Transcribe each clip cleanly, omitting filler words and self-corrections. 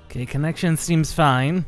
Okay, connection seems fine.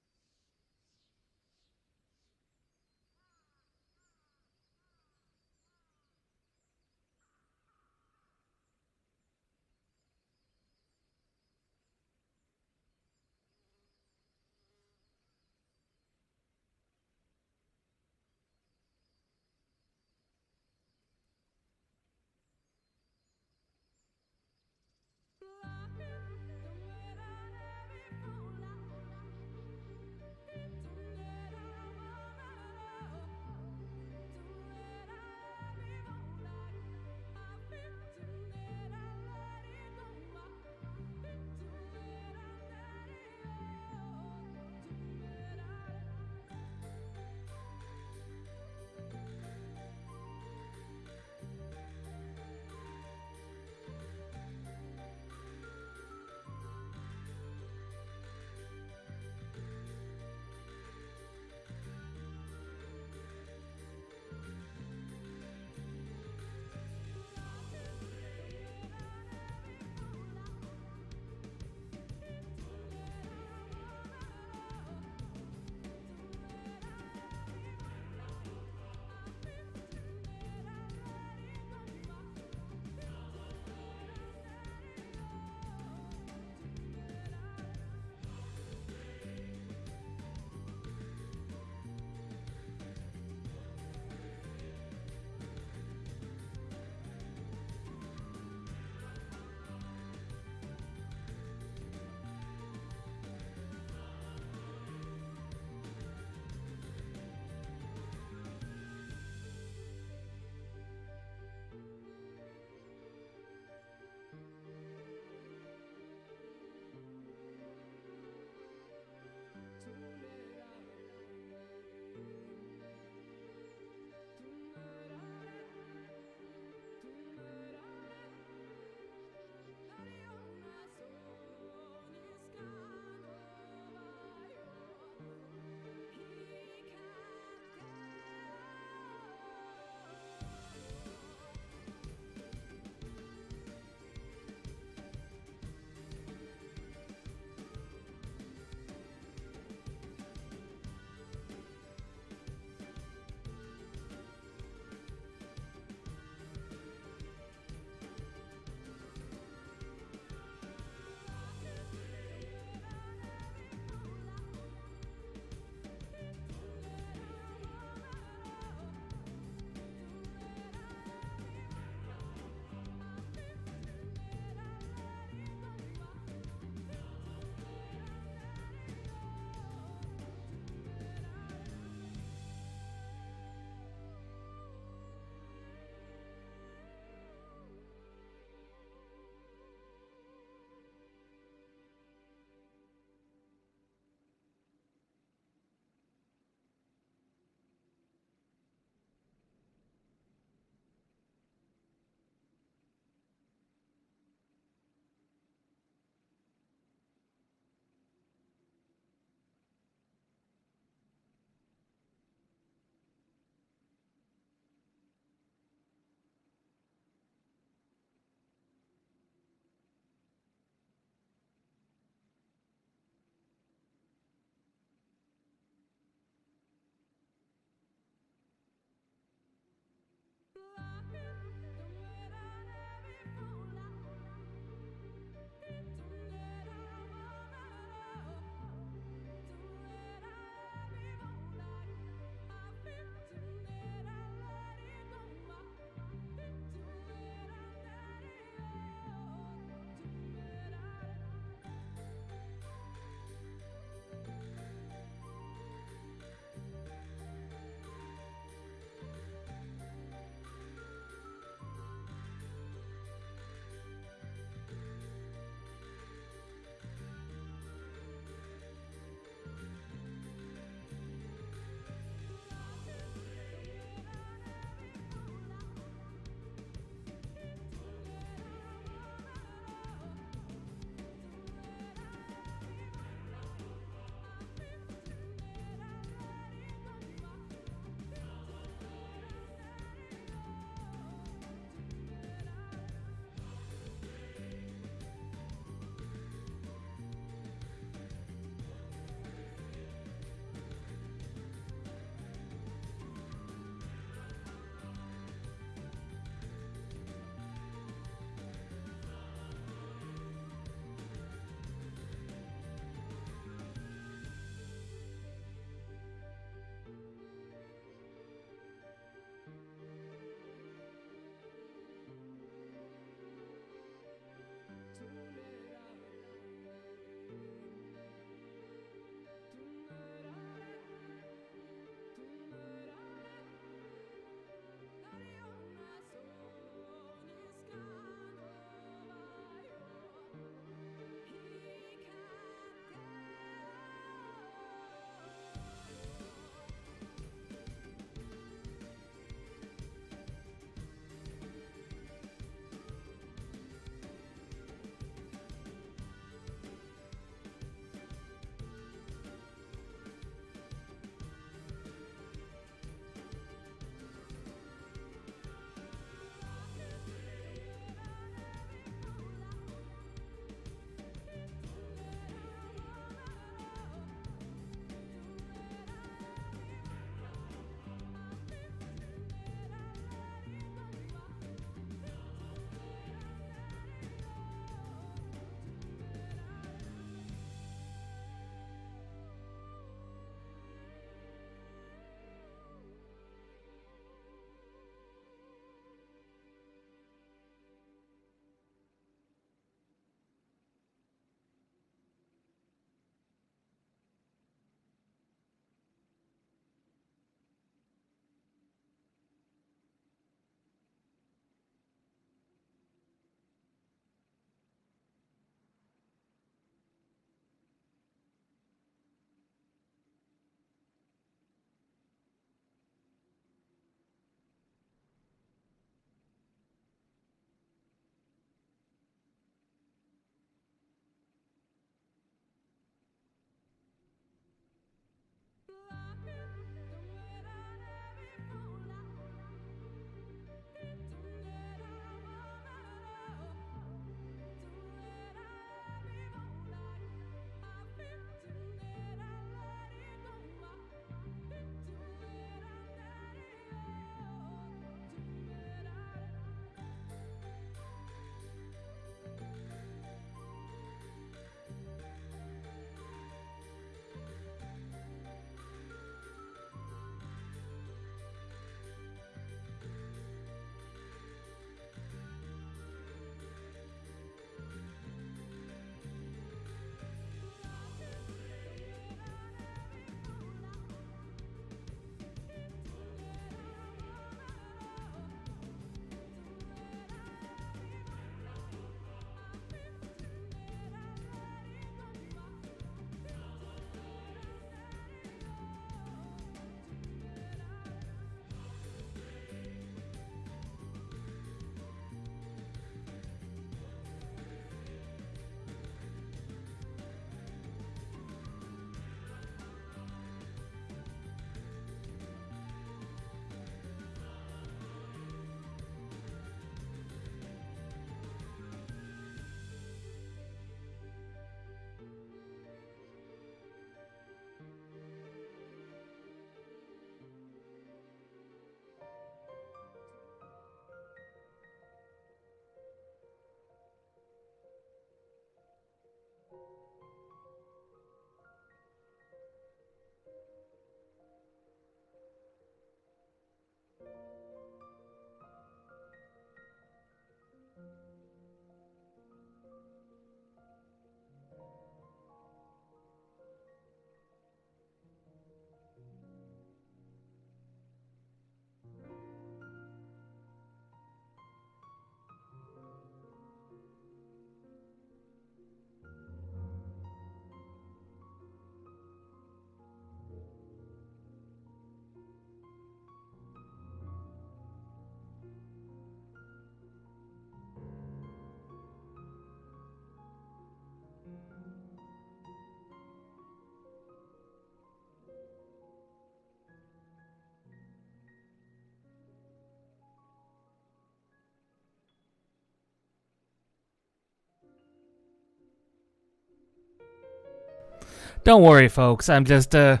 Don't worry, folks. I'm just I'm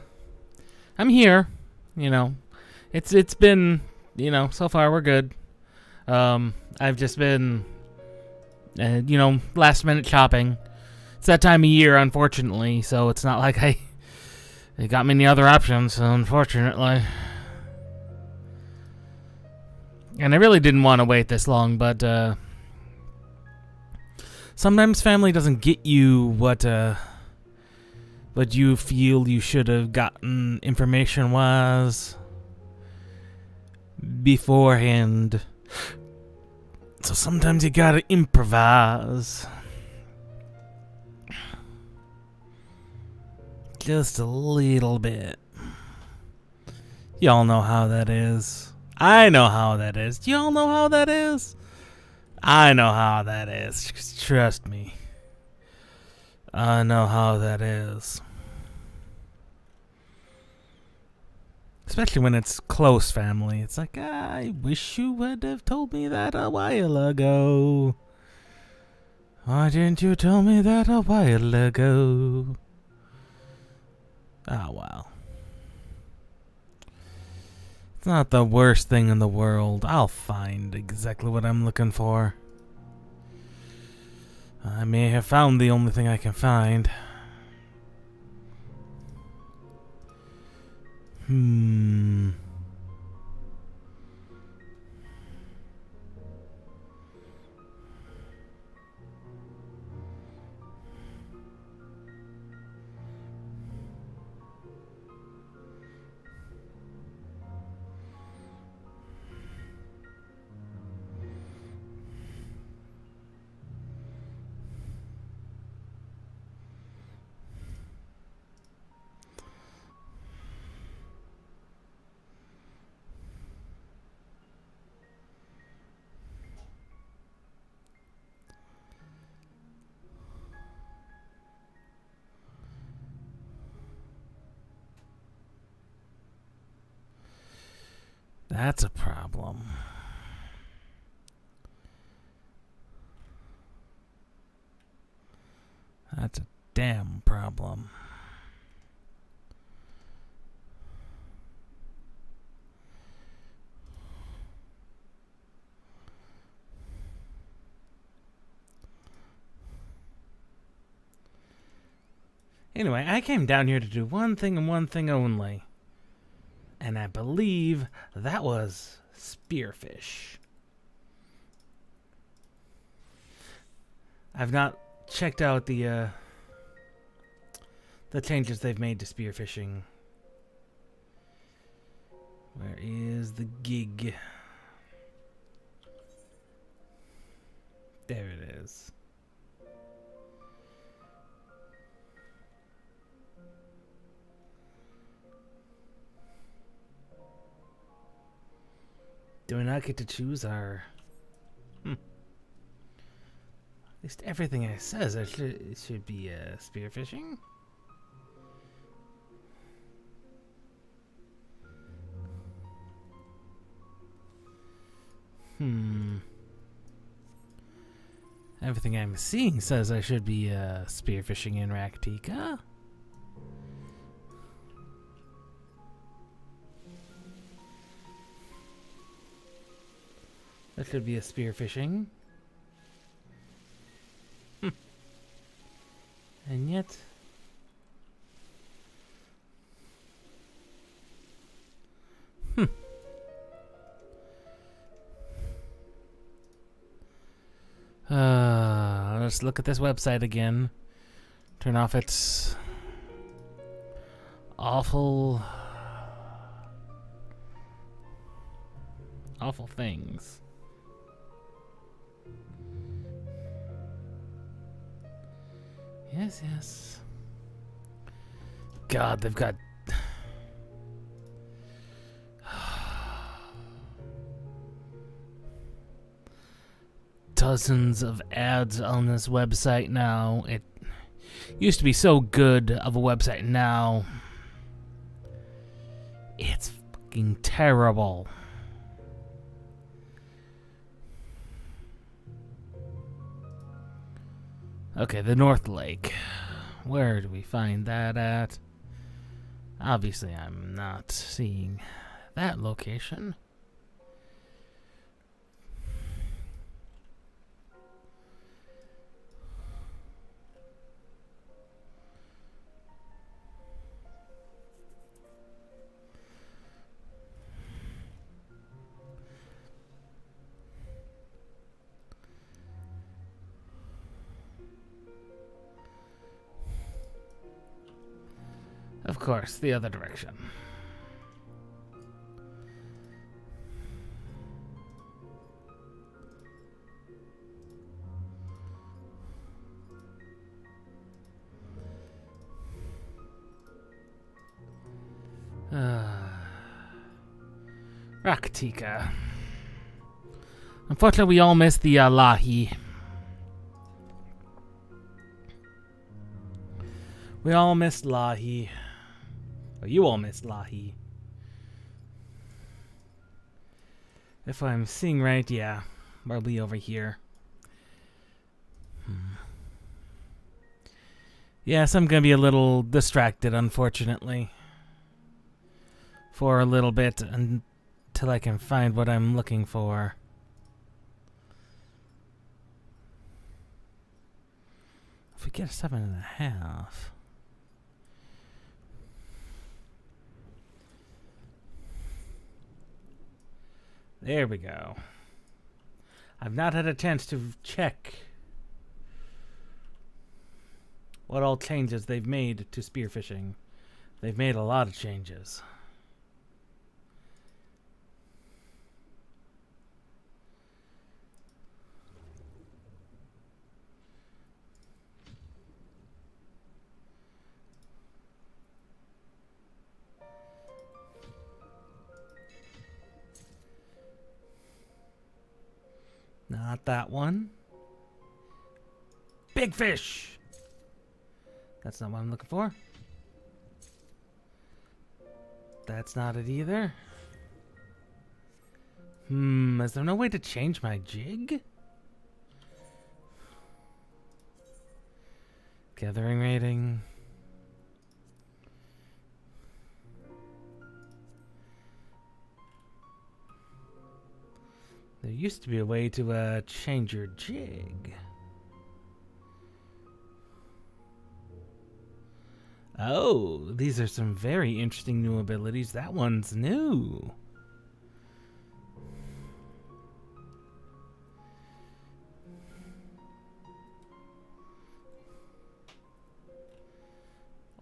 here. You know, it's been, so far we're good. I've just been last minute shopping. It's that time of year, unfortunately, so it's not like I got many other options, unfortunately. And I really didn't want to wait this long, but sometimes family doesn't get you what you feel you should have gotten information-wise beforehand. So sometimes you gotta improvise. Just a little bit. Y'all know how that is. I know how that is. Y'all know how that is? I know how that is. Trust me. I know how that is. Especially when it's close family. It's like, I wish you would have told me that a while ago. Why didn't you tell me that a while ago? Oh, well. It's not the worst thing in the world. I'll find exactly what I'm looking for. I may have found the only thing I can find. That's a problem. That's a damn problem. Anyway, I came down here to do one thing and one thing only. And I believe that was spearfish. I've not checked out the changes they've made to spearfishing. Where is the gig? There it is. Do we not get to choose our... At least everything it says it should be spearfishing. Everything I'm seeing says I should be spearfishing in Raktika. That should be a spearfishing. And yet... Let's look at this website again. Turn off its awful things. Yes. God, they've got dozens of ads on this website now. It used to be so good of a website. Now it's fucking terrible. Okay, the North Lake. Where do we find that at? Obviously, I'm not seeing that location. Of course, the other direction. Raktika. Unfortunately, we all missed the Lahi. We all missed Lahi. Well, you all missed Lahi. If I'm seeing right, yeah. Probably over here. Yes, I'm gonna be a little distracted, unfortunately. For a little bit until I can find what I'm looking for. If we get a 7.5. There we go. I've not had a chance to check what all changes they've made to spearfishing. They've made a lot of changes. Not that one. Big fish! That's not what I'm looking for. That's not it either. Is there no way to change my jig? Gathering rating. There used to be a way to change your jig. Oh, these are some very interesting new abilities. That one's new.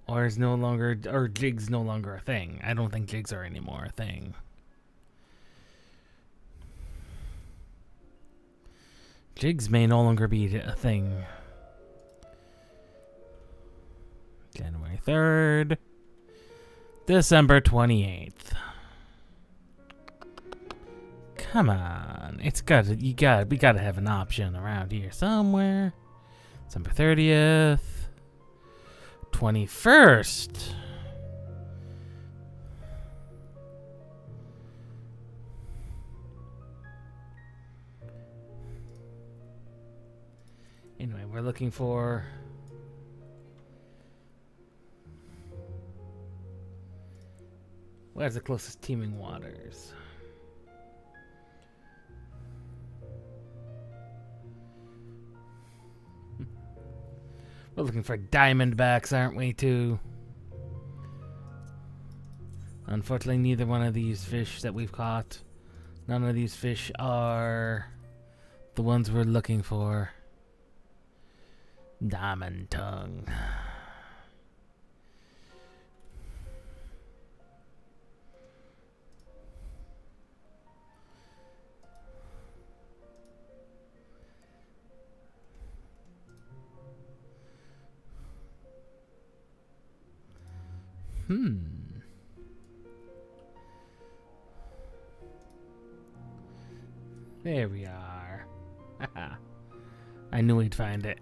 Or is no longer, or jig's no longer a thing. I don't think jigs are anymore a thing. Jigs may no longer be a thing. January 3rd. December 28th. Come on. We gotta have an option around here somewhere. December 30th. 21st. Anyway, we're looking for... Where's the closest teeming waters? We're looking for diamondbacks, aren't we, too? Unfortunately, neither one of these fish that we've caught, none of these fish are the ones we're looking for. Diamond tongue. There we are. I knew we'd find it.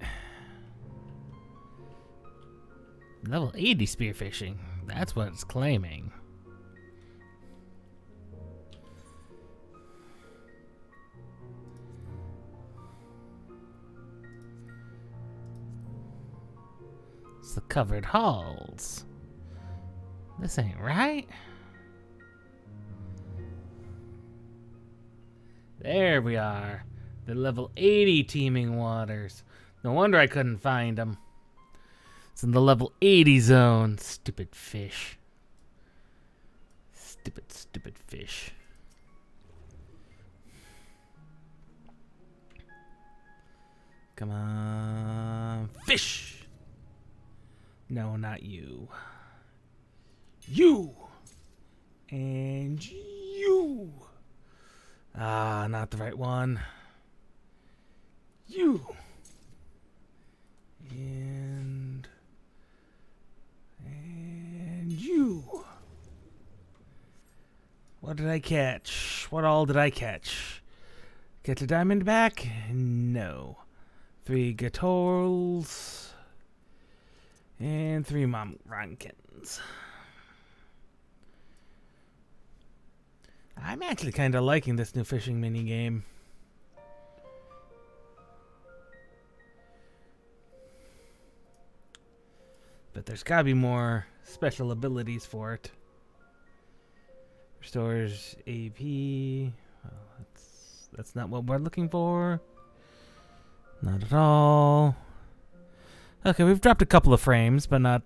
Level 80 spearfishing. That's what it's claiming. It's the covered hulls. This ain't right. There we are. The level 80 teeming waters. No wonder I couldn't find them. It's in the level 80 zone. Stupid fish. Stupid, stupid fish. Come on. Fish! No, not you. You! And you! Ah, not the right one. You! And you! What did I catch? What all did I catch? Get the diamond back? No. 3 gators. And 3 rankins. I'm actually kind of liking this new fishing mini game. But there's gotta be more special abilities for it. Restores AP. Well, that's not what we're looking for. Not at all. Okay, we've dropped a couple of frames, but not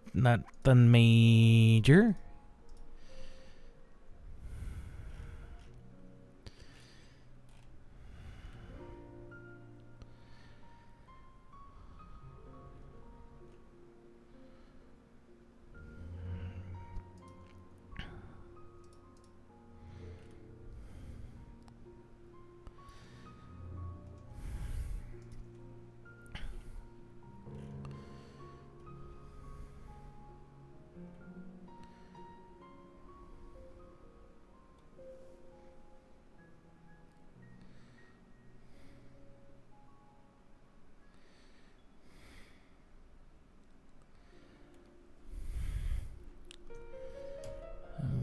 the major.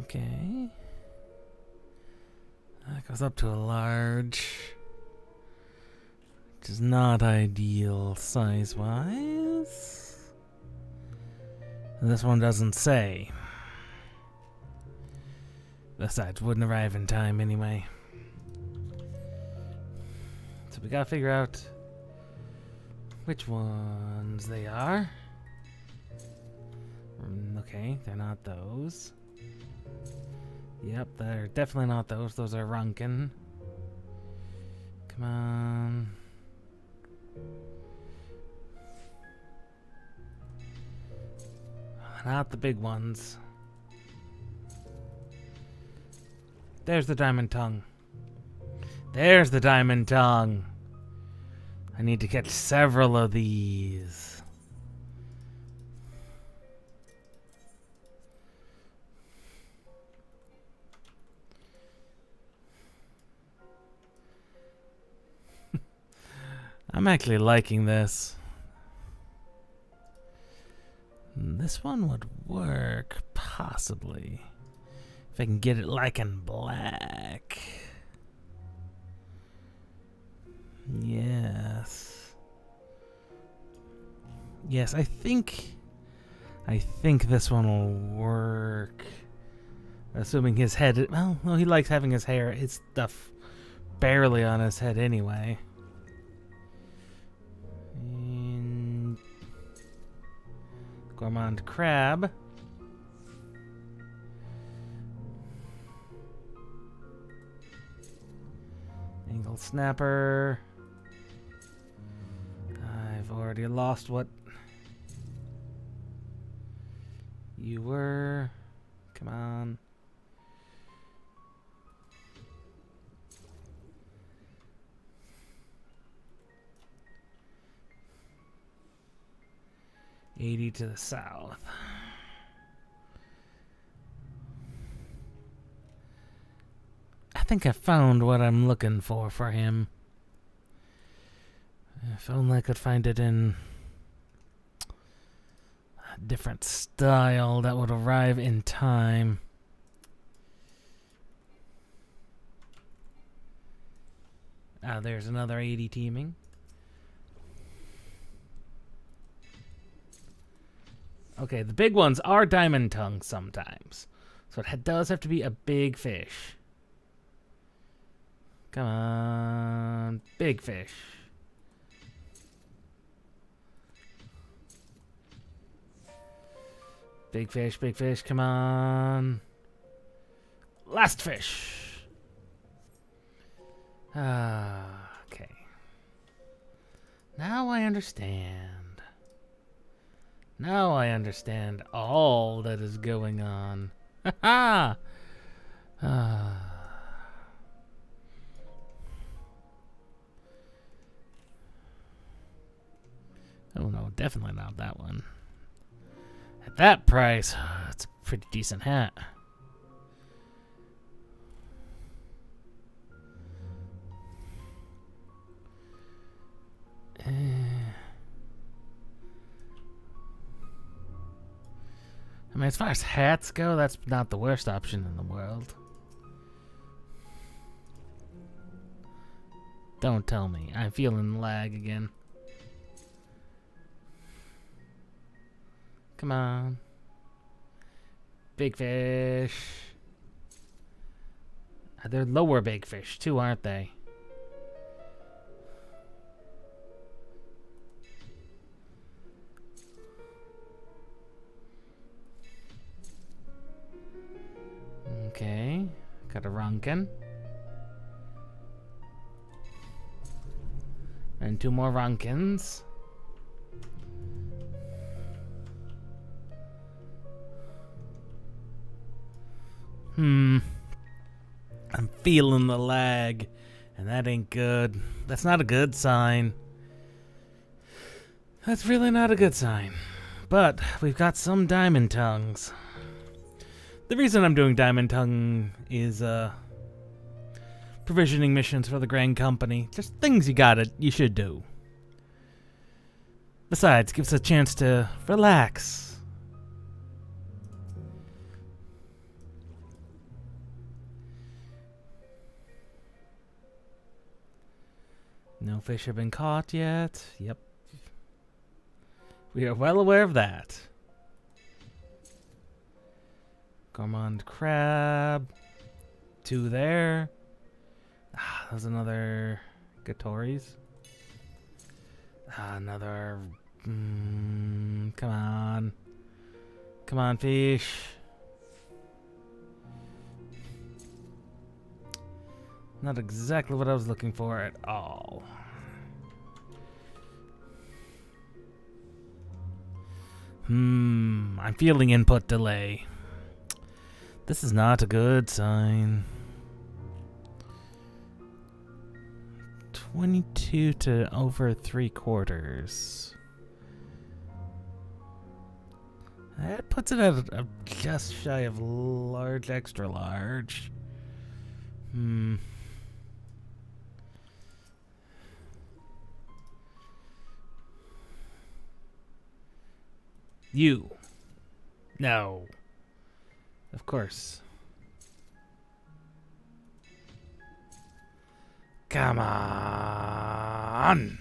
Okay. That goes up to a large, which is not ideal size-wise. This one doesn't say. Besides, wouldn't arrive in time anyway. So we gotta figure out which ones they are. Okay, they're not those. Yep, they're definitely not those. Those are Runkin. Come on. Not the big ones. There's the diamond tongue. There's the diamond tongue. I need to catch several of these. I'm actually liking this. This one would work, possibly. If I can get it like in black. Yes. Yes, I think this one will work. Assuming his head, well, no, he likes having his hair, his stuff barely on his head anyway. And Gourmand crab. Angle snapper. I've already already lost what you were. Come on. $80 to the south. I think I found what I'm looking for him. If only I could find it in a different style that would arrive in time. Ah, there's another 80 teaming. Okay, the big ones are diamond tongues sometimes. So it does have to be a big fish. Come on, big fish. Big fish, come on. Last fish. Okay. Now I understand. Now I understand all that is going on. Ha ha! Oh no, definitely not that one. At that price, it's a pretty decent hat. I mean, as far as hats go, that's not the worst option in the world. Don't tell me. I'm feeling lag again. Come on. Big fish. They're lower big fish too, aren't they? Okay, got a Ronkin. And 2 more Ronkins. I'm feeling the lag, and that ain't good. That's not a good sign. That's really not a good sign. But we've got some diamond tongues. The reason I'm doing Diamond Tongue is provisioning missions for the Grand Company. Just things you should do. Besides, gives us a chance to relax. No fish have been caught yet. Yep. We are well aware of that. Gourmand crab. 2 there. Ah, there's another Gatories. Another. Come on. Come on, fish. Not exactly what I was looking for at all. I'm feeling input delay. This is not a good sign. 22 to over 3/4. That puts it at just shy of large, extra large. You. No. Of course. Come on.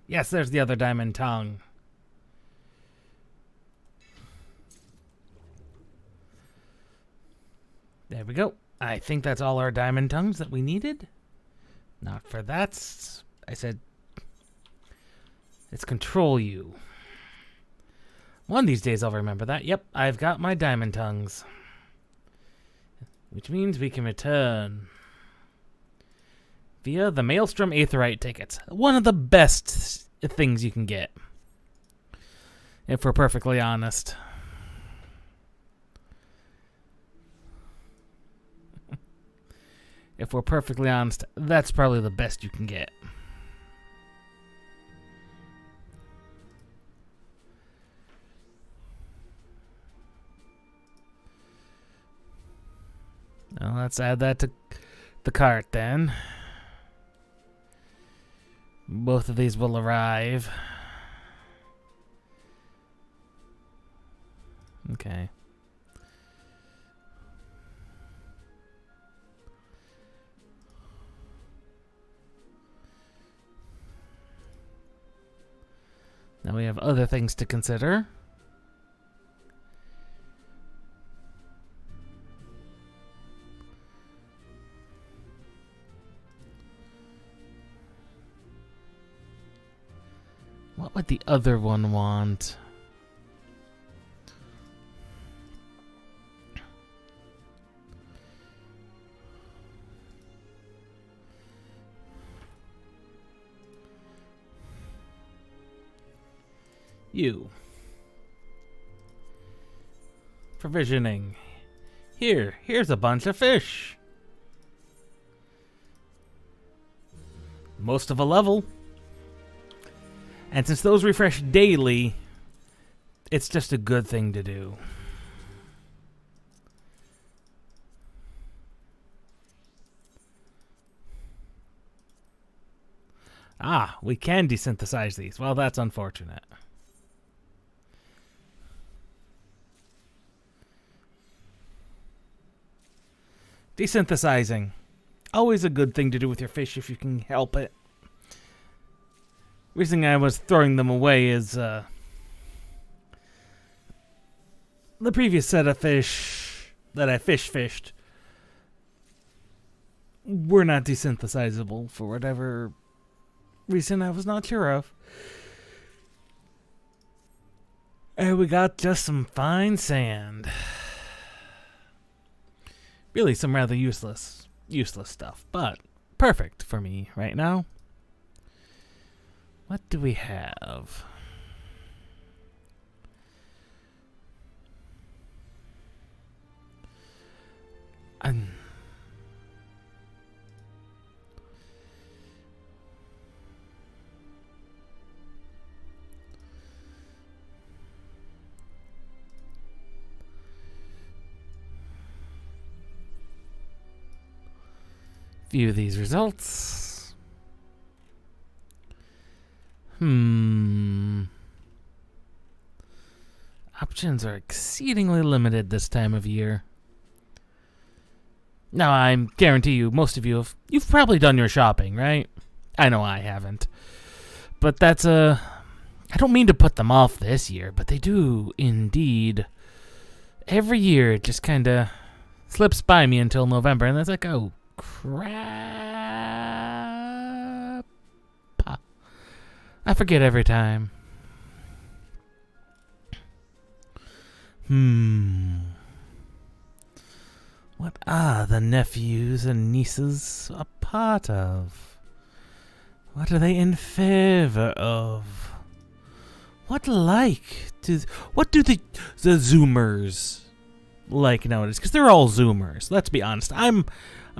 Yes, there's the other diamond tongue. There we go. I think that's all our diamond tongues that we needed. Not for that. I said, it's control you. One of these days I'll remember that. Yep, I've got my diamond tongues. Which means we can return via the Maelstrom Aetheryte tickets. One of the best things you can get, if we're perfectly honest. If we're perfectly honest, that's probably the best you can get. Well, let's add that to the cart then. Both of these will arrive. Okay. Now we have other things to consider. What would the other one want? You. Provisioning. Here's a bunch of fish. Most of a level. And since those refresh daily, it's just a good thing to do. Ah, we can desynthesize these. Well, that's unfortunate. Desynthesizing. Always a good thing to do with your fish if you can help it. Reason I was throwing them away is the previous set of fish that I fished were not desynthesizable for whatever reason I was not sure of. And we got just some fine sand. Really some rather useless stuff, but perfect for me right now. What do we have? View these results. Options are exceedingly limited this time of year. Now, I guarantee you, most of you've probably done your shopping, right? I know I haven't. But that's I don't mean to put them off this year, but they do indeed. Every year it just kind of slips by me until November, and it's like, oh, crap. I forget every time. What are the nephews and nieces a part of? What are they in favor of? What do the Zoomers like nowadays? Because they're all Zoomers. Let's be honest. I'm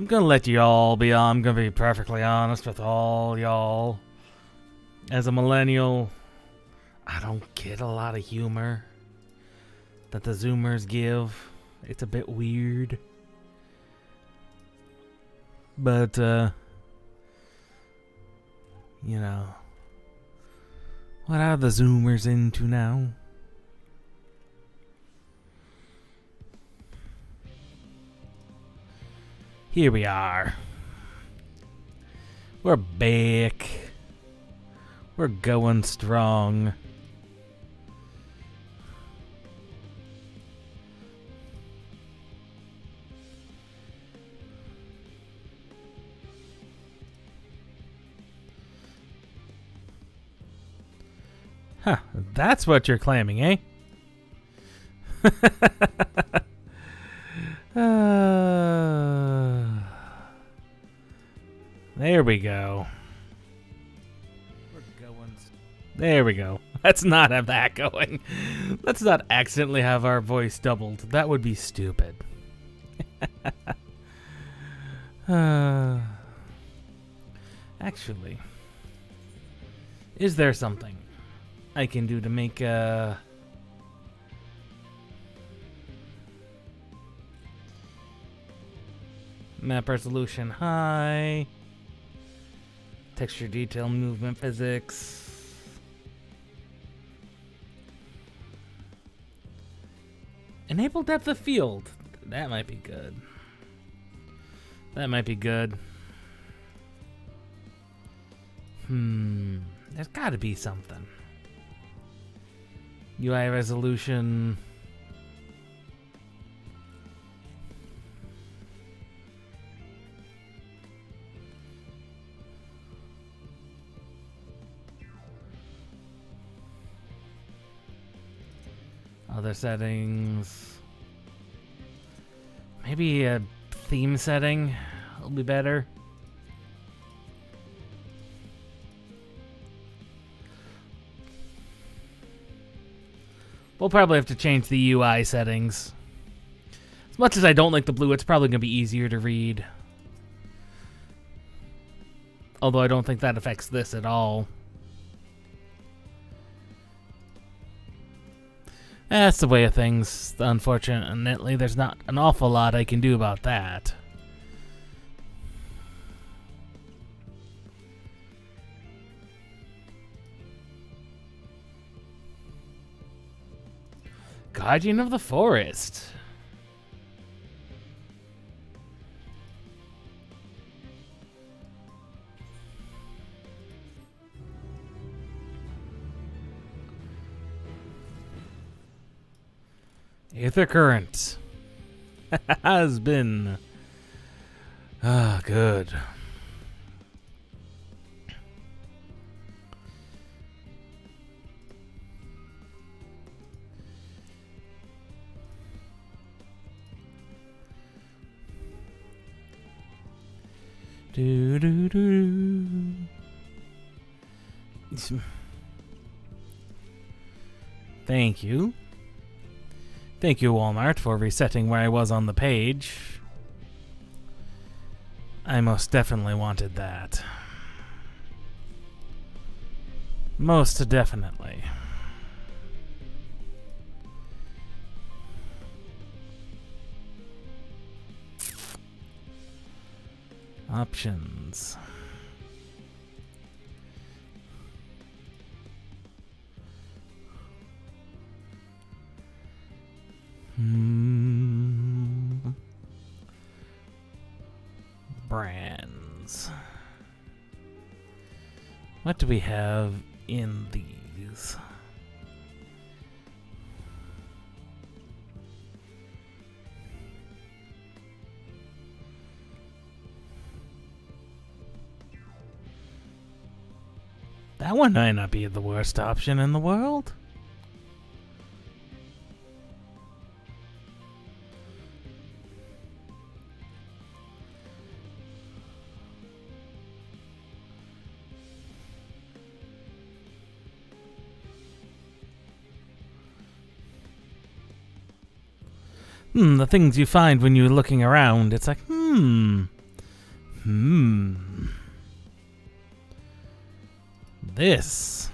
gonna let y'all be on. I'm gonna be perfectly honest with all y'all. As a millennial, I don't get a lot of humor that the Zoomers give. It's a bit weird. But, you know, what are the Zoomers into now? Here we are. We're back. We're going strong. Huh, that's what you're claiming, eh? There we go. We're going. There we go. Let's not have that going. Let's not accidentally have our voice doubled. That would be stupid. Actually, is there something I can do to make map resolution high, texture detail, movement physics? Enable depth of field. That might be good. That might be good. There's gotta be something. UI resolution. Other settings. Maybe a theme setting will be better. We'll probably have to change the UI settings. As much as I don't like the blue, it's probably going to be easier to read. Although I don't think that affects this at all. That's the way of things. Unfortunately, there's not an awful lot I can do about that. Guardian of the Forest. Aether Current has been good. Do do do. Thank you. Thank you, Walmart, for resetting where I was on the page. I most definitely wanted that. Most definitely. Options. Brands. What do we have in these? That one might not be the worst option in the world. The things you find when you're looking around, it's like, this.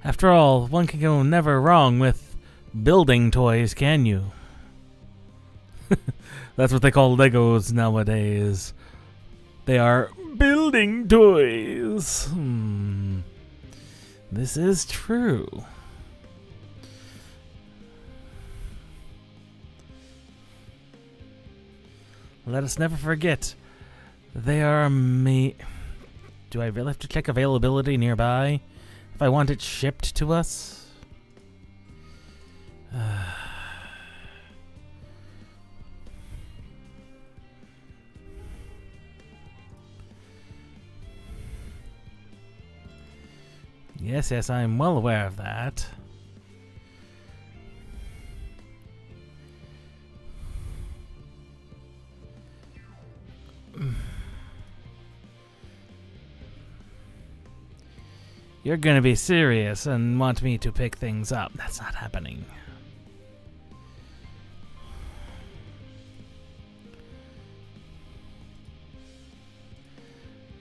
After all, one can go never wrong with building toys, can you? That's what they call Legos nowadays. They are building toys. This is true. Let us never forget, they are Do I really have to check availability nearby if I want it shipped to us? Yes, yes, I'm well aware of that. You're gonna be serious and want me to pick things up. That's not happening.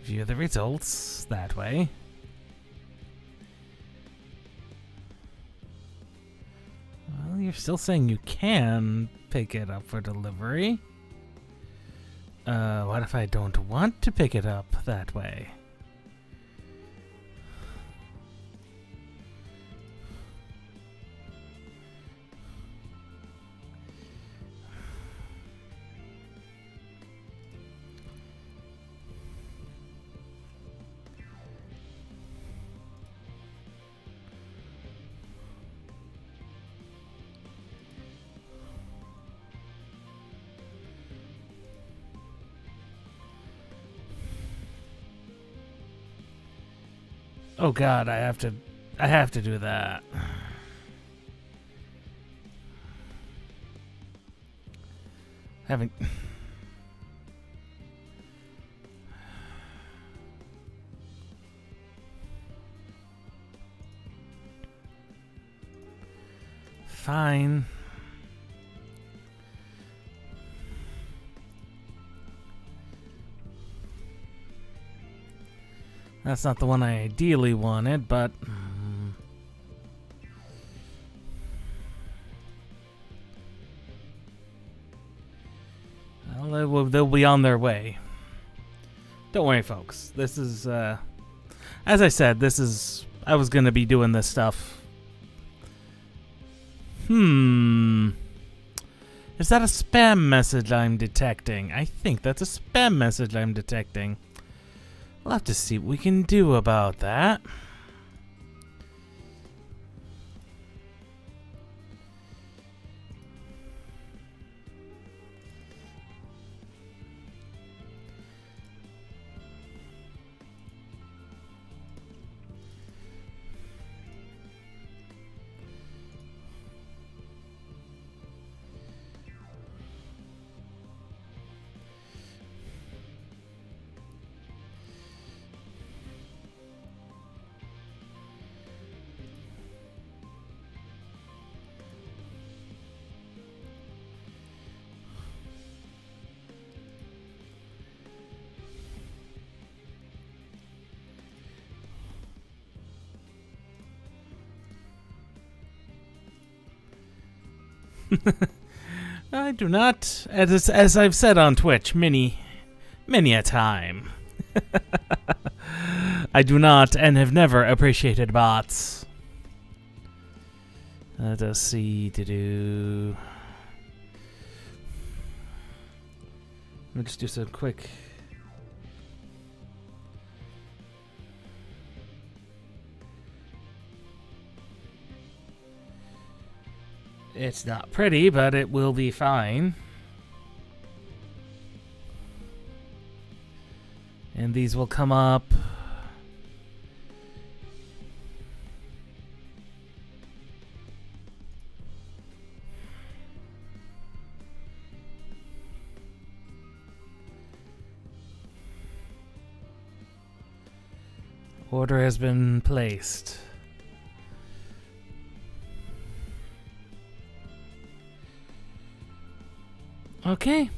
View the results that way. Well, you're still saying you can pick it up for delivery. What if I don't want to pick it up that way? Oh God, I have to do that. Having fine. That's not the one I ideally wanted, but well, they'll be on their way. Don't worry, folks. This is, as I said, I was gonna be doing this stuff. Is that a spam message I'm detecting? I think that's a spam message I'm detecting. We'll have to see what we can do about that. I do not, as I've said on Twitch many a time, I do not and have never appreciated bots. Let us see to do. Let me just do some quick. It's not pretty, but it will be fine. And these will come up. Order has been placed. Okay.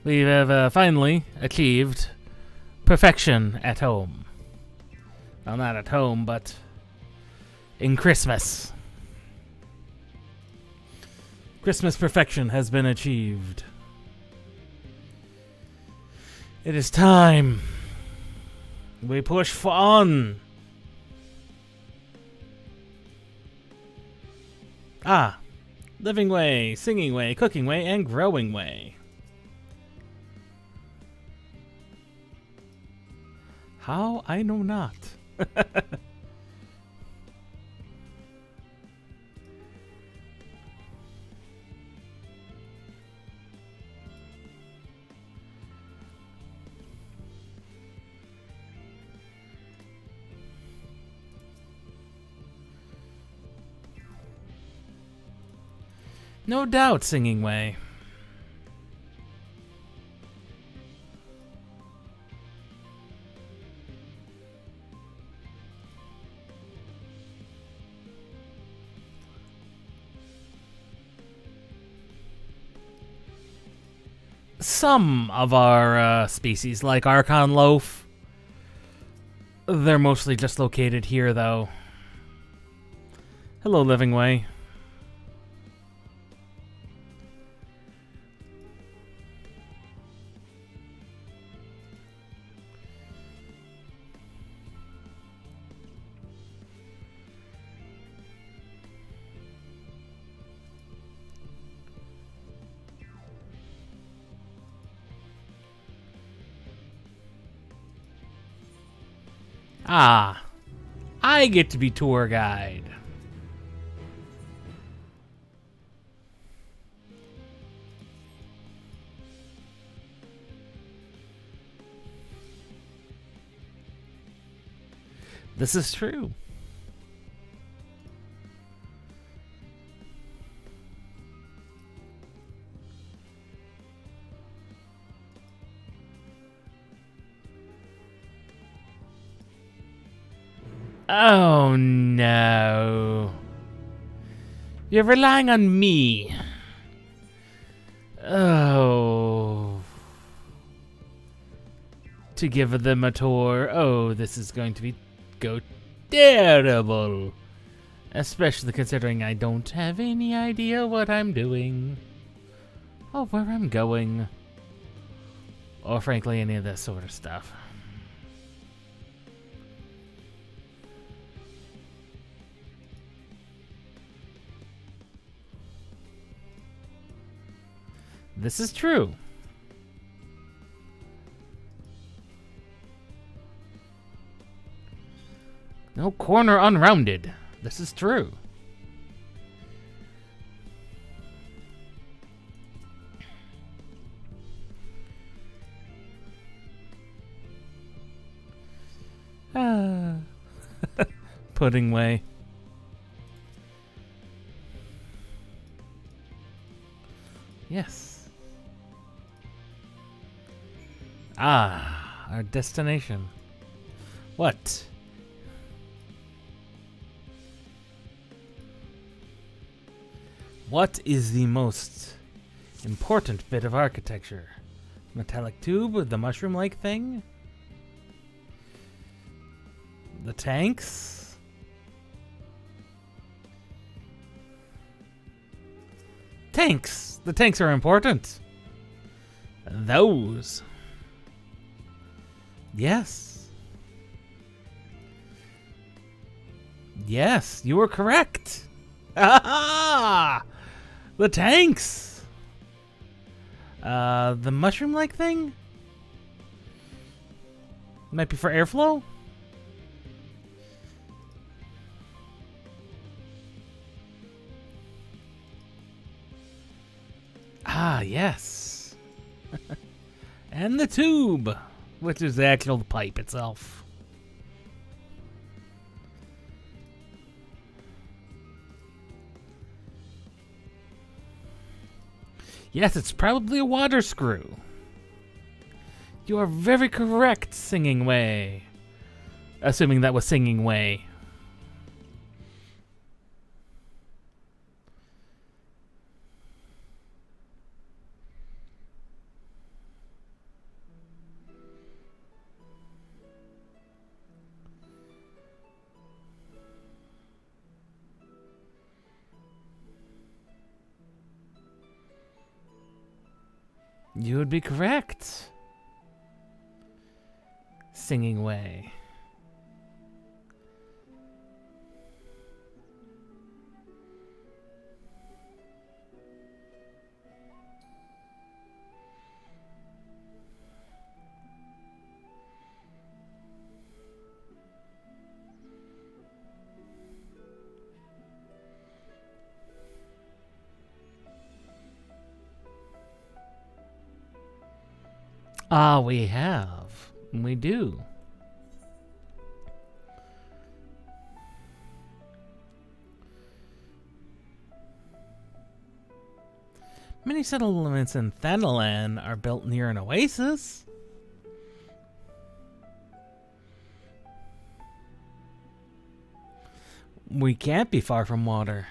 We have finally achieved perfection at home. Well, not at home, but in Christmas. Christmas perfection has been achieved. It is time. We push on. Ah. Living way, singing way, cooking way, and growing way. How? I know not. No doubt, Singing Way. Some of our species, like Archon Loaf, they're mostly just located here, though. Hello, Living Way. Ah, I get to be tour guide. This is true. Oh no. You're relying on me. Oh. To give them a tour. Oh, this is going to go terrible. Especially considering I don't have any idea what I'm doing. Or where I'm going. Or frankly, any of that sort of stuff. This is true. No corner unrounded. This is true. Pudding Way. Yes. Ah, our destination. What? What is the most important bit of architecture? Metallic tube with the mushroom-like thing? The tanks? Tanks! The tanks are important. Those. Yes. Yes, you were correct. Ah! The tanks. The mushroom-like thing? Might be for airflow? Ah, yes. And the tube, which is the actual pipe itself. Yes, it's probably a water screw. You are very correct, Singing Way. Assuming that was Singing Way. You would be correct. Singing Way. Ah, we have. We do. Many settlements in Thanalan are built near an oasis. We can't be far from water.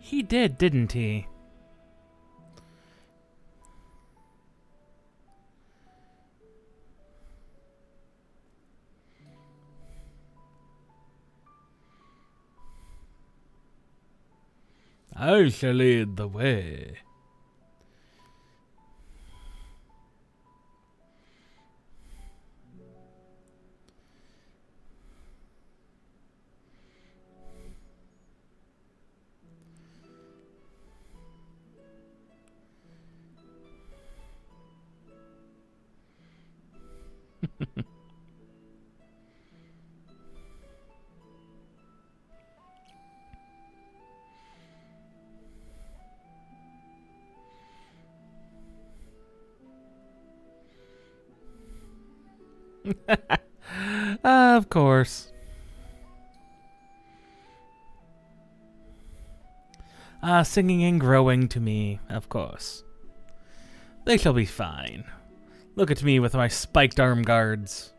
He did, didn't he? I shall lead the way. Of course. Singing and growing to me, of course. They shall be fine. Look at me with my spiked arm guards.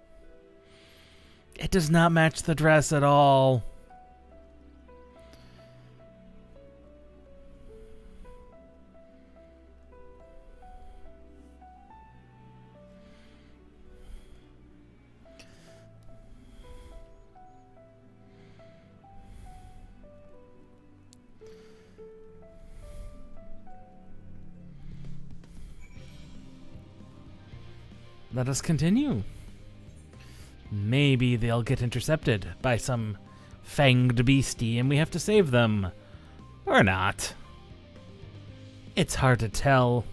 It does not match the dress at all. Let us continue. Maybe they'll get intercepted by some fanged beastie and we have to save them. Or not. It's hard to tell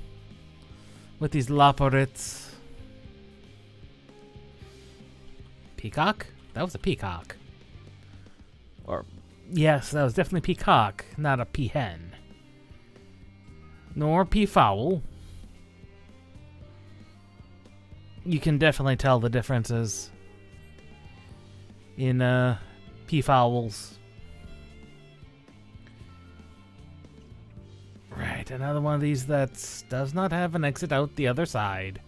with these Loporits. Peacock? That was a peacock. Or, yes, that was definitely peacock, not a peahen. Nor peafowl. You can definitely tell the differences in peafowls. Right, another one of these that does not have an exit out the other side.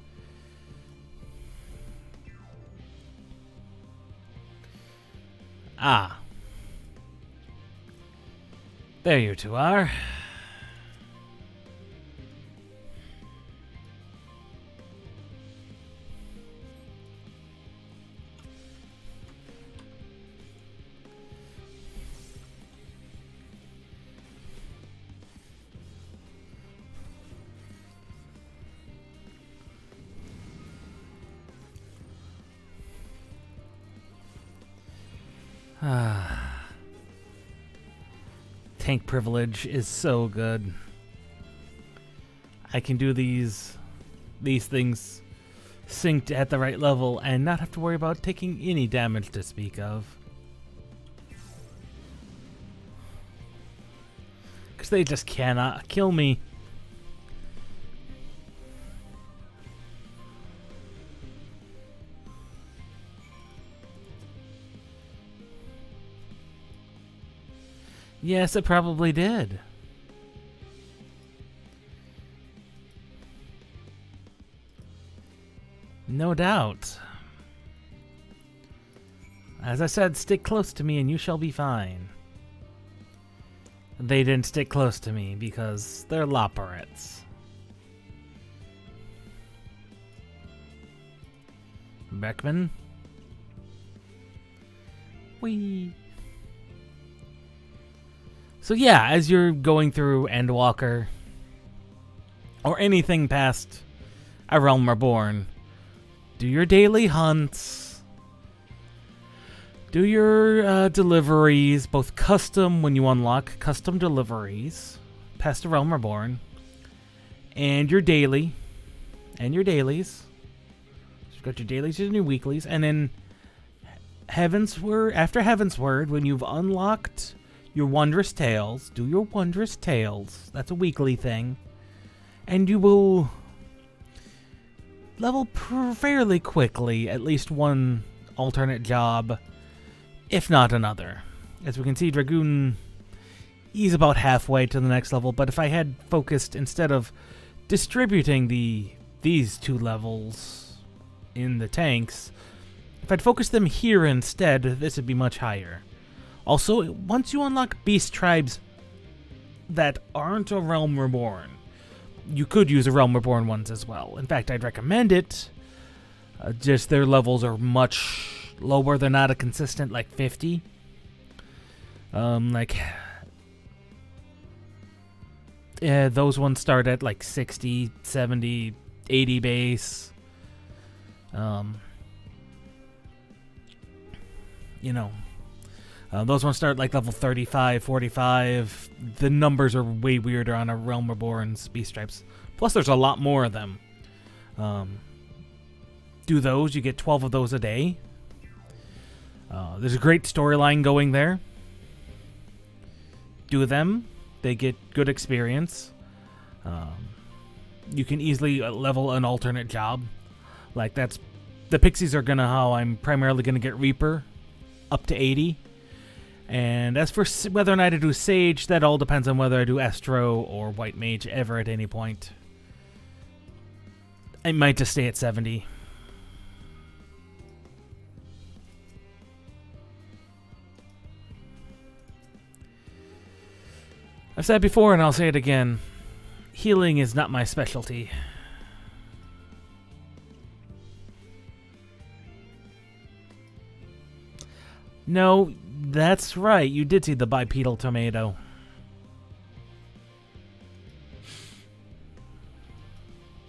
Ah. There you two are. Tank privilege is so good. I can do these things synced at the right level and not have to worry about taking any damage to speak of. Because they just cannot kill me. Yes, it probably did. No doubt. As I said, stick close to me and you shall be fine. They didn't stick close to me because they're Loporits. Beckman? Whee! So yeah, as you're going through Endwalker, or anything past A Realm Reborn, do your daily hunts, do your deliveries, both custom when you unlock custom deliveries past A Realm Reborn, and your daily, and your dailies. So you've got your dailies and your weeklies, and then after Heaven's Word, when you've unlocked your Wondrous Tales, do your Wondrous Tales. That's a weekly thing. And you will level fairly quickly at least one alternate job, if not another. As we can see, Dragoon, he's about halfway to the next level, but if I had focused, instead of distributing these 2 levels in the tanks, if I'd focused them here instead, this would be much higher. Also, once you unlock beast tribes that aren't a Realm Reborn, you could use a Realm Reborn ones as well. In fact, I'd recommend it. Just their levels are much lower. They're not a consistent, like, 50. Those ones start at, like, 60, 70, 80 base. Those ones start like level 35, 45. The numbers are way weirder on a Realm Reborn's Beast Stripes. Plus, there's a lot more of them. Do those, you get 12 of those a day. There's a great storyline going there. Do them, they get good experience. You can easily level an alternate job. Like, that's... The Pixies are how I'm primarily gonna get Reaper up to 80. And as for whether or not I do Sage, that all depends on whether I do Estro or White Mage ever at any point. I might just stay at 70. I've said before and I'll say it again. Healing is not my specialty. No, that's right. You did see the bipedal tomato.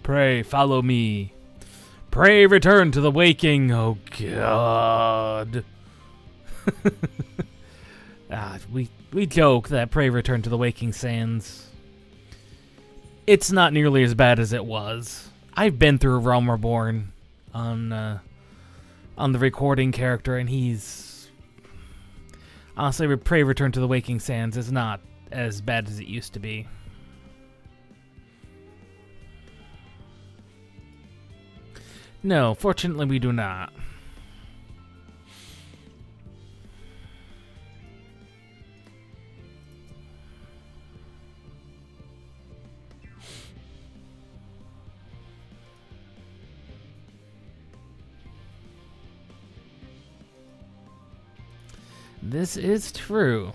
Pray, follow me. Pray, return to the waking. Oh, God. We joke that Pray, return to the waking sands. It's not nearly as bad as it was. I've been through Realm Reborn on the recording character, and he's... Honestly, Pray, return to the waking sands is not as bad as it used to be. No, fortunately we do not. This is true.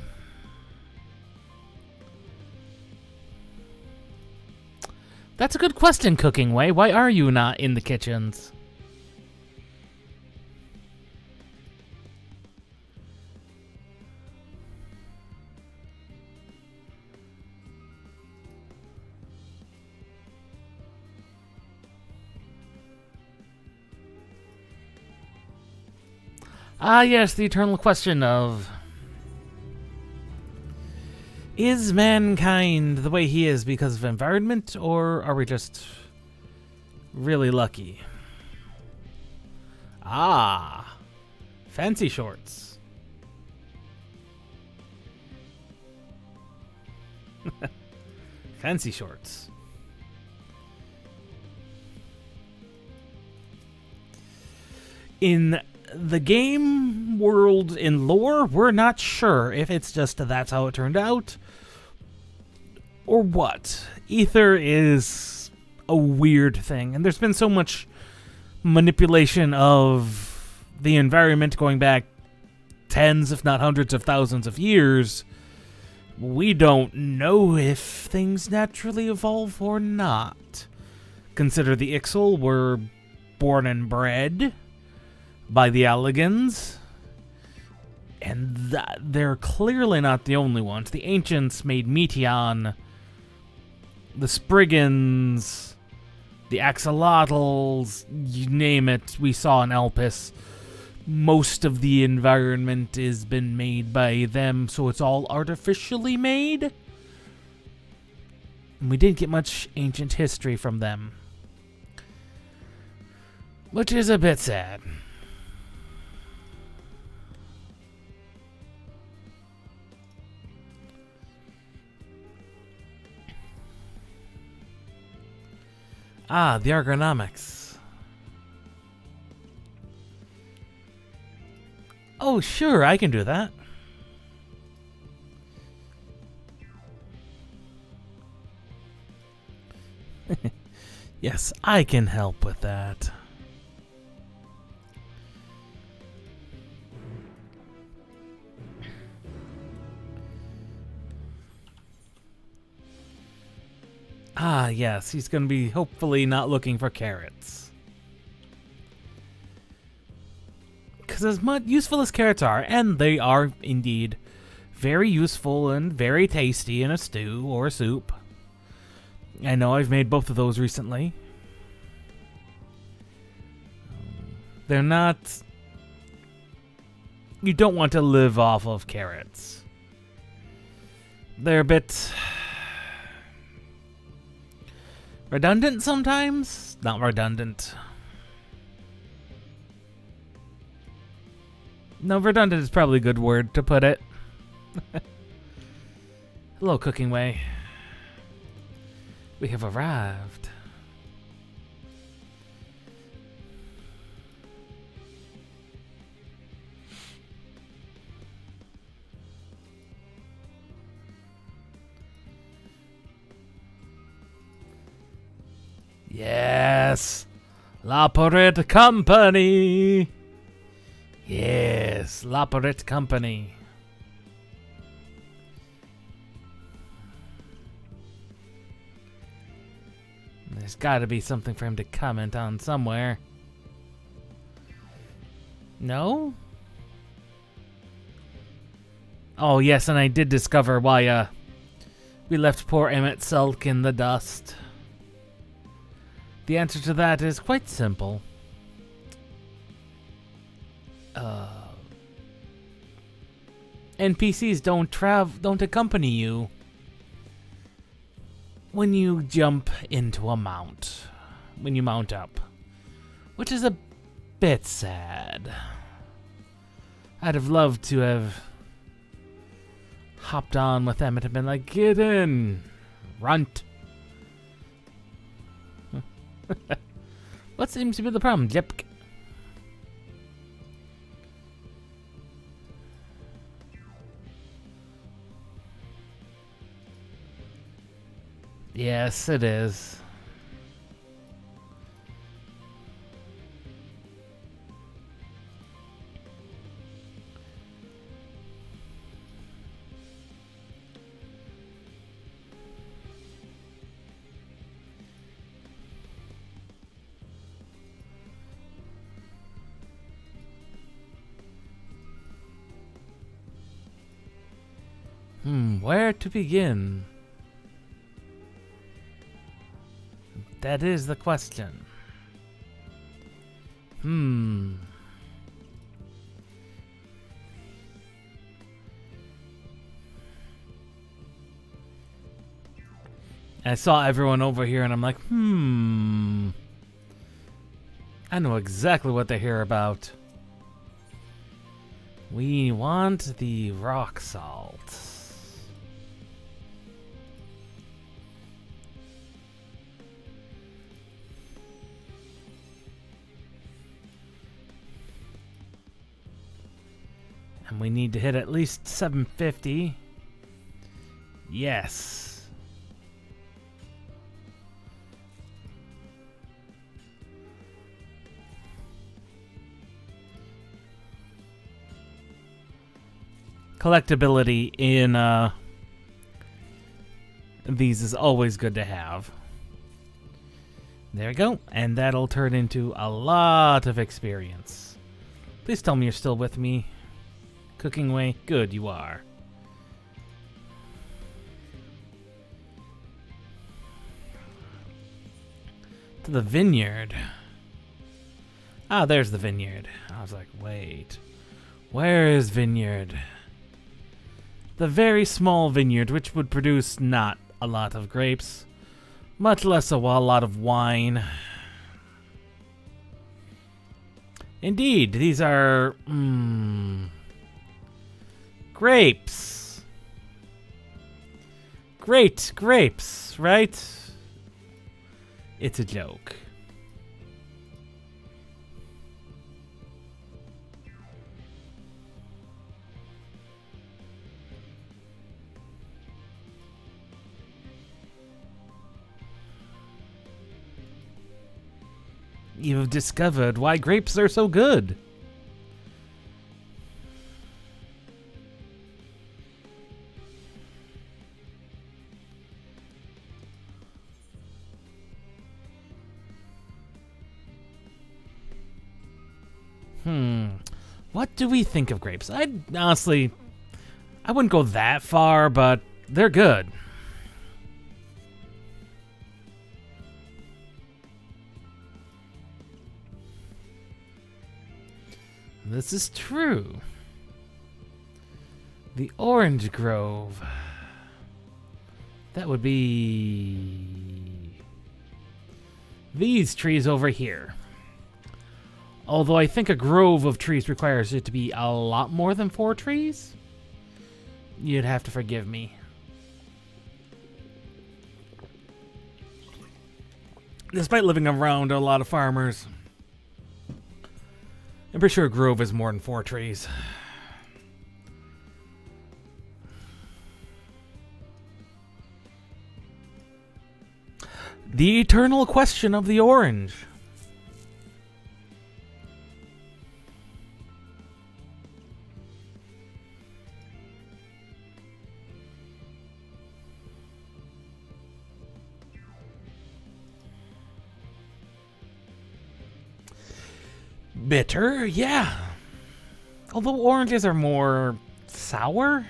That's a good question, Cooking Way. Why are you not in the kitchens? Ah, yes, the eternal question of... Is mankind the way he is because of environment, or are we just really lucky? Ah, fancy shorts. Fancy shorts. In the game world, in lore, we're not sure if it's just that's how it turned out or what. Ether is a weird thing, and there's been so much manipulation of the environment going back tens, if not hundreds of thousands of years. We don't know if things naturally evolve or not. Consider the Ixal were born and bred by the Alligans, and they're clearly not the only ones. The ancients made Meteon, the Spriggans, the Axolotls, you name it, we saw in Elpis. Most of the environment has been made by them, so it's all artificially made. We didn't get much ancient history from them, which is a bit sad. Ah, the ergonomics. Oh, sure, I can do that. Yes, I can help with that. Ah, yes, he's going to be hopefully not looking for carrots. Because as much useful as carrots are, and they are indeed very useful and very tasty in a stew or a soup. I know I've made both of those recently. They're not... You don't want to live off of carrots. They're a bit... redundant sometimes? Not redundant. No, redundant is probably a good word to put it. Hello, Cooking Way. We have arrived. Yes, La Porrette Company. Yes, La Porrette Company. There's got to be something for him to comment on somewhere. No? Oh, yes, and I did discover why we left poor Emmett sulk in the dust. The answer to that is quite simple. NPCs don't accompany you when you jump into a mount, when you mount up, which is a bit sad. I'd have loved to have hopped on with them and have been like, get in, runt. What seems to be the problem, Jip? Yes, it is. Where to begin? That is the question. I saw everyone over here and I'm like, I know exactly what they're here about. We want the rock salt. And we need to hit at least 750. Yes. Collectability in these is always good to have. There we go. And that'll turn into a lot of experience. Please tell me you're still with me. Cooking Way? Good, you are. To the vineyard. Ah, there's the vineyard. I was like, wait. Where is vineyard? The very small vineyard, which would produce not a lot of grapes, Much less a lot of wine. Indeed, these are grapes. Great grapes, right? It's a joke. You've discovered why grapes are so good. What do we think of grapes? I wouldn't go that far, but they're good. This is true. The orange grove. That would be these trees over here. Although I think a grove of trees requires it to be a lot more than 4 trees. You'd have to forgive me. Despite living around a lot of farmers, I'm pretty sure a grove is more than 4 trees. The eternal question of the orange. Bitter, yeah. Although oranges are more sour.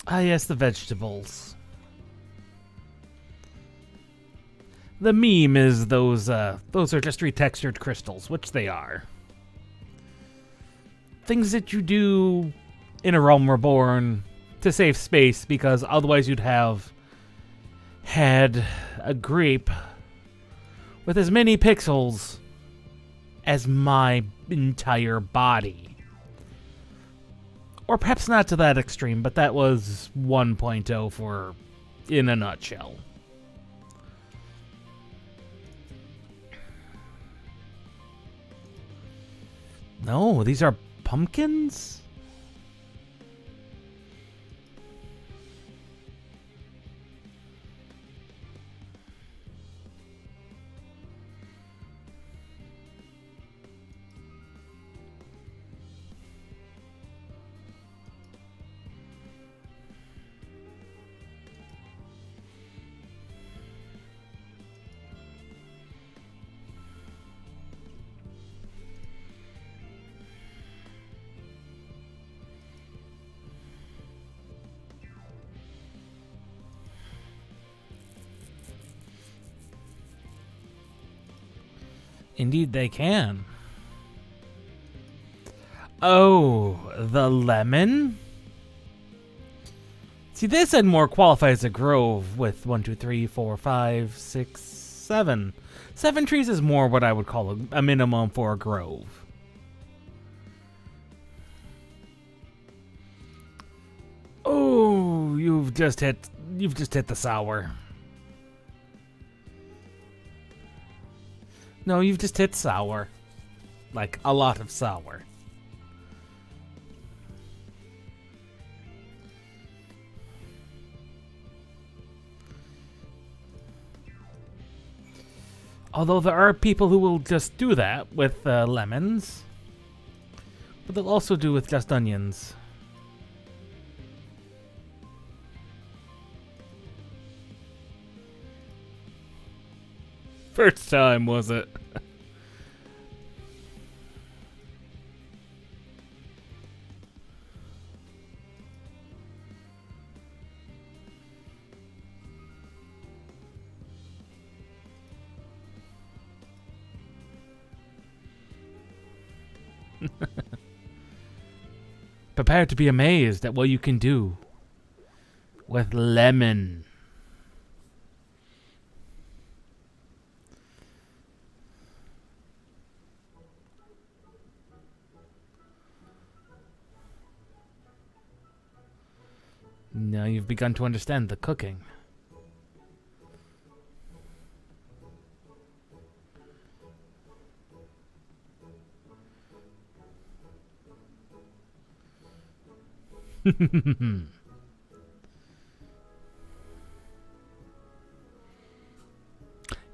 Ah, yes, the vegetables. The meme is those are just retextured crystals, which they are. Things that you do in A Realm Reborn to save space, because otherwise you'd have had a grape with as many pixels as my entire body. Or perhaps not to that extreme, but that was 1.0 for in a nutshell. No, these are pumpkins? Indeed they can. Oh, the lemon? See, this had more qualify as a grove with 1, 2, 3, 4, 5, 6, 7. 7 trees is more what I would call a minimum for a grove. Oh, you've just hit the sour. No, you've just hit sour. Like, a lot of sour. Although there are people who will just do that with lemons. But they'll also do with just onions. First time, was it? Prepare to be amazed at what you can do with lemon. Now you've begun to understand the cooking.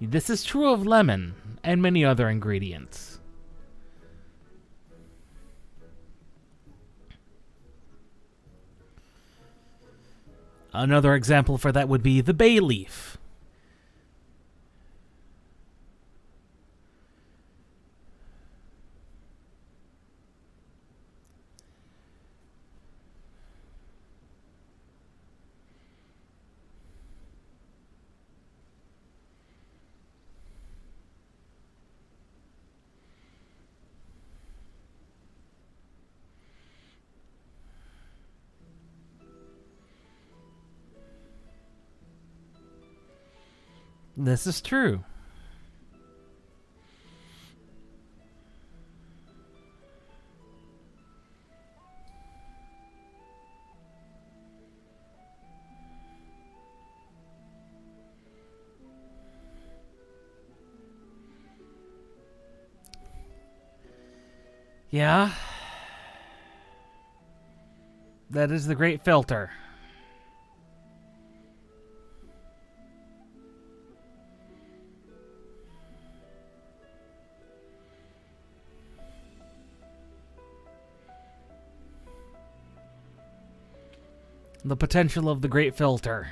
This is true of lemon and many other ingredients. Another example for that would be the bay leaf. This is true. Yeah. That is the great filter. The potential of the great filter.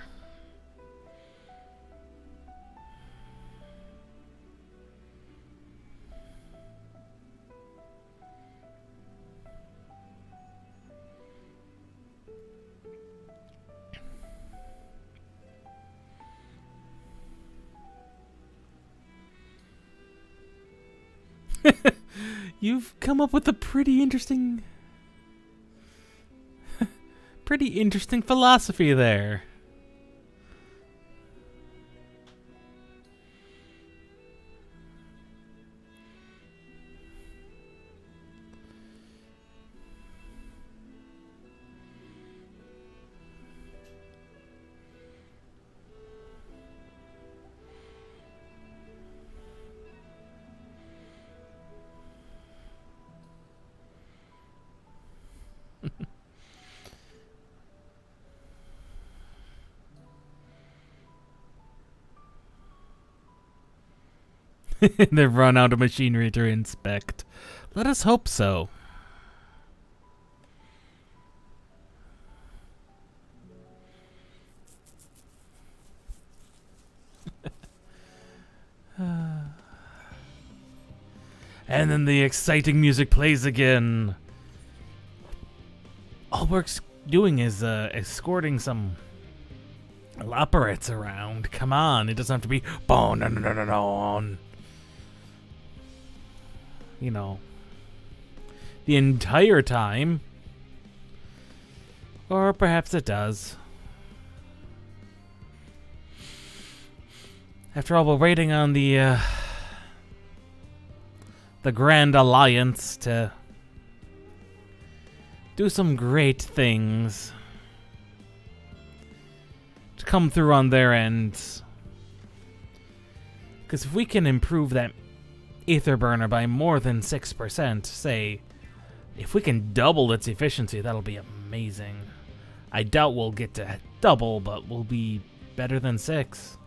You've come up with a pretty interesting philosophy there. They've run out of machinery to inspect. Let us hope so. And then the exciting music plays again. All we're doing is escorting some operates around. Come on, it doesn't have to be bon. You know, the entire time. Or perhaps it does. After all, we're waiting on the Grand Alliance to do some great things. To come through on their end. Because if we can improve that ether burner by more than 6%, say, if we can double its efficiency, that'll be amazing. I doubt we'll get to double, but we'll be better than 6.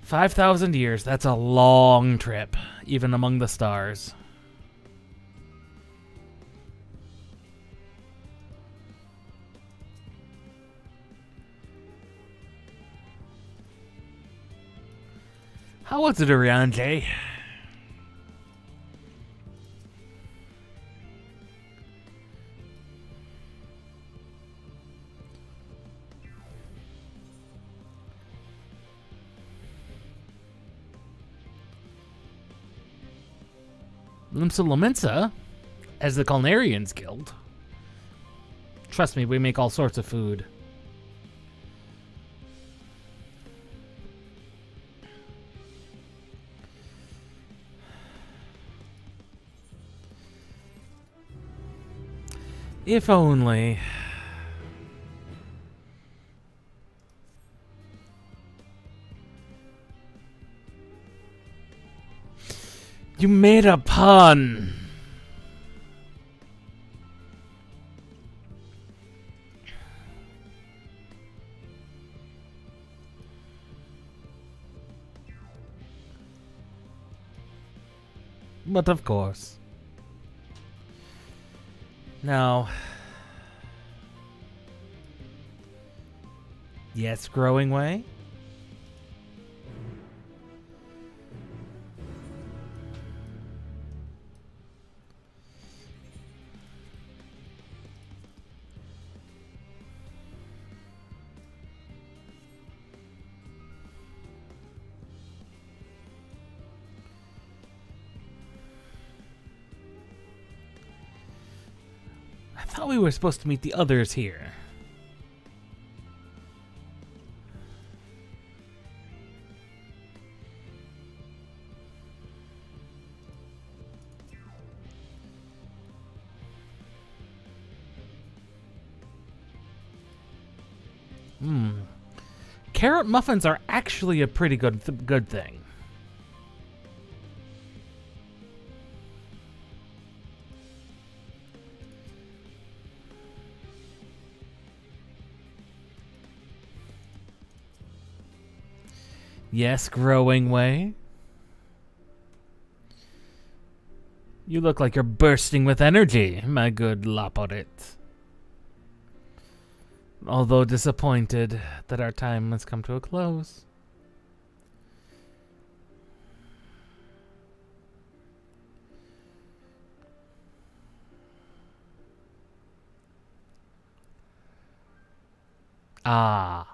$5,000 years, that's a long trip, even among the stars. How was it, Oriante? Limsa as the Culinarians Guild. Trust me, we make all sorts of food. If only. You made a pun. But of course. Now. Yes, growing way. I thought we were supposed to meet the others here. Carrot muffins are actually a pretty good thing. Yes, growing way. You look like you're bursting with energy, my good Laporit. Although disappointed that our time has come to a close. Ah.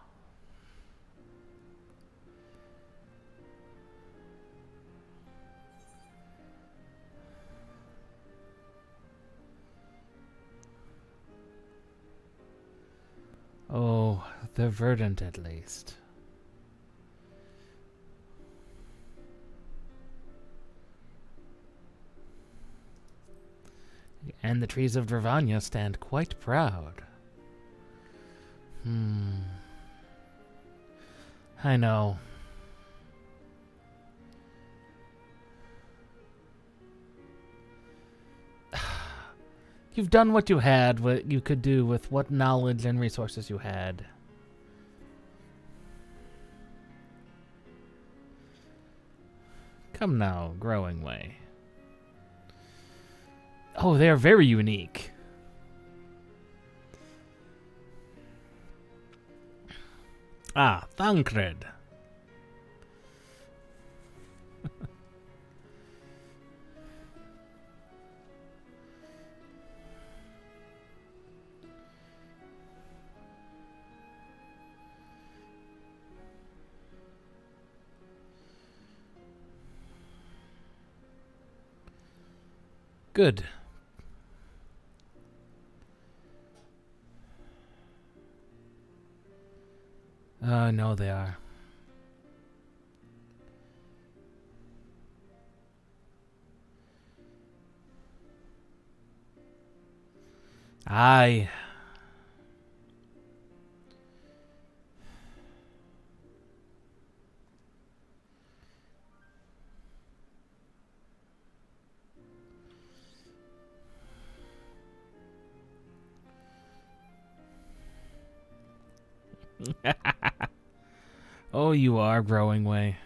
Oh, they're verdant at least. And the trees of Dravanya stand quite proud. I know. You've done what you had, what you could do with what knowledge and resources you had. Come now, growing way. Oh, they are very unique. Ah, Thancred. Good. No, they are. Aye. Oh, you are growing way.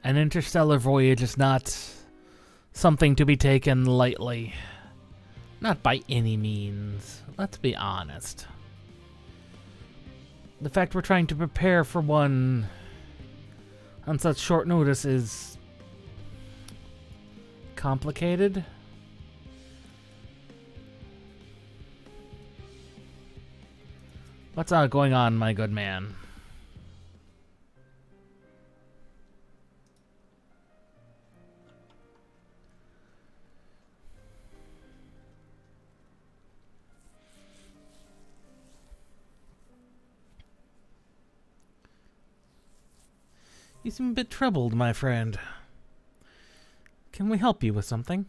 An interstellar voyage is not something to be taken lightly. Not by any means. Let's be honest. The fact we're trying to prepare for one on such short notice is complicated. What's going on, my good man? You seem a bit troubled, my friend. Can we help you with something?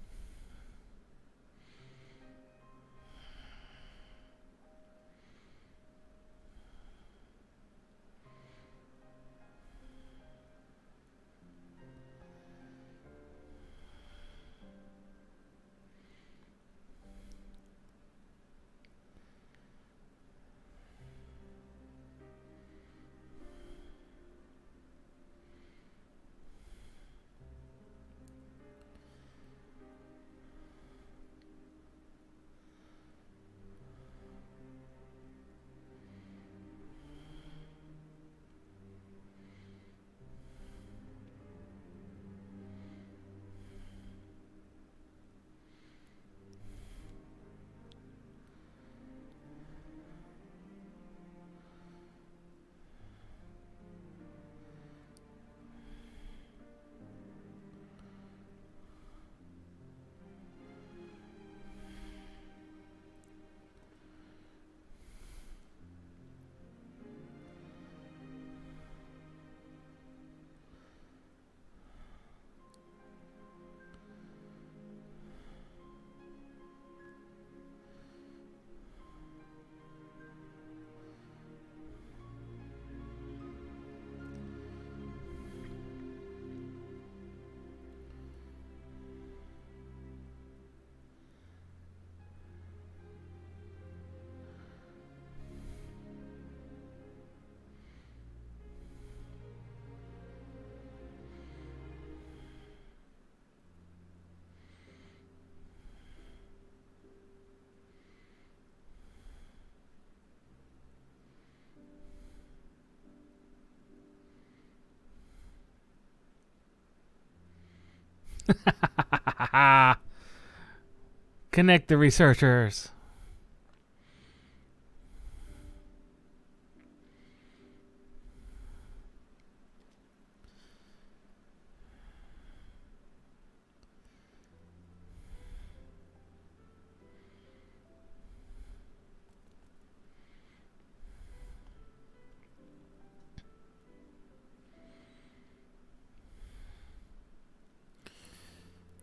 Connect the researchers.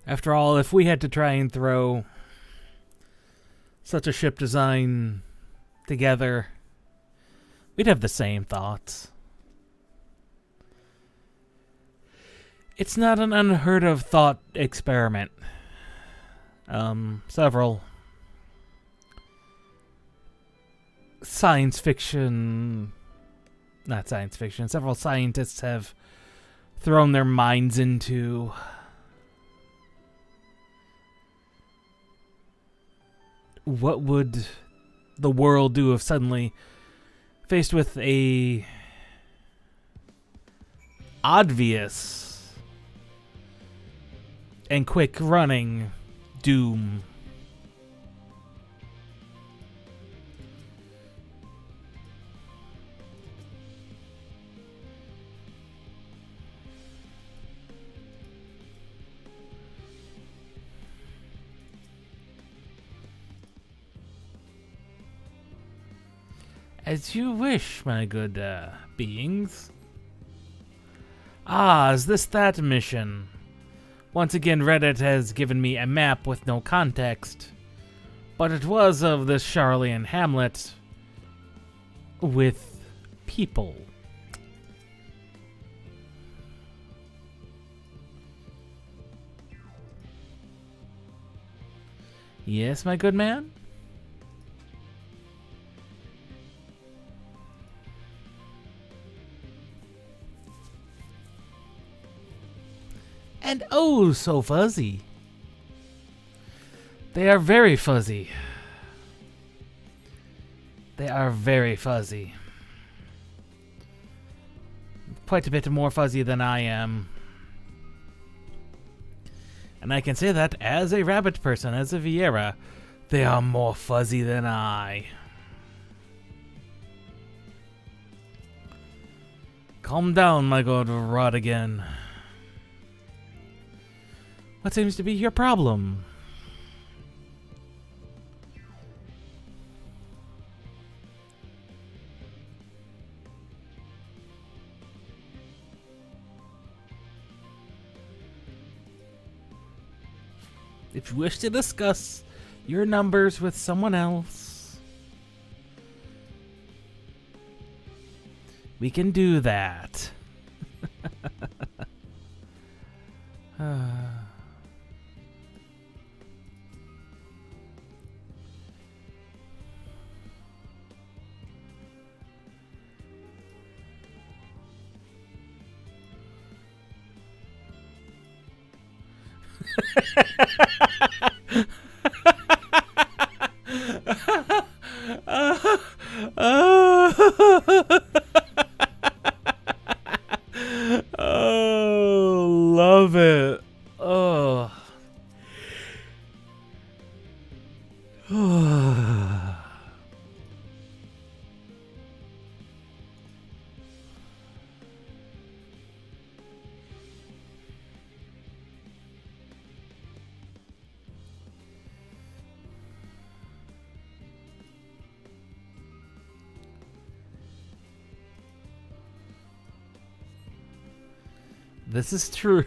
After all, if we had to try and throw such a ship design together, we'd have the same thoughts. It's not an unheard of thought experiment. Several several scientists have thrown their minds into. What would the world do if suddenly faced with a obvious and quick running doom? As you wish, my good beings. Ah, is this that mission? Once again, Reddit has given me a map with no context, but it was of this Charlian hamlet with people. Yes, my good man? And oh, so fuzzy. They are very fuzzy. They are very fuzzy. Quite a bit more fuzzy than I am. And I can say that as a rabbit person, as a Vieira, they are more fuzzy than I. Calm down, my good Rodigan. What seems to be your problem? If you wish to discuss your numbers with someone else, we can do that. Oh, love it. Oh. This is true.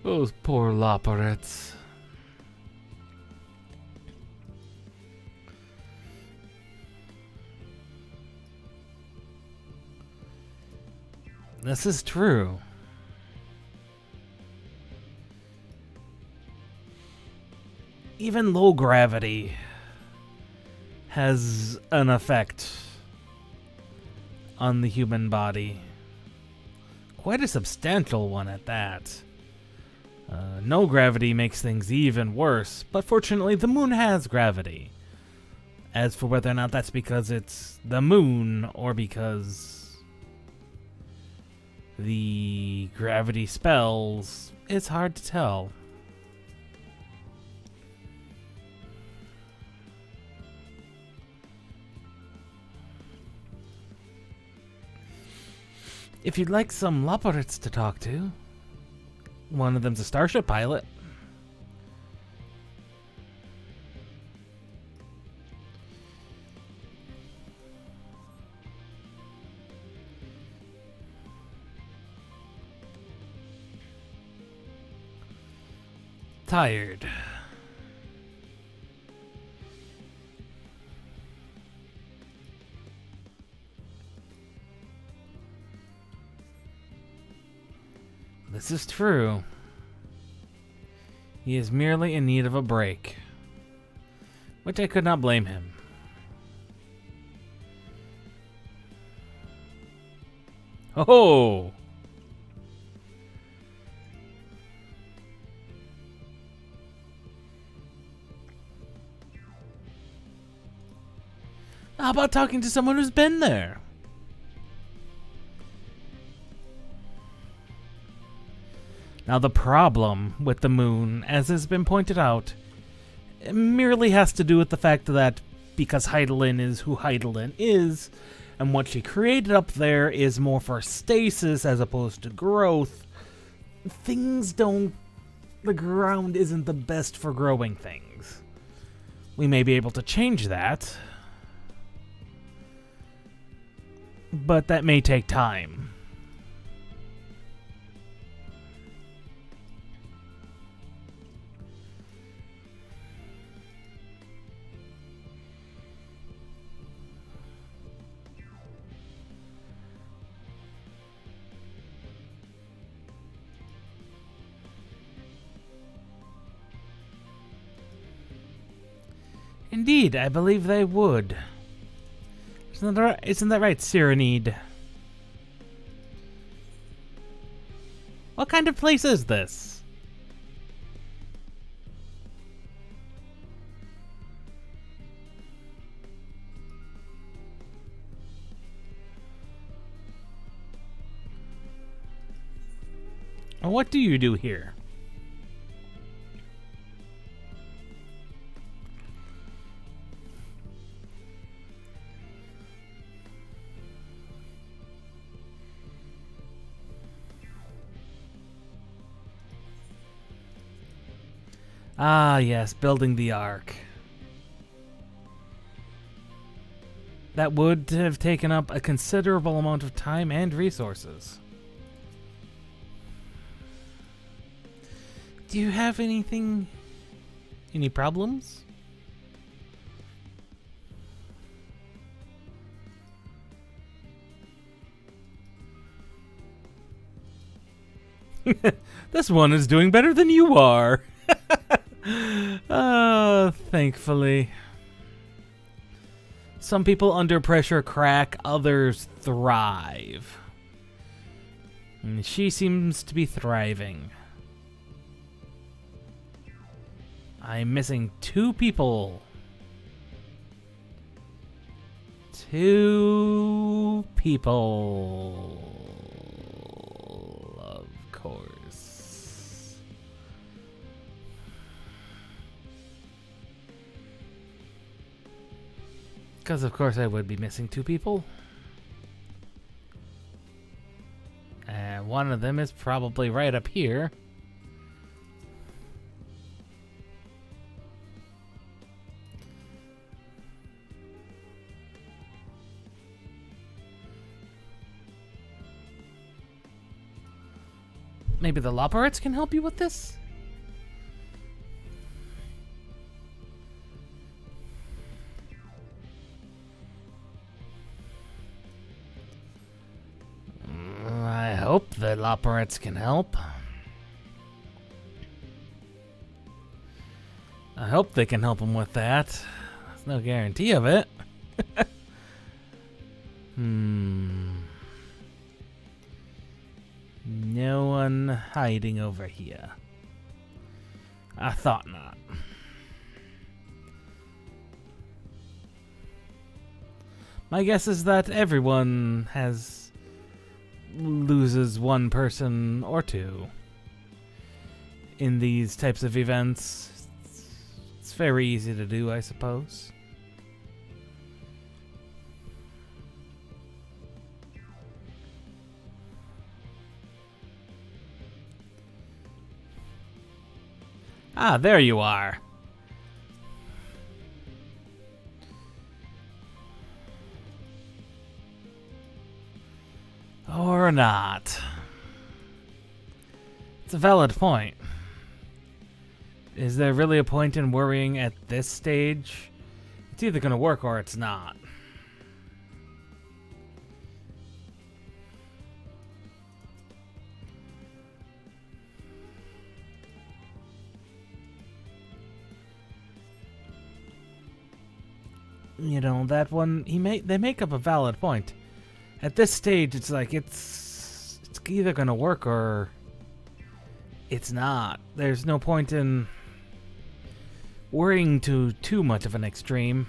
Those poor Loporets. This is true. Even low gravity has an effect on the human body. Quite a substantial one at that. No gravity makes things even worse, but fortunately the moon has gravity. As for whether or not that's because it's the moon or because the gravity spells, it's hard to tell. If you'd like some Loporets to talk to, one of them's a starship pilot. Tired. This is true. He is merely in need of a break, which I could not blame him. Oh! How about talking to someone who's been there? Now, the problem with the moon, as has been pointed out, it merely has to do with the fact that because Heidelin is who Heidelin is, and what she created up there is more for stasis as opposed to growth, things don't... the ground isn't the best for growing things. We may be able to change that, but that may take time. Indeed, I believe they would. Isn't that right, Cyrenede? What kind of place is this? What do you do here? Ah, yes, building the Ark. That would have taken up a considerable amount of time and resources. Do you have anything... any problems? This one is doing better than you are. Thankfully. Some people under pressure crack, others thrive. And she seems to be thriving. I'm missing 2 people. 2 people. Of course. Because of course I would be missing 2 people. And one of them is probably right up here. Maybe the Loporets can help you with this? I hope the Loporets can help. I hope they can help him with that. There's no guarantee of it. No one hiding over here. I thought not. My guess is that everyone loses one person or 2 in these types of events. It's very easy to do, I suppose. Ah, there you are. Or not. It's a valid point. Is there really a point in worrying at this stage? It's either going to work or it's not. You know, that one, they make up a valid point. At this stage, it's like, it's either gonna work or it's not. There's no point in worrying to too much of an extreme.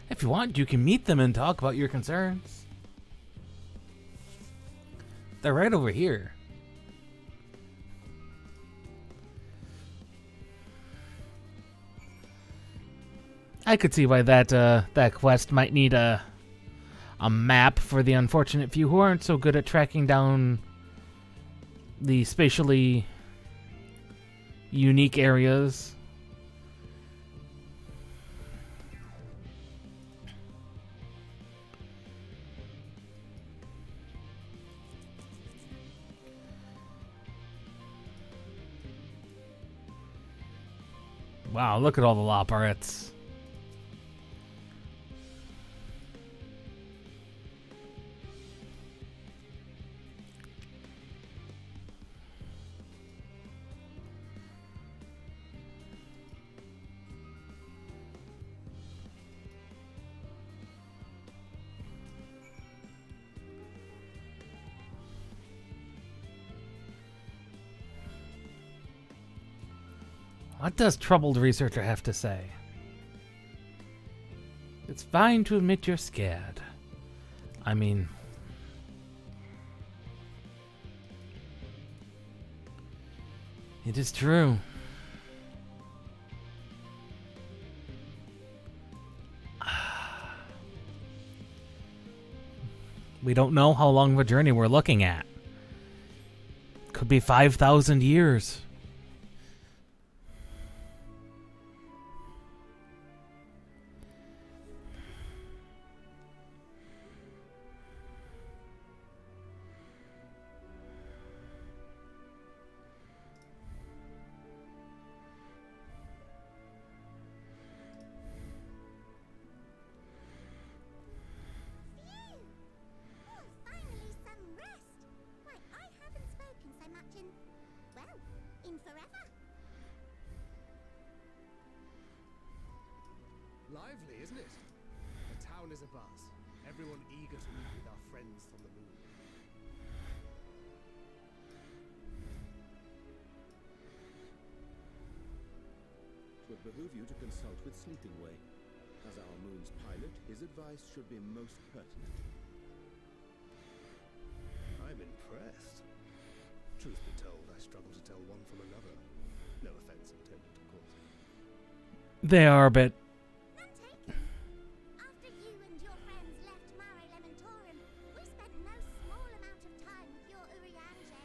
If you want, you can meet them and talk about your concerns. They're right over here. I could see why that quest might need a map for the unfortunate few who aren't so good at tracking down the spatially unique areas. Wow, look at all the Loporets. What does troubled researcher have to say? It's fine to admit you're scared. I mean... It is true. We don't know how long of a journey we're looking at. Could be 5,000 years. Lively, isn't it? The town is abuzz. Everyone eager to meet with our friends from the moon. It would behoove you to consult with Sleeping Way. As our moon's pilot, his advice should be most pertinent. I'm impressed. Truth be told, I struggle to tell one from another. No offense intended, of course. They are a bit... After you and your friends left Mare Elementorum, we spent no small amount of time with your Urianger.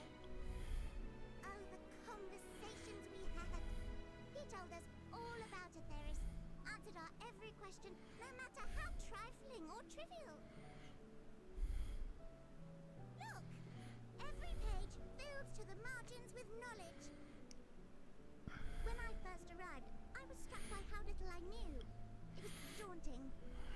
Oh, the conversations we had. He told us all about Atheris, answered our every question, no matter how trifling or trivial. Look! Every page filled to the margins with knowledge. When I first arrived, I was struck by how little I knew. It was daunting.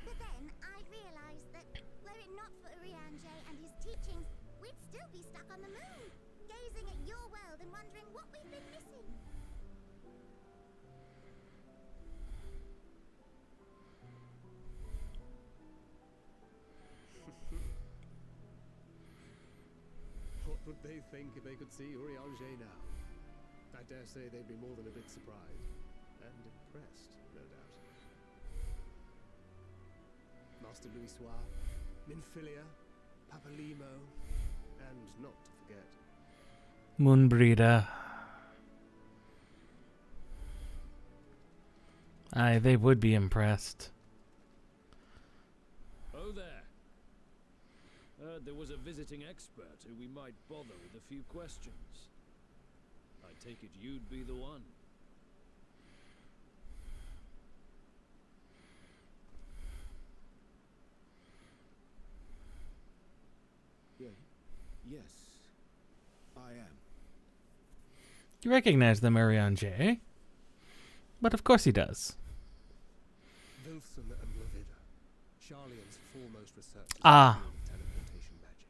But then I realized that were it not for Urianger and his teachings, we'd still be stuck on the moon, gazing at your world and wondering what we've been missing. What would they think if they could see Urianger now? I dare say they'd be more than a bit surprised. And impressed, no doubt. Master Louis Soir, Minfilia, Papalimo, and not to forget... Moonbreeder. Aye, they would be impressed. Oh there. Heard there was a visiting expert who we might bother with a few questions. I take it you'd be the one. Yes, I am. You recognize the Urianger, eh? But of course he does. Wilson and Lavida, Charlian's foremost researchers Ah. in teleportation magic,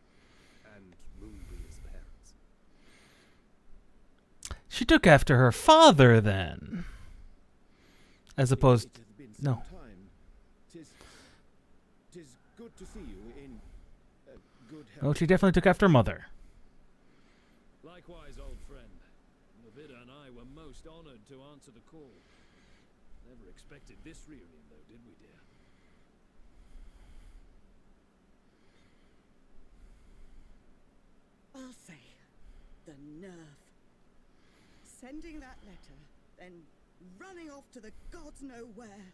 and Moonbreeder's parents. She took after her father, then. As opposed... It hath been no. some time. Tis good to see you in good health. Oh, she definitely took after mother. Likewise, old friend. Lavida and I were most honored to answer the call. Never expected this reunion, though, did we, dear? I'll say, the nerve. Sending that letter, then running off to the gods know where.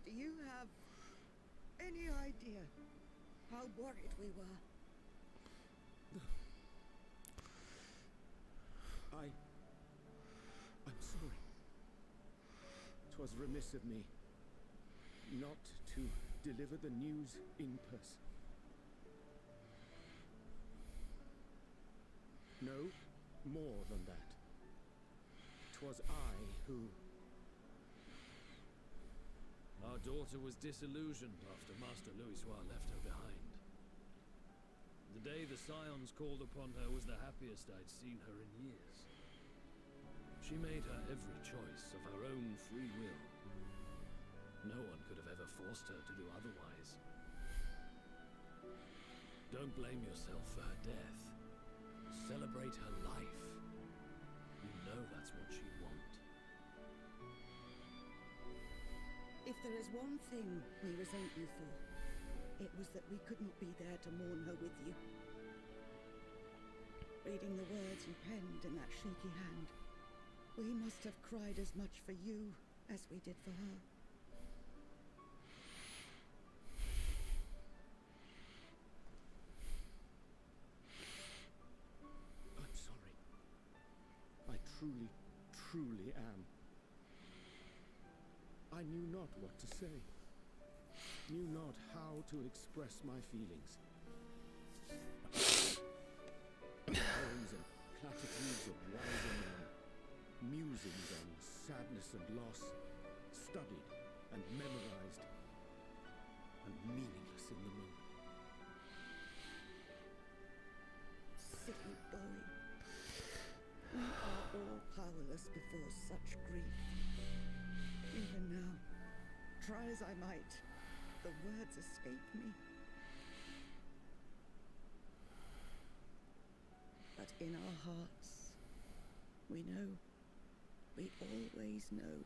Do you have any idea how worried we were? I'm sorry. 'Twas remiss of me not to deliver the news in person. No, more than that. 'Twas I who... Our daughter was disillusioned after Master Louis Soir left her behind. The day the Scions called upon her was the happiest I'd seen her in years. She made her every choice of her own free will. No one could have ever forced her to do otherwise. Don't blame yourself for her death. Celebrate her life. You know that's what she wants. If there is one thing we resent you for, it was that we could not be there to mourn her with you. Reading the words you penned in that shaky hand, we must have cried as much for you as we did for her. I'm sorry. I truly, truly am. I knew not what to say. Knew not how to express my feelings. Poems and platitudes of wiser men, musings on sadness and loss, studied and memorized, and meaningless in the moment. Silly boy. We are all powerless before such grief. Even now, try as I might, the words escape me. But in our hearts, we know. We always know.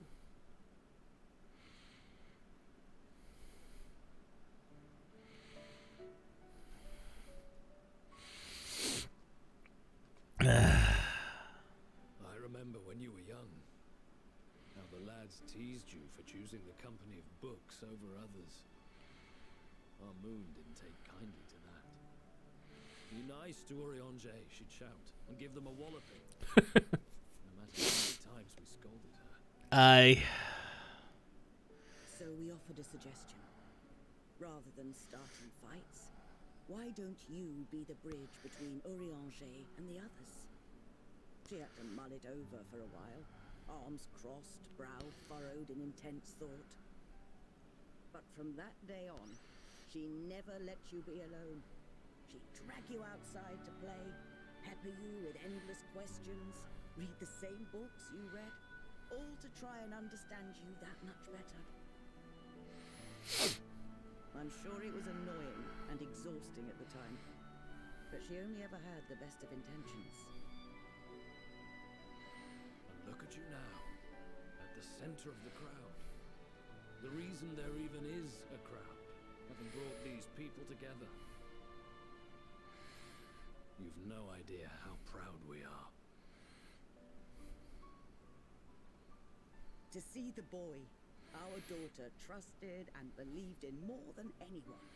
I remember when you were young, how the lads teased you for choosing the company of books over others. Our moon didn't take kindly to that. Be nice to Orianger, she'd shout, and give them a walloping. No matter how many times we scolded her. I. So we offered a suggestion. Rather than starting fights, why don't you be the bridge between Orianger and the others? She had to mull it over for a while, arms crossed, brow furrowed in intense thought. But from that day on, she never let you be alone. She'd drag you outside to play, pepper you with endless questions, read the same books you read, all to try and understand you that much better. I'm sure it was annoying and exhausting at the time, but she only ever had the best of intentions. And look at you now, at the center of the crowd. The reason there even is a crowd, having brought these people together. You've no idea how proud we are. To see the boy, our daughter, trusted and believed in more than anyone,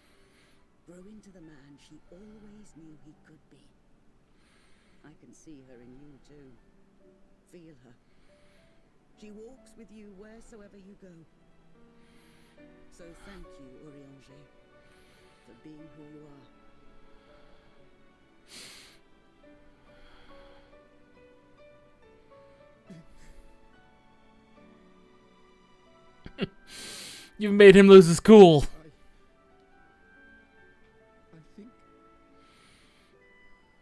grow into the man she always knew he could be. I can see her in you too. Feel her. She walks with you wheresoever you go. So thank you, Orianger, for being who you are. You've made him lose his cool. I think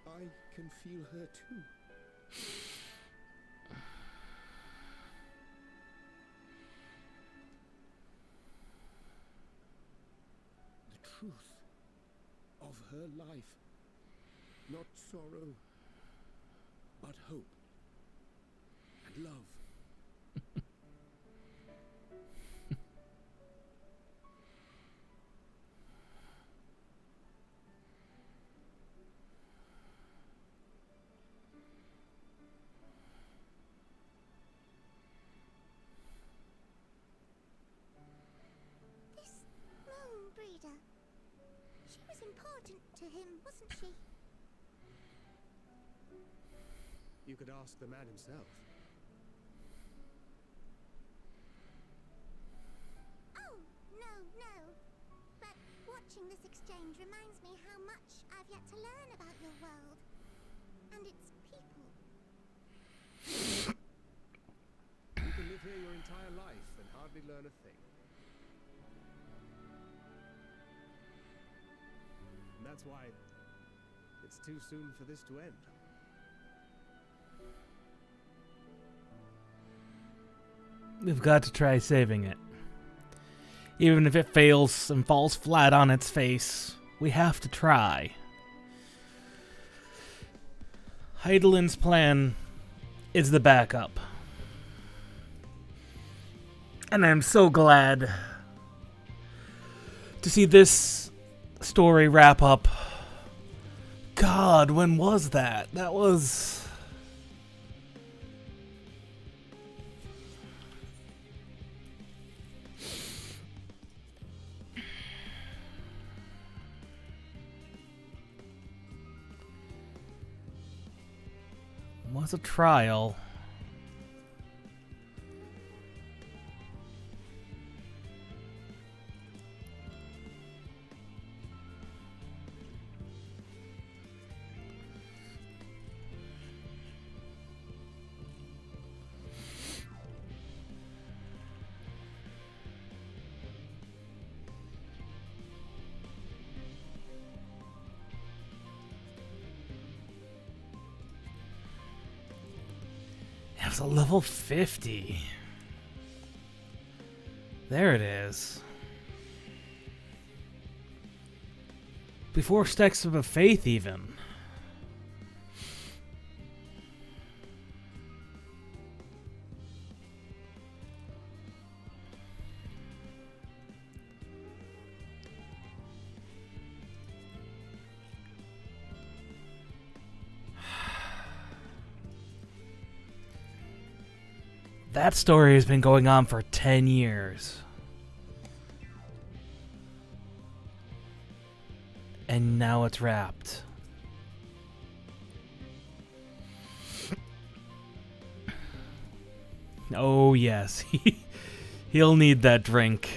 I can feel her too. The truth of her life. Not sorrow, but hope and love. This moon breeder. She was important to him, wasn't she? You could ask the man himself. Oh, no. But watching this exchange reminds me how much I've yet to learn about your world. And its people. You can live here your entire life and hardly learn a thing. And that's why it's too soon for this to end. We've got to try saving it. Even if it fails and falls flat on its face, we have to try. Heidelin's plan is the backup. And I'm so glad to see this story wrap up. God, when was that? That was... was a trial. It was a level 50. There it is. Before Stacks of a Faith, even. That story has been going on for 10 years. And now it's wrapped. Oh yes, he'll need that drink.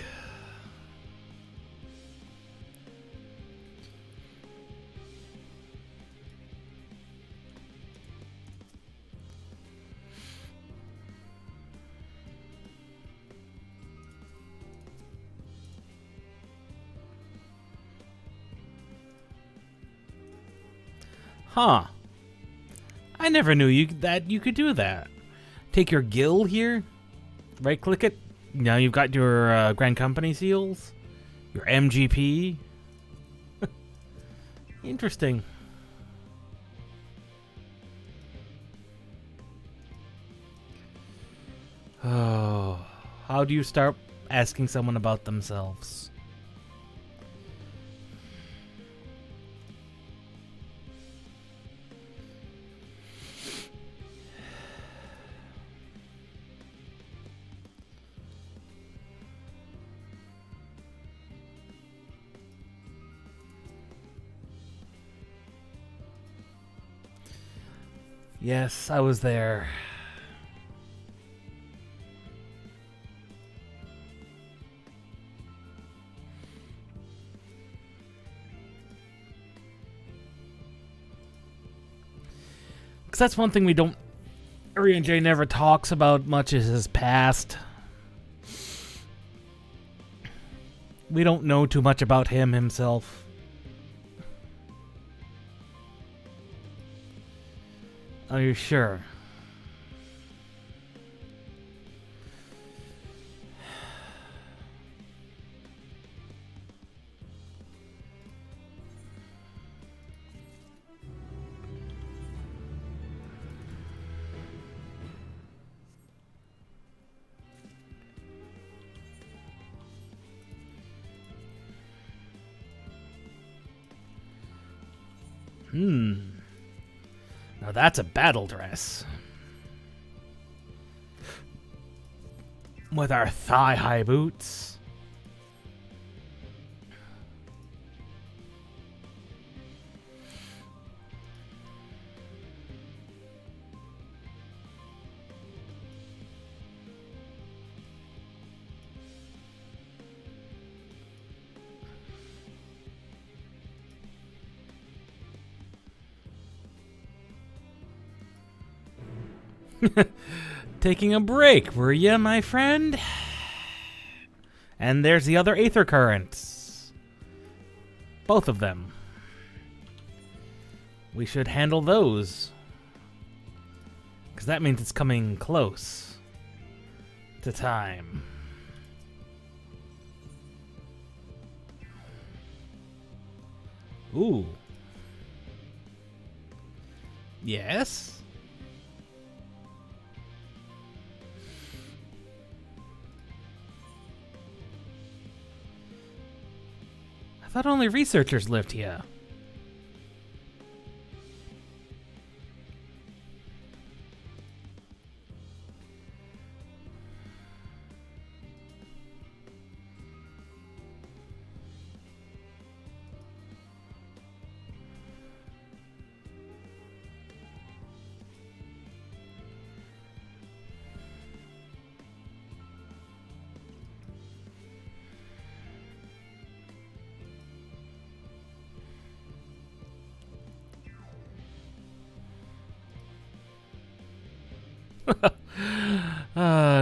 Huh. I never knew that you could do that. Take your guild here, right click it. Now you've got your Grand Company seals, your MGP. Interesting. Oh, how do you start asking someone about themselves? Yes, I was there. Because that's one thing we don't... Urian J never talks about much is his past. We don't know too much about him himself. Are you sure? Now that's a battle dress. With our thigh-high boots. Taking a break, were ya, my friend? And there's the other Aether Currents. Both of them. We should handle those. Because that means it's coming close to time. Ooh. Yes? I thought only researchers lived here.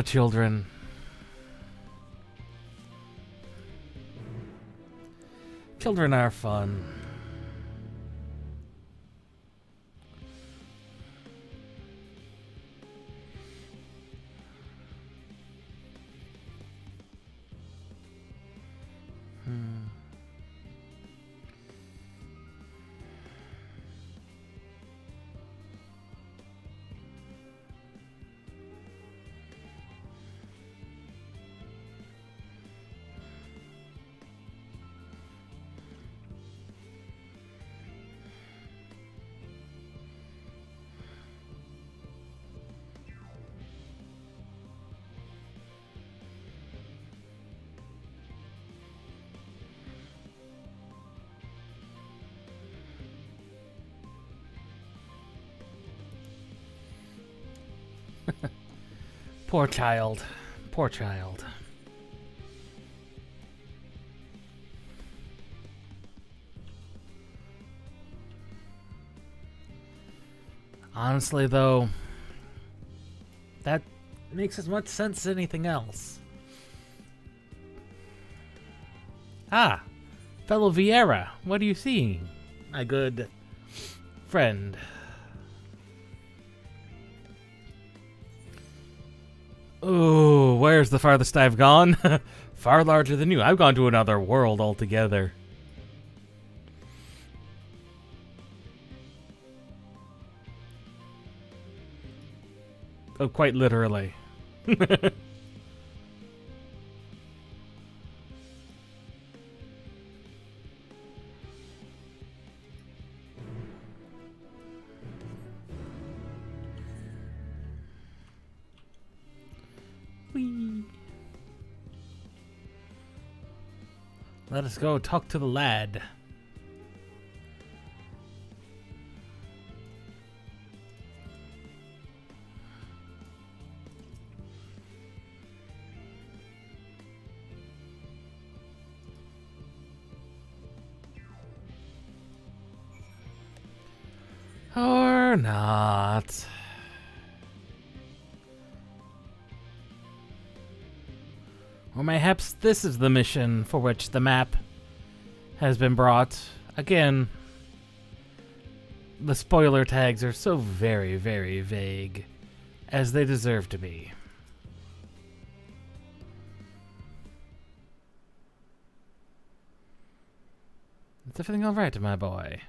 Children. Children are fun. Poor child. Poor child. Honestly, though, that makes as much sense as anything else. Ah, fellow Vieira, what are you seeing, my good friend? Oh, where's the farthest I've gone? Far larger than you. I've gone to another world altogether. Oh, quite literally. Whee. Let us go talk to the lad. Or not. Or mayhaps this is the mission for which the map has been brought. Again, the spoiler tags are so very, very vague, as they deserve to be. Is everything alright, my boy?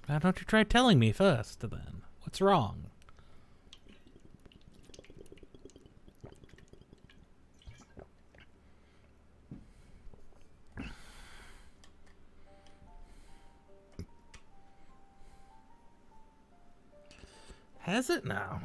Why don't you try telling me first, then? What's wrong? Has it now?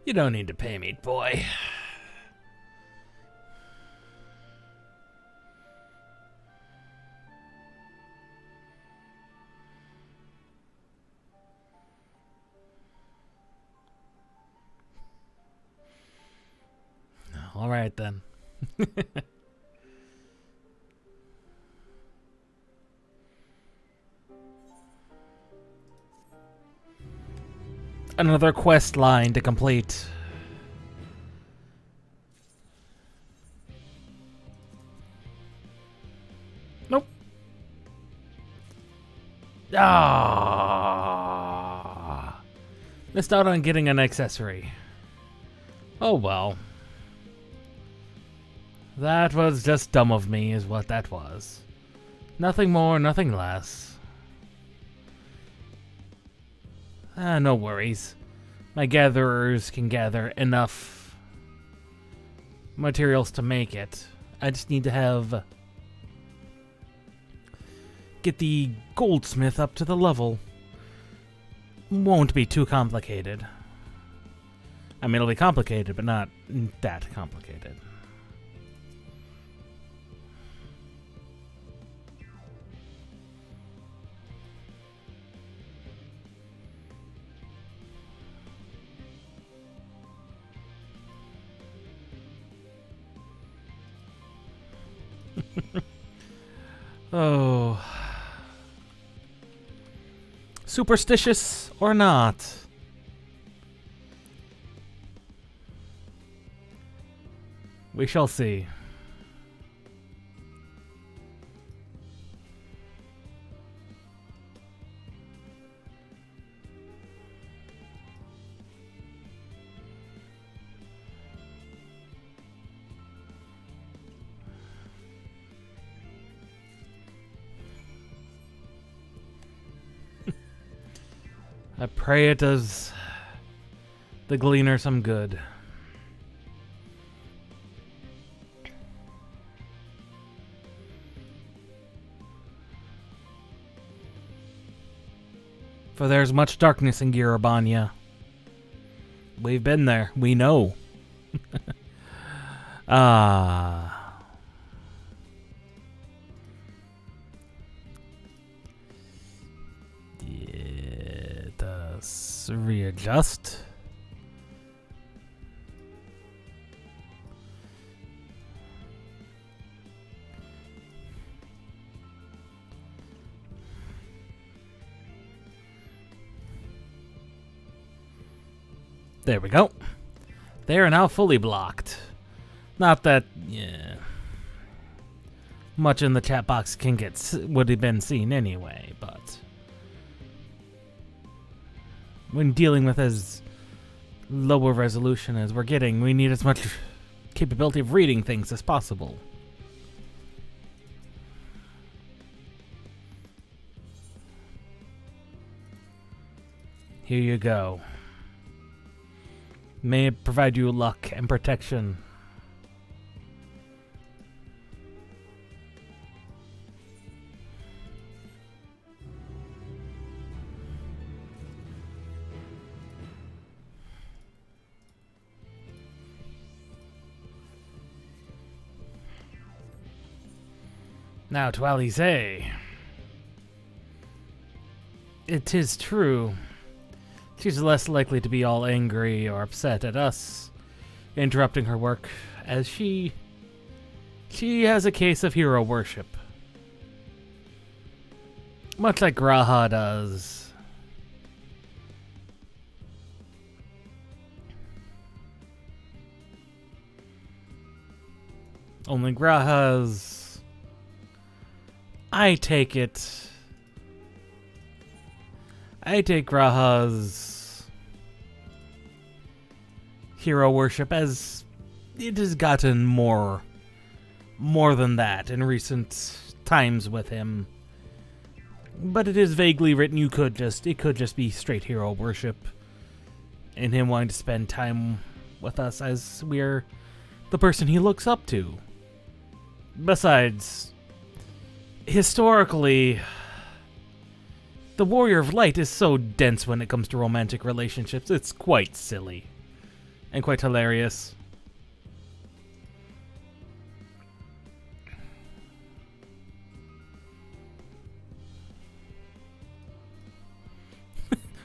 You don't need to pay me, boy. All right, then. Another quest line to complete. Nope. Ah, missed out on getting an accessory. Oh well. That was just dumb of me, is what that was. Nothing more, nothing less. No worries. My gatherers can gather enough materials to make it. I just need to get the goldsmith up to the level. Won't be too complicated. I mean, it'll be complicated, but not that complicated. Oh. Superstitious or not? We shall see. I pray it does the Gleaner some good. For there's much darkness in Girabanya. We've been there. We know. Ah. Let us readjust. There we go. They are now fully blocked. Not that, yeah, much in the chat box can would have been seen anyway, but when dealing with as low a resolution as we're getting, we need as much capability of reading things as possible. Here you go. May it provide you luck and protection. Now to Alize. It is true. She's less likely to be all angry or upset at us interrupting her work, as she has a case of hero worship. Much like Graha does. Only Graha's, I take Graha's hero worship as it has gotten more than that in recent times with him. But it is vaguely written it could just be straight hero worship and him wanting to spend time with us as we're the person he looks up to. Besides, historically, the Warrior of Light is so dense when it comes to romantic relationships, it's quite silly. and quite hilarious.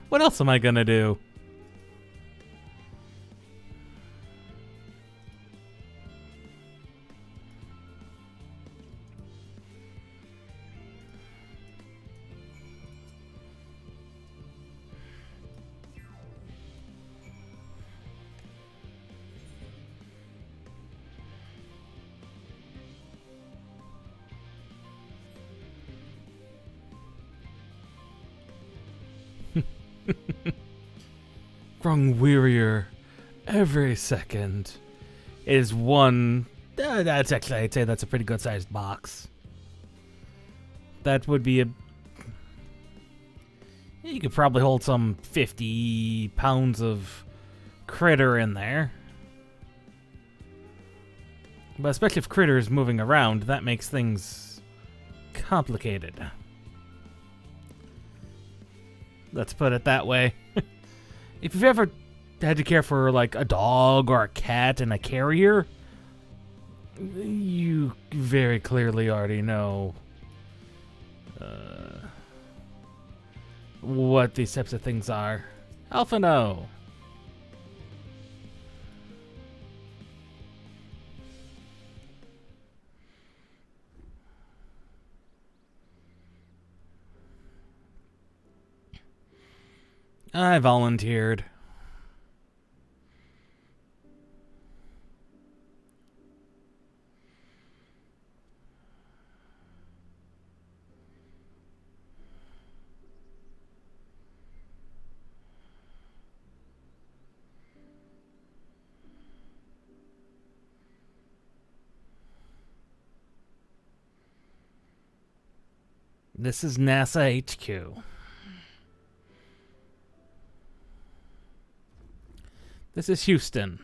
What else am I gonna do? Growing wearier every second. It is one. That's actually, I'd say that's a pretty good sized box. That would be a. You could probably hold some 50 pounds of critter in there. But especially if critter is moving around, that makes things complicated. Let's put it that way. If you've ever had to care for like a dog or a cat in a carrier, you very clearly already know what these types of things are. Alpha no. I volunteered. This is NASA HQ. This is Houston.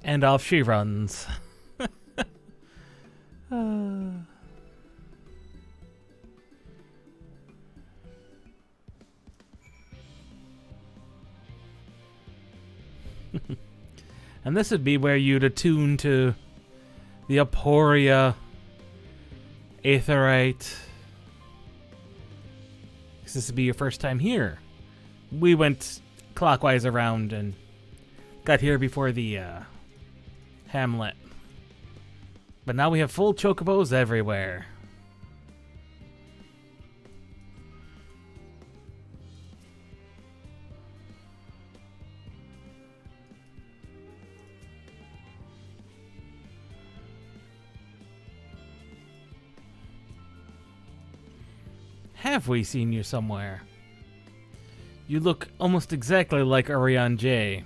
And off she runs. And this would be where you'd attune to the Aporia Aetherite. Because this would be your first time here. We went clockwise around and got here before the hamlet. But now we have full chocobos everywhere. Have we seen you somewhere? You look almost exactly like Orion J.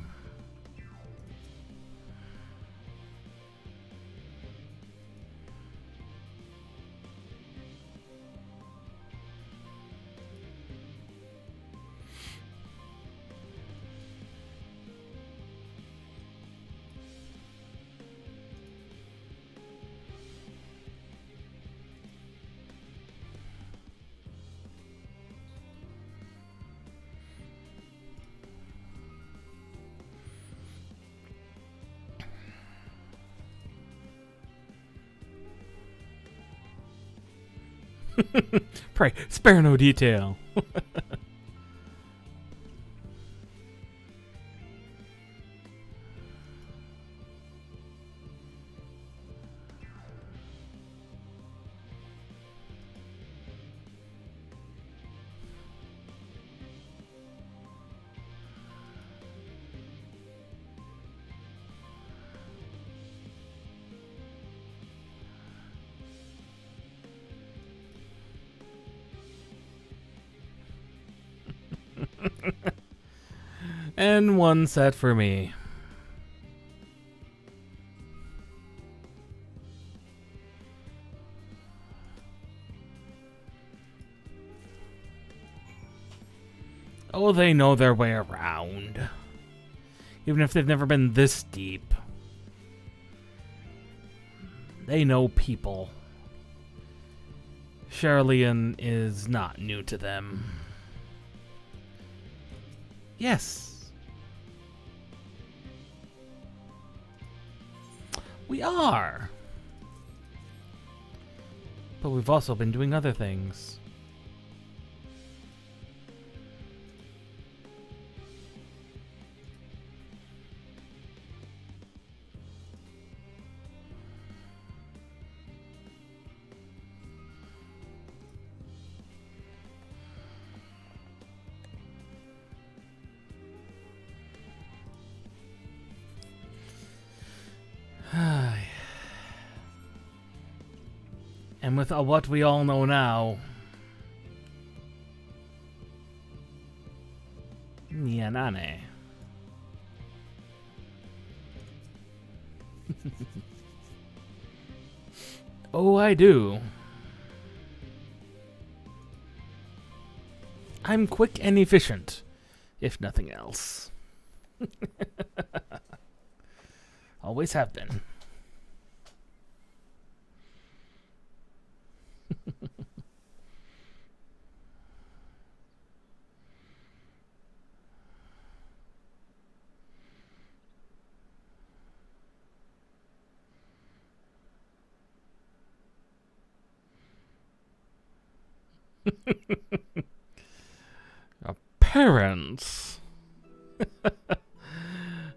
Pray, spare no detail. And one set for me. Oh, they know their way around. Even if they've never been this deep. They know people. Charlian is not new to them. Yes. We are. But we've also been doing other things. And with what we all know now, Nianane. Oh, I do. I'm quick and efficient, if nothing else. Always have been. Parents.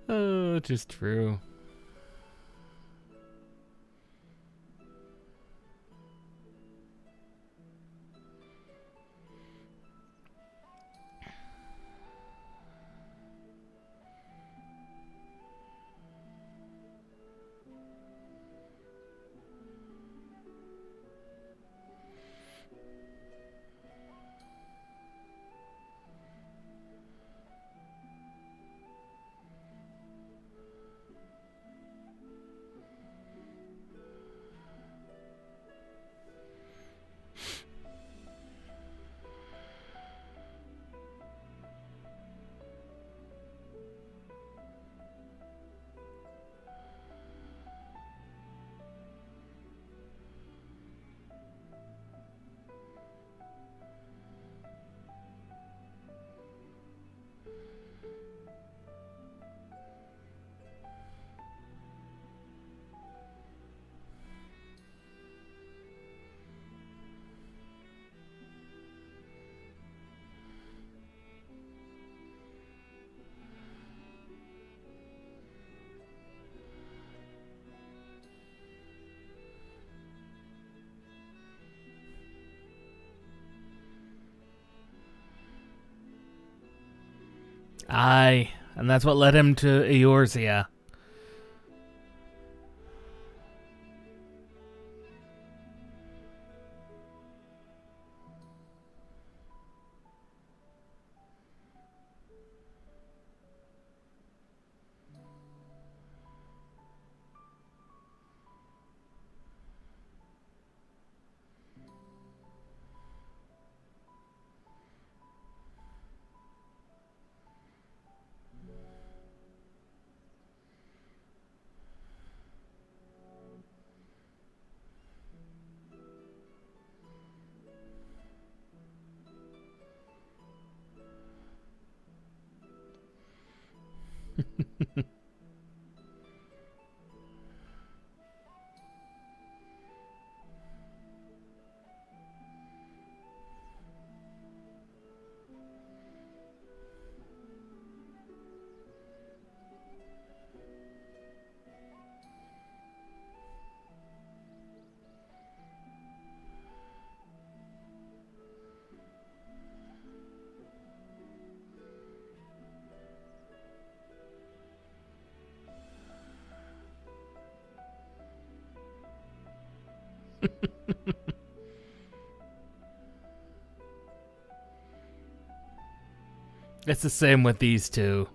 Oh, just true. Aye, and that's what led him to Eorzea. It's the same with these two.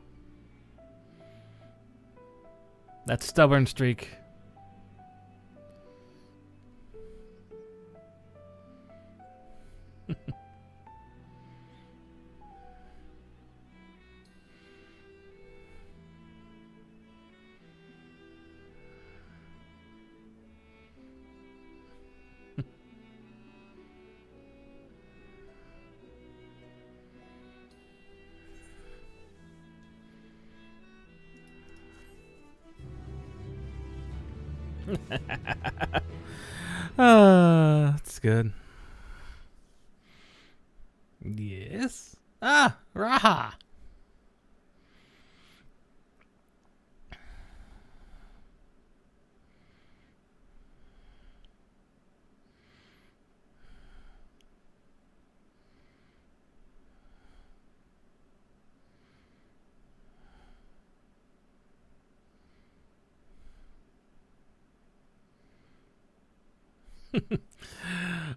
That stubborn streak. That's good. Yes. Ah, Raha.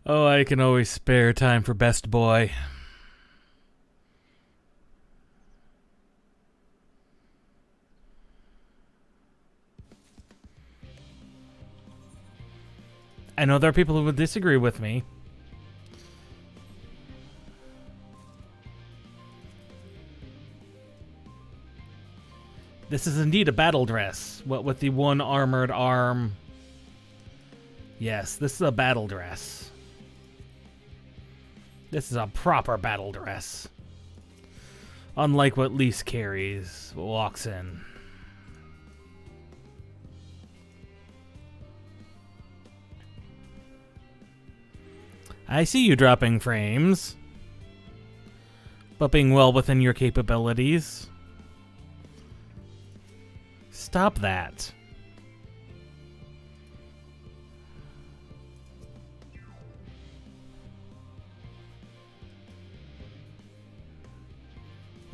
Oh, I can always spare time for best boy. I know there are people who would disagree with me. This is indeed a battle dress. What with the one armored arm. Yes, this is a battle dress. This is a proper battle dress. Unlike what Lise carries, walks in. I see you dropping frames, but being well within your capabilities. Stop that.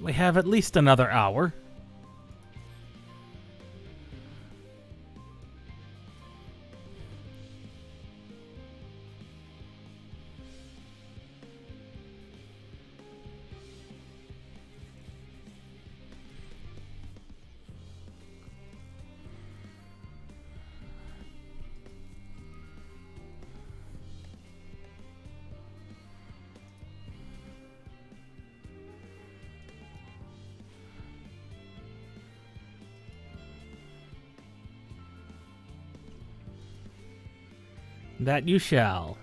We have at least another hour. That you shall.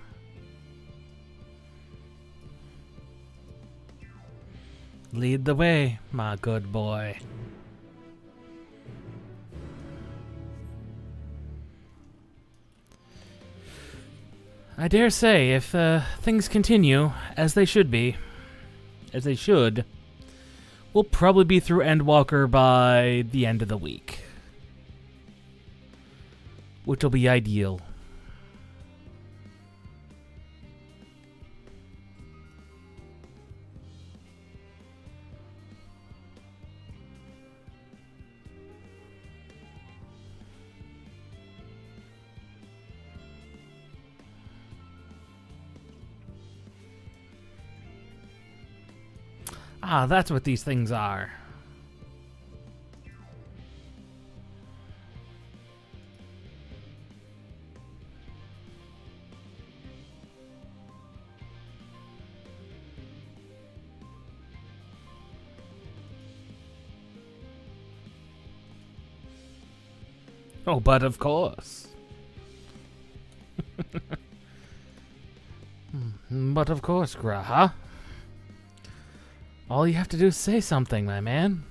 Lead the way, my good boy. I dare say, if things continue as they should be, as they should, we'll probably be through Endwalker by the end of the week. Which will be ideal. Ah, that's what these things are. Oh, but of course. But of course, Graha. All you have to do is say something, my man.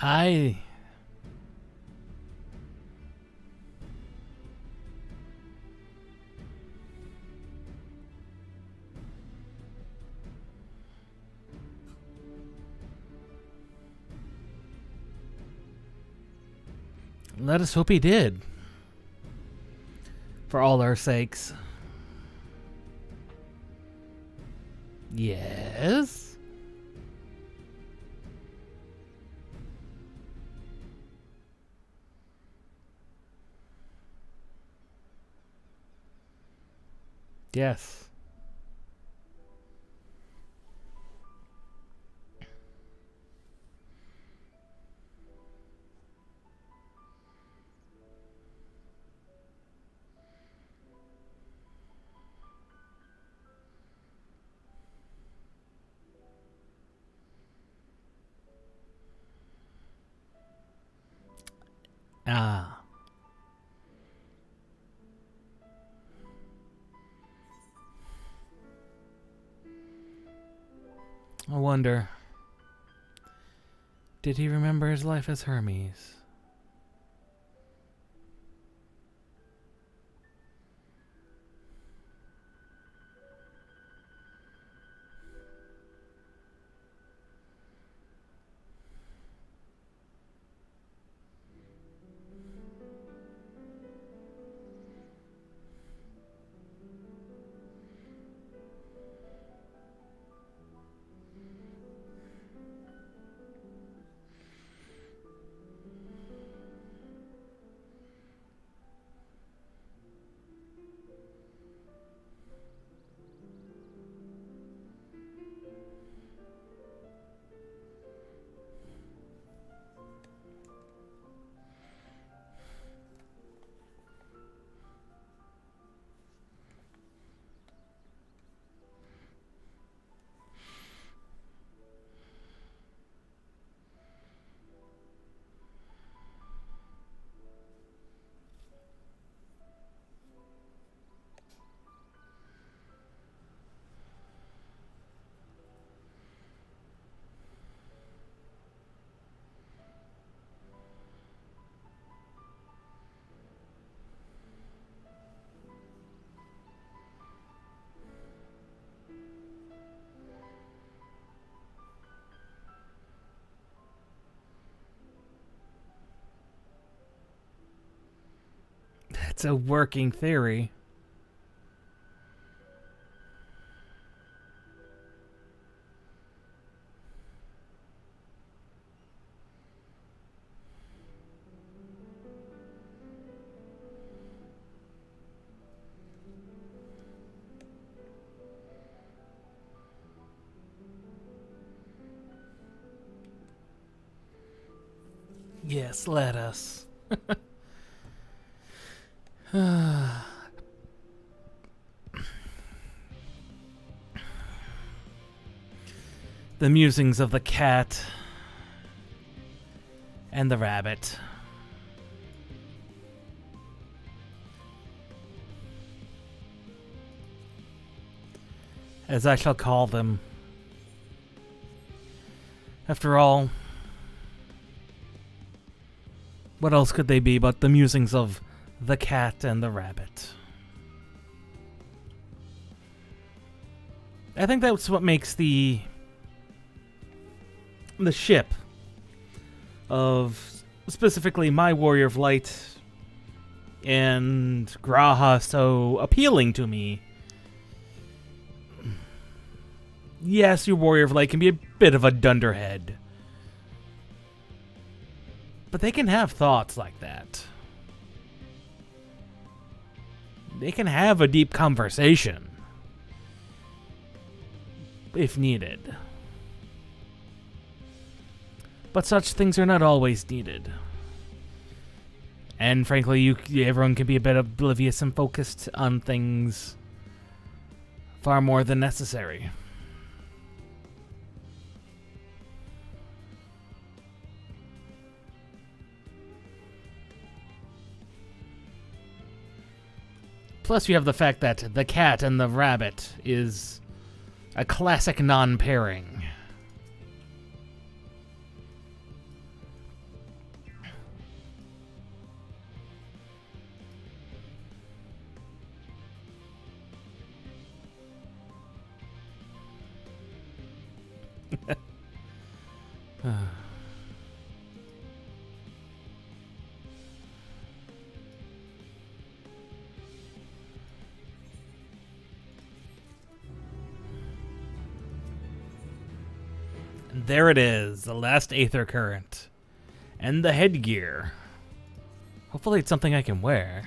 I let us hope he did. For all our sakes. Yes? Yes. Ah. I wonder, did he remember his life as Hermes? It's a working theory. Yes, let us. The musings of the cat and the rabbit. As I shall call them. After all, what else could they be but the musings of the cat and the rabbit? I think that's what makes the ship of specifically my Warrior of Light and Graha so appealing to me. Yes, your Warrior of Light can be a bit of a dunderhead, but they can have thoughts like that. They can have a deep conversation if needed. But such things are not always needed. And frankly, everyone can be a bit oblivious and focused on things far more than necessary. Plus, you have the fact that the cat and the rabbit is a classic non-pairing. And there it is, the last Aether Current. And the headgear. Hopefully it's something I can wear.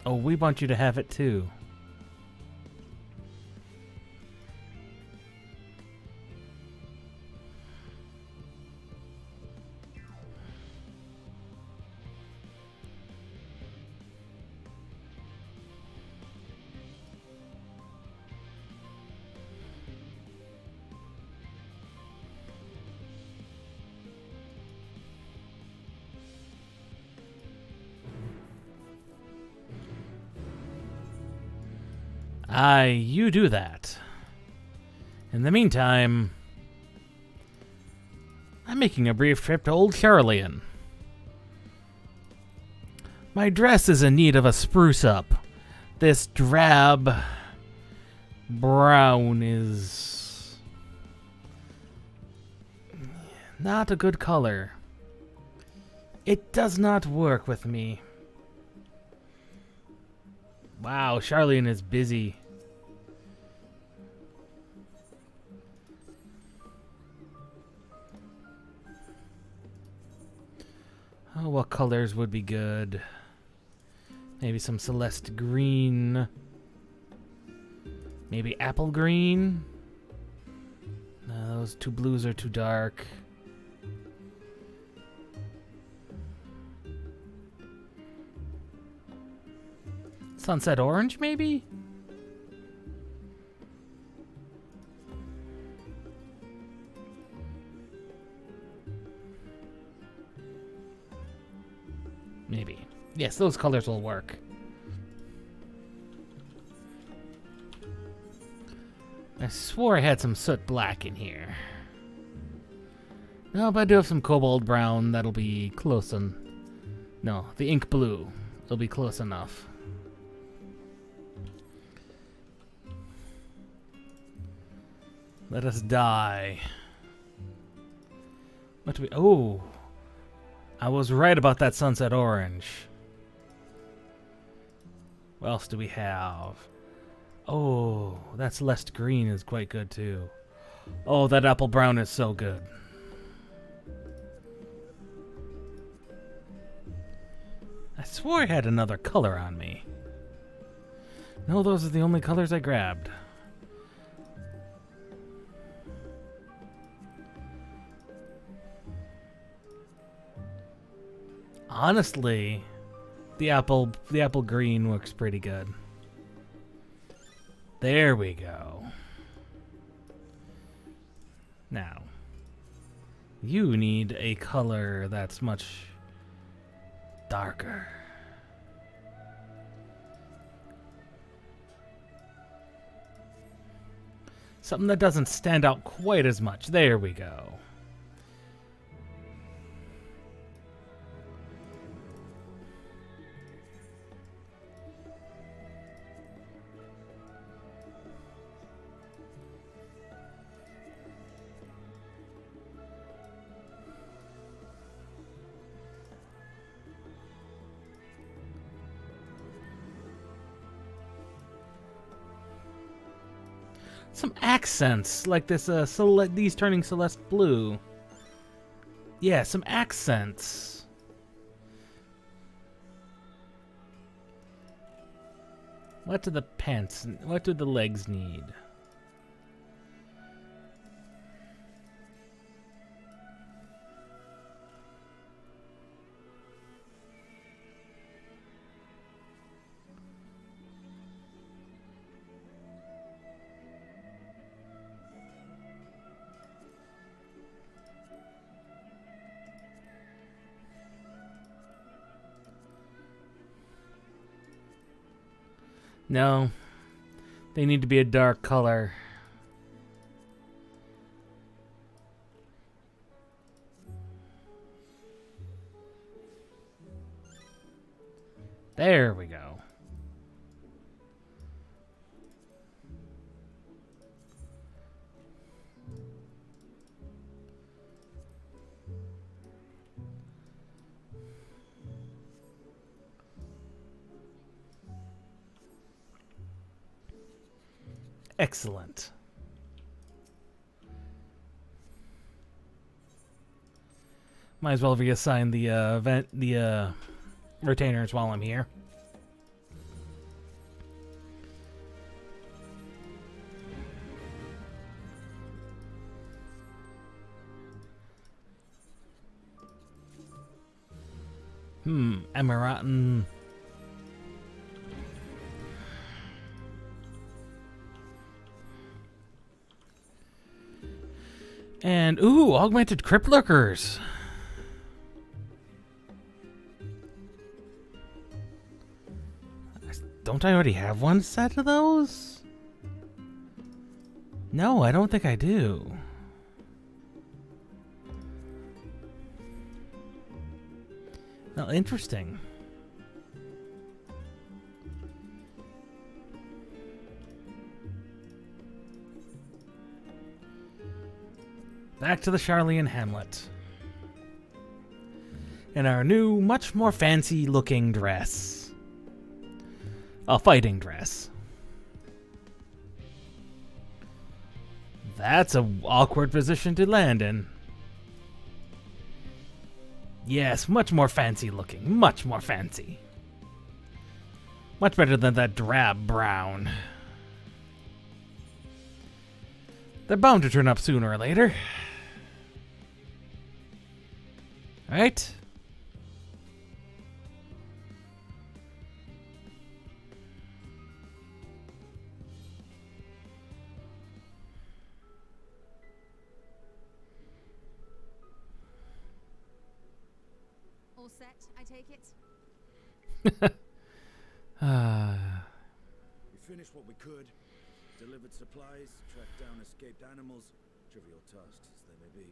Oh, we want you to have it too. Aye, you do that. In the meantime, I'm making a brief trip to Old Carolean. My dress is in need of a spruce up. This drab brown is not a good color. It does not work with me. Wow, Charlene is busy. Oh, what colors would be good? Maybe some Celeste green. Maybe apple green. No, those two blues are too dark. Sunset orange, maybe? Maybe. Yes, those colors will work. I swore I had some soot black in here. No, but I do have some cobalt brown. That'll be close on... No, the ink blue. It'll be close enough. Let us die. What do we... Oh! I was right about that sunset orange. What else do we have? Oh, that Celeste green is quite good too. Oh, that apple brown is so good. I swore I had another color on me. No, those are the only colors I grabbed. Honestly, the apple green looks pretty good. There we go. Now, you need a color that's much darker. Something that doesn't stand out quite as much. There we go. Some accents, like this, these turning Celeste blue. Yeah, some accents. What do the pants, what do the legs need? No. They need to be a dark color. There we go. Excellent. Might as well reassign the retainers while I'm here. Emiratin. And, ooh, augmented crypt lurkers. Don't I already have one set of those? No, I don't think I do. Well, interesting. Back to the Charlene Hamlet. In our new, much more fancy-looking dress. A fighting dress. That's an awkward position to land in. Yes, much more fancy-looking. Much more fancy. Much better than that drab brown. They're bound to turn up sooner or later. Right? All set, I take it? We finished what we could, delivered supplies, tracked down escaped animals, trivial tasks as they may be.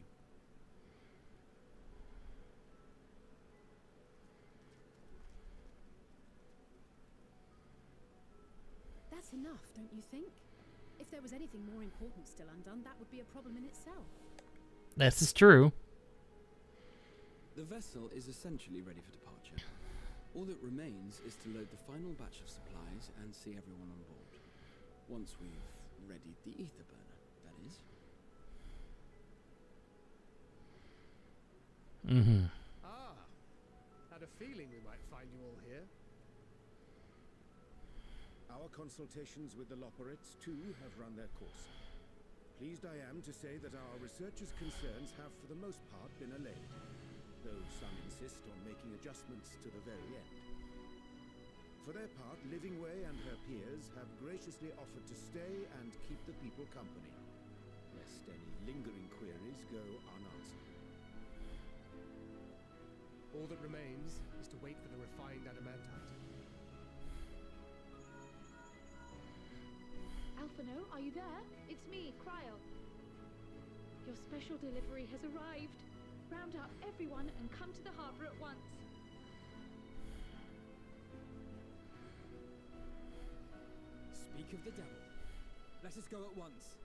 That's enough, don't you think? If there was anything more important still undone, that would be a problem in itself. This is true. The vessel is essentially ready for departure. All that remains is to load the final batch of supplies and see everyone on board. Once we've readied the ether burner, that is. Mm-hmm. Ah, had a feeling we might find you all here. Our consultations with the Loperites, too, have run their course. Pleased I am to say that our researchers' concerns have for the most part been allayed, though some insist on making adjustments to the very end. For their part, Livingway and her peers have graciously offered to stay and keep the people company, lest any lingering queries go unanswered. All that remains is to wait for the refined adamantite. Alphino, are you there? It's me, Cryo. Your special delivery has arrived. Round up everyone and come to the harbor at once. Speak of the devil. Let us go at once.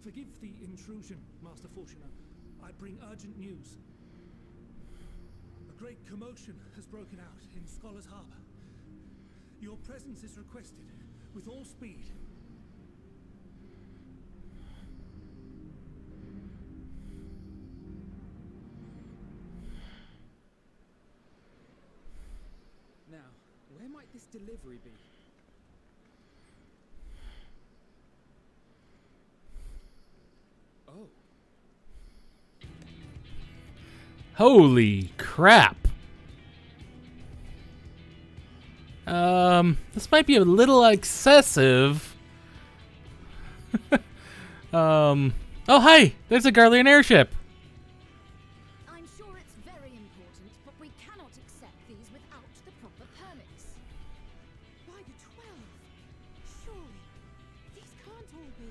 Forgive the intrusion, Master Fortuner. I bring urgent news. A great commotion has broken out in Scholars Harbor. Your presence is requested, with all speed. Now, where might this delivery be? Oh. Holy crap. This might be a little excessive. Oh hi! There's a Garlean airship! I'm sure it's very important, but we cannot accept these without the proper permits. By the 12! Surely, these can't all be.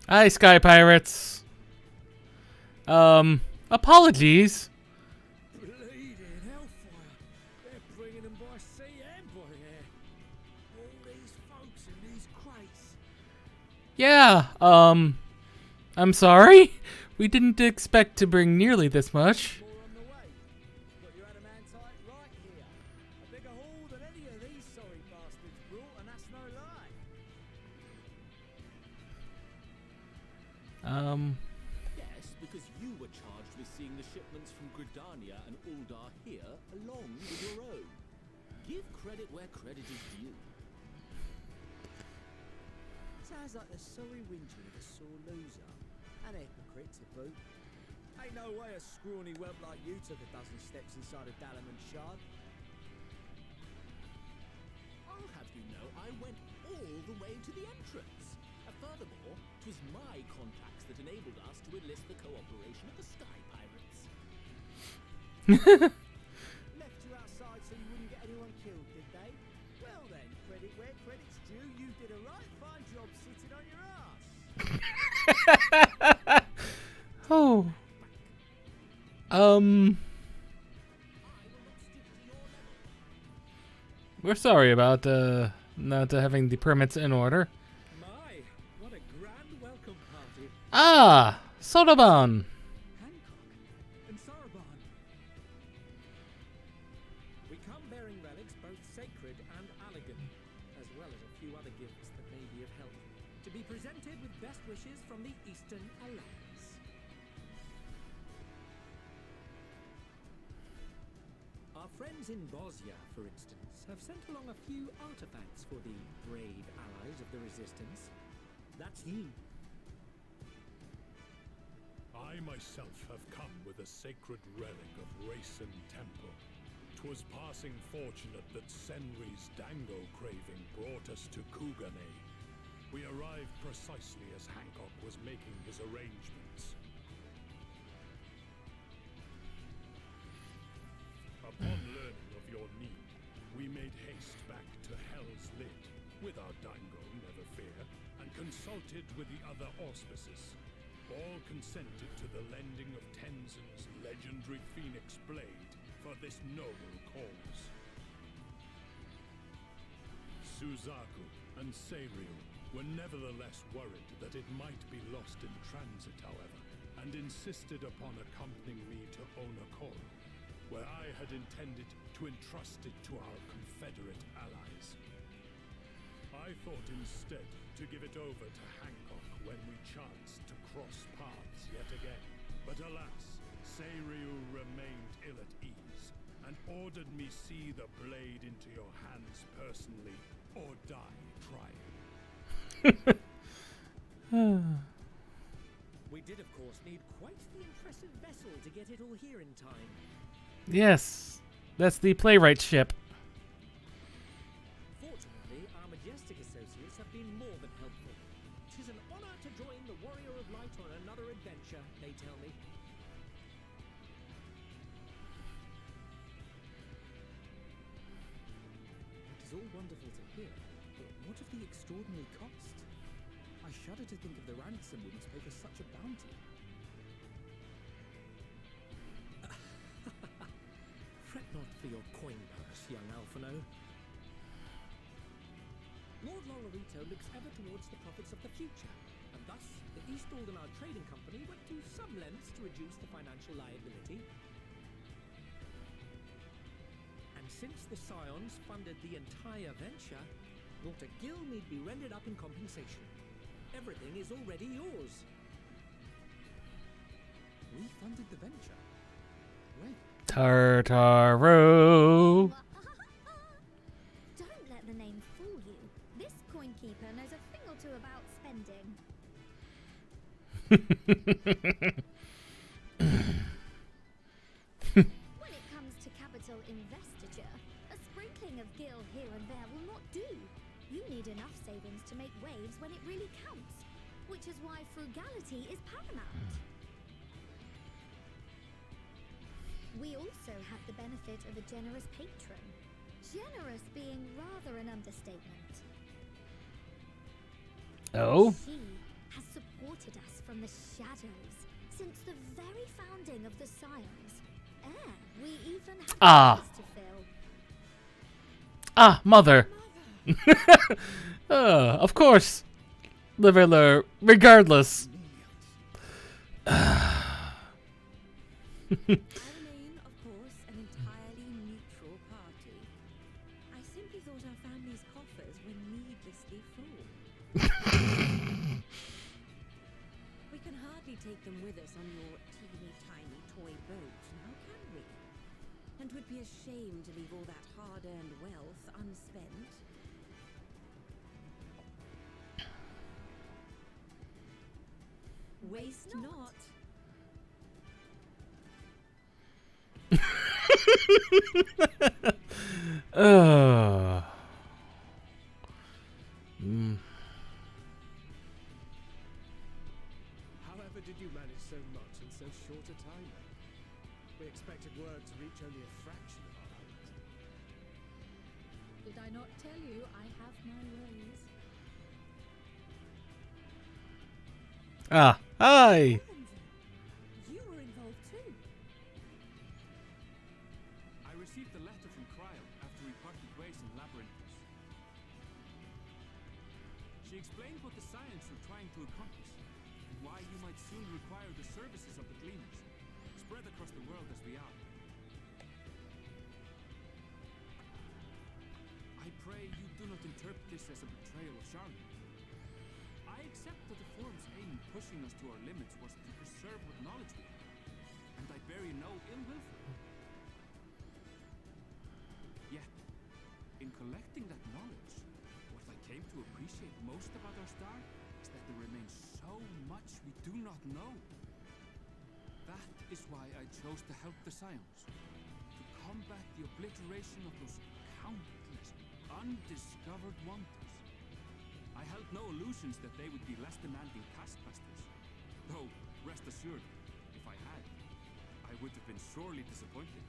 Hi, Sky Pirates. Apologies. Bleeding hellfire. They're bringing them by sea and by air. All these folks in these crates. Yeah, I'm sorry. We didn't expect to bring nearly this much. More on the way. Got your adamantite right here. A bigger haul than any of these sorry bastards brought, and that's no lie. Yes, because you were charged with seeing the shipments from Gridania and Uldar here along with your own. Give credit where credit is due. Sounds like the sorry whinging of a sore loser. An hypocrite to boot. Ain't no way a scrawny whelp like you took a dozen steps inside a Dalaman shard. I'll have you know I went all the way to the entrance. Furthermore, 'twas my contacts that enabled us to enlist the cooperation of the Sky Pirates. Left you outside so you wouldn't get anyone killed, did they? Well then, credit where credit's due. You did a right fine job sitting on your ass. Oh. We're sorry about not having the permits in order. My, what a grand welcome party. Ah, Sodaban. Hancock and Saraban. We come bearing relics both sacred and elegant, as well as a few other gifts that may be of help, to be presented with best wishes from the Eastern Alliance. Our friends in Bosnia, for instance, have sent along a few artifacts for the brave allies of the Resistance. That's you. I myself have come with a sacred relic of Racen Temple. 'Twas passing fortunate that Senri's dango craving brought us to Kugane. We arrived precisely as Hancock was making his arrangements. Upon learning of your need, we made haste back to Hell's Lid, with our dango, never fear, and consulted with the other auspices. All consented to the lending of Tenzin's legendary Phoenix Blade for this noble cause. Suzaku and Seiryu were nevertheless worried that it might be lost in transit, however, and insisted upon accompanying me to Onokoro, where I had intended to entrust it to our Confederate allies. I thought instead to give it over to Hancock when we chanced to cross paths yet again. But alas, Seiryu remained ill at ease, and ordered me see the blade into your hands personally, or die trying. We did, of course, need quite the impressive vessel to get it all here in time. Yes, that's the playwright ship. Fortunately, our majestic associates have been more than helpful. 'Tis an honor to join the Warrior of Light on another adventure, they tell me. It is all wonderful to hear, but what of the extraordinary cost? I shudder to think of the ransom we must pay for such a bounty. Fret not for your coin purse, young Alphino. Lord Lolorito looks ever towards the profits of the future, and thus the East Aldenar Trading Company went to some lengths to reduce the financial liability. And since the Scions funded the entire venture, not a gill need be rendered up in compensation. Everything is already yours. We funded the venture. When? Tartaro. Don't let the name fool you. This coin keeper knows a thing or two about spending. made enough savings to make waves when it really counts, which is why frugality is paramount. We also have the benefit of a generous patron. Generous being rather an understatement. Oh? She has supported us from the shadows since the very founding of the Scions. We even have shoes to fill. Ah, mother. Of course. Live and learn, regardless. I remain, of course, an entirely neutral party. I simply thought our family's coffers were needlessly full. We can hardly take them with us on your teeny-tiny toy boat, now can we? And would be a shame to leave all that hard-earned wealth unspent. Waste not. However did you manage so much in so short a time? We expected word to reach only a fraction of our height. Did I not tell you I have my ways? Ah, hi. You were involved too. I received a letter from Cryle after we parted ways in Labyrinthus. She explained what the Scions were trying to accomplish, and why you might soon require the services of the Gleaners, spread across the world as we are. I pray you do not interpret this as a betrayal of Charlotte. I accept that the Forum's aim in pushing us to our limits was to preserve what knowledge we have, and I bear you no ill will for it. Yet, in collecting that knowledge, what I came to appreciate most about our star is that there remains so much we do not know. That is why I chose to help the Scions, to combat the obliteration of those countless undiscovered wonders. I held no illusions that they would be less demanding taskmasters, though, rest assured, if I had, I would have been sorely disappointed.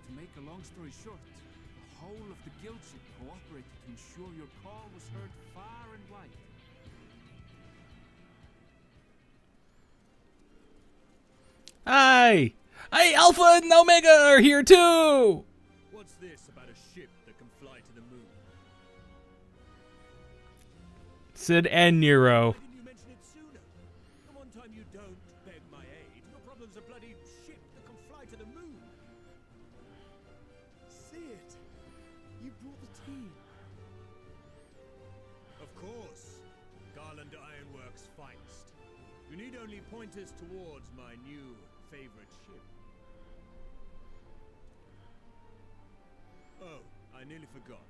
To make a long story short, the whole of the guildship cooperated to ensure your call was heard far and wide. Hi. Hey, Alpha and Omega are here too. What's this about a ship that can fly to the moon? Sid and Nero. Why didn't you mention it sooner? The one time you don't beg my aid, your problem's a bloody ship that can fly to the moon. Sid, you brought the tea. Of course. Garland Ironworks' finest. You need only point us towards my new favorite ship. Oh, I nearly forgot.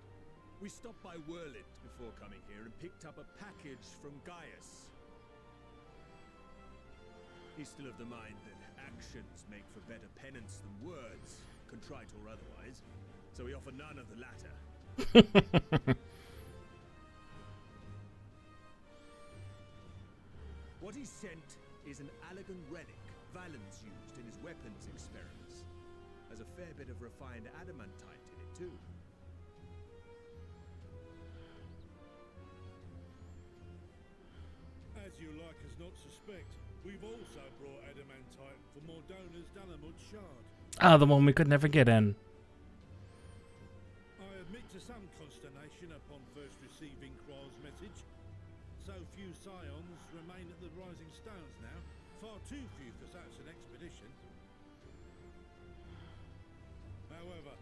We stopped by Whirlit before coming here and picked up a package from Gaius. He's still of the mind that actions make for better penance than words, contrite or otherwise, so we offer none of the latter. What he sent is an Allegan relic Valens used in his weapons experiments. Has a fair bit of refined adamantite in it too. As you like us not suspect, we've also brought adamantite for Mordona's Dalamud Shard. Ah, the one we could never get in. I admit to some consternation upon first receiving Kryle's message. So few Scions remain at the Rising Stones now. Far too few for such an expedition. However,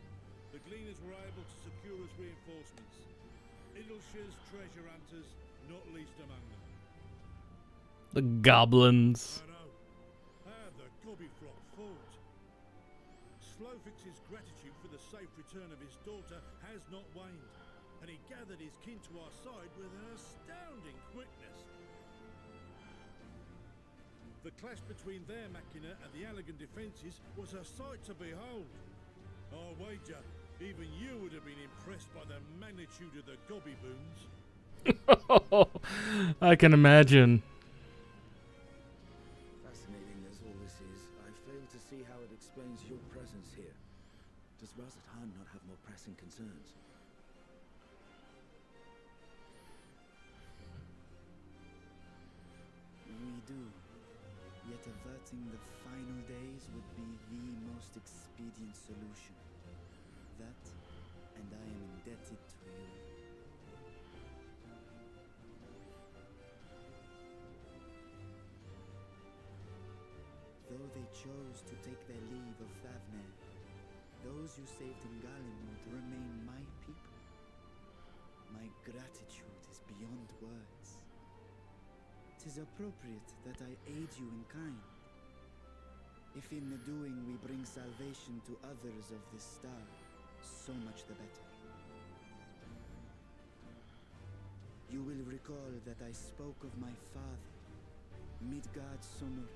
the Gleaners were able to secure us reinforcements. Idleshire's treasure hunters, not least among them. The goblins. I know. How the Gobbyflock fought. Slowfix's gratitude for the safe return of his daughter has not waned, and he gathered his kin to our side with an astounding quickness. The clash between their machina and the Allagan defences was a sight to behold. I'll wager even you would have been impressed by the magnitude of the gobby boons. I can imagine. Fascinating as all this is, I fail to see how it explains your presence here. Does Razathan not have more pressing concerns? We do. Yet averting the final days would be the most expedient solution. That, and I am indebted to you. Though they chose to take their leave of Thavner, those you saved in Galimund remain my people. My gratitude is beyond words. 'Tis appropriate that I aid you in kind. If in the doing we bring salvation to others of this star, so much the better. You will recall that I spoke of my father, Midgard Sonur,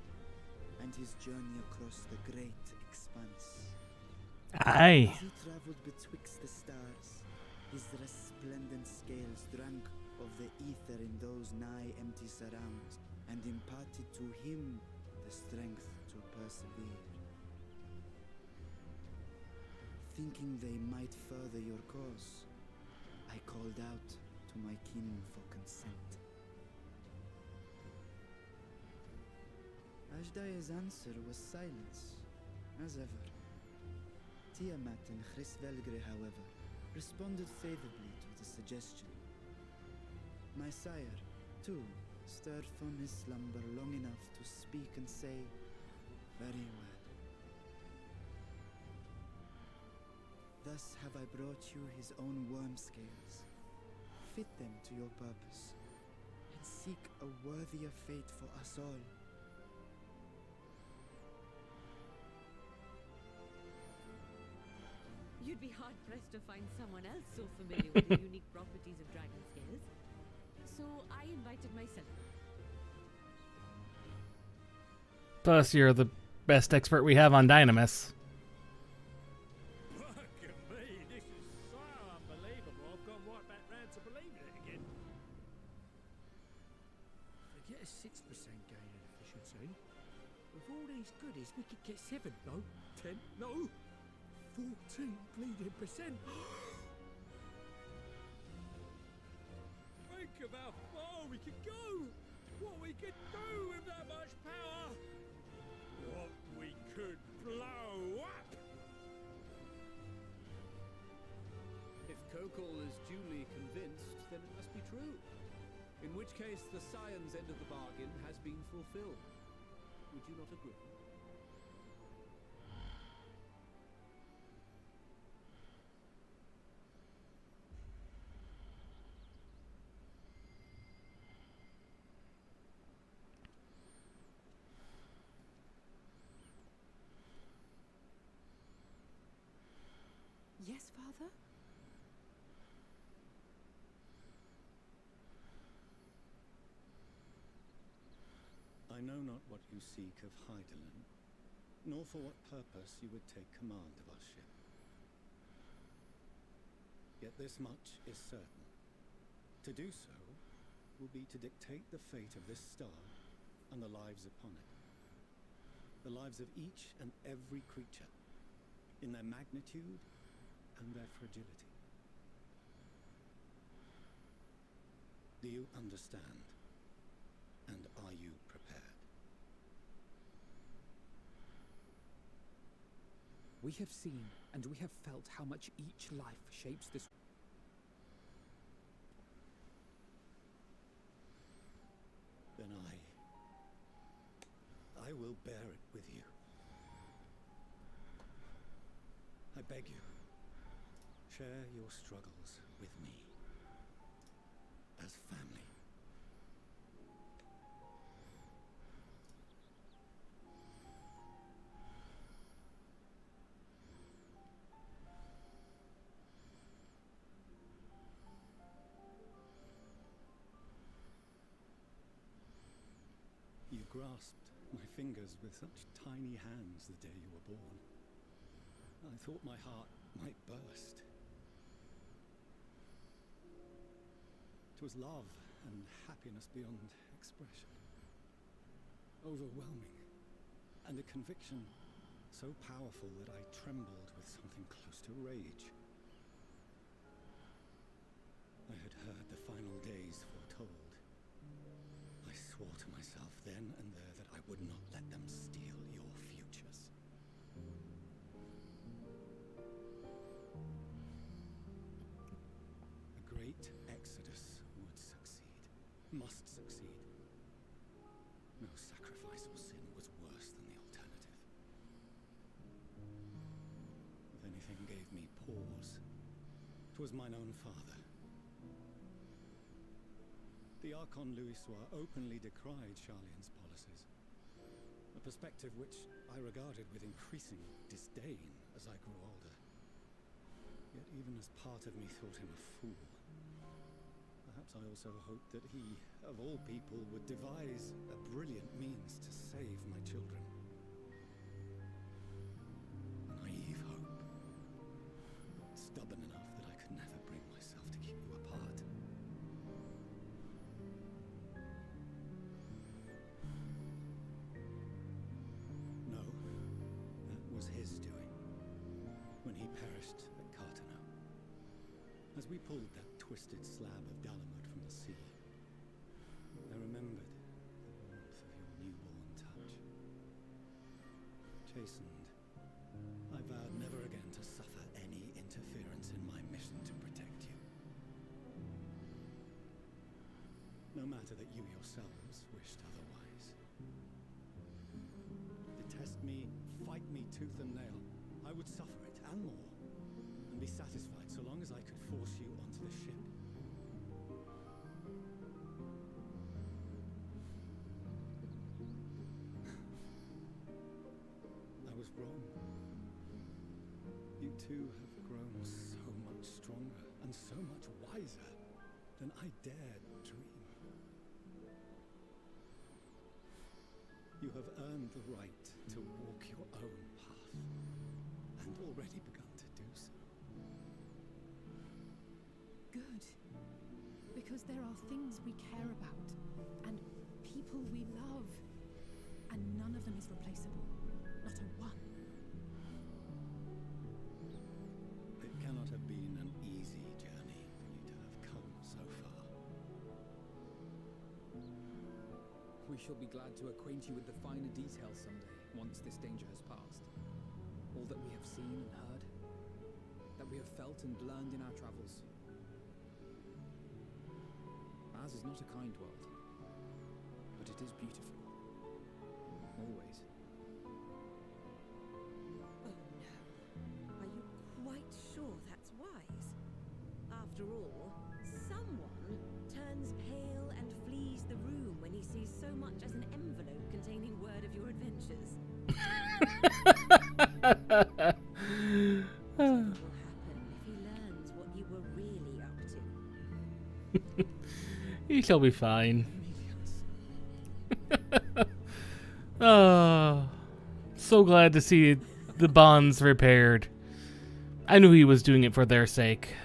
and his journey across the great expanse. Aye. As he traveled betwixt the stars, his resplendent scales drank of the ether in those nigh empty surrounds, and imparted to him the strength to persevere. Thinking they might further your cause, I called out to my kin for consent. Ajdaya's answer was silence, as ever. Tiamat and Hrisvelgre, however, responded favorably to the suggestion. My sire, too, stirred from his slumber long enough to speak and say, "Very well. Thus have I brought you his own worm scales. Fit them to your purpose, and seek a worthier fate for us all." You'd be hard-pressed to find someone else so familiar with the unique properties of dragon scales. So I invited myself. Plus, you're the best expert we have on Dynamis. Fuck me, this is so unbelievable. I've gone right back round to believing it again. Forget a 6% gain in efficiency. With all these goodies, we could get 7, no, 10, no, 14 bleeding percent. Think of how far we could go. What we could do with that much power. What we could blow up. If Kokol is duly convinced, then it must be true. In which case, the science end of the bargain has been fulfilled. Would you not agree? Yes, Father? I know not what you seek of Hydaelyn, nor for what purpose you would take command of our ship. Yet this much is certain. To do so will be to dictate the fate of this star and the lives upon it. The lives of each and every creature, in their magnitude and their fragility. Do you understand? And are you prepared? We have seen and we have felt how much each life shapes this. Then I will bear it with you. I beg you, share your struggles with me, as family. You grasped my fingers with such tiny hands the day you were born. I thought my heart might burst. It was love and happiness beyond expression. Overwhelming. And a conviction so powerful that I trembled with something close to rage. I had heard the final days foretold. I swore to myself then and there that I would not let them steal your futures. A great exodus would succeed, must succeed. No sacrifice or sin was worse than the alternative. If anything gave me pause, it was mine own father. The Archon Louisois openly decried Charlian's policies, a perspective which I regarded with increasing disdain as I grew older. Yet even as part of me thought him a fool, perhaps I also hoped that he, of all people, would devise a brilliant means to save my children. A naive hope, stubborn enough that I could never bring myself to keep you apart. No, that was his doing, when he perished at Carteneau. As we pulled that twisted slab of Dalamud from the sea, I remembered the warmth of your newborn touch. Chastened, I vowed never again to suffer any interference in my mission to protect you. No matter that you yourselves wished otherwise. Detest me, fight me tooth and nail, I would suffer it, and more, and be satisfied so long as I could force you onto the ship. I was wrong. You two have grown so much stronger and so much wiser than I dared dream. You have earned the right to walk your own path, and already begun to do so. Good. Because there are things we care about, and people we love, and none of them is replaceable. Not a one. It cannot have been an easy journey for you to have come so far. We shall be glad to acquaint you with the finer details someday, once this danger has passed. All that we have seen and heard, that we have felt and learned in our travels. Ours is not a kind world, but it is beautiful. Always. Oh no. Are you quite sure that's wise? After all, someone turns pale and flees the room when he sees so much as an envelope containing word of your adventures. What will happen if he learns what you were really up to? He shall be fine. Oh, so glad to see the bonds repaired. I knew he was doing it for their sake.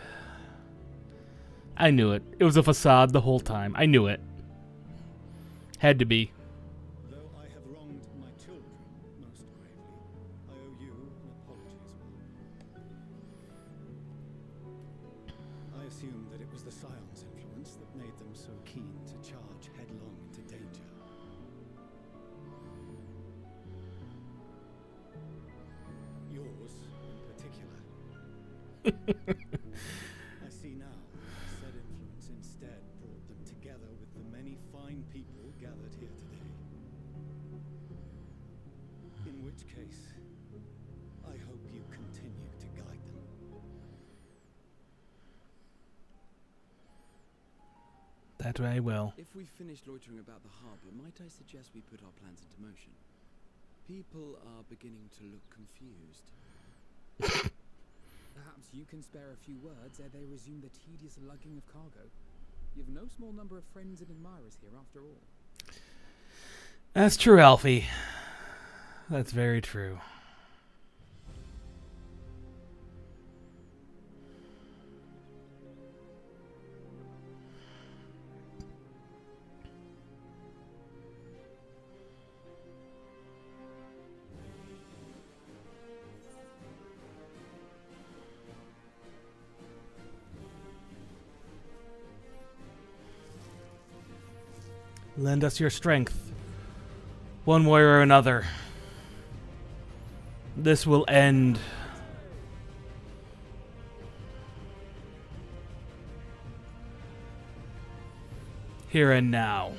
I knew it. It was a facade the whole time. I knew it. Had to be. Though I have wronged my children most gravely, I owe you an apology as well. I assumed that it was the Scion's influence that made them so keen to charge headlong into danger. Yours, in particular. I see now that said influence instead brought them together with the many fine people gathered here today. In which case, I hope you continue to guide them. That I will. If we've finished loitering about the harbour, might I suggest we put our plans into motion? People are beginning to look confused. Perhaps you can spare a few words ere they resume the tedious lugging of cargo. You've no small number of friends and admirers here after all. That's true, Alfie. That's very true. Lend us your strength, one way or another. This will end. Here and now.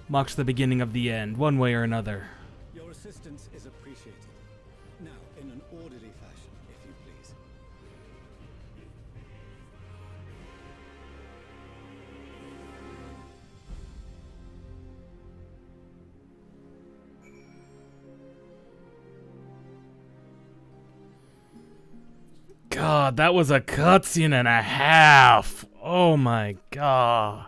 Marks the beginning of the end, one way or another. Your assistance is appreciated. Now, in an orderly fashion, if you please. God, that was a cutscene and a half. Oh my god.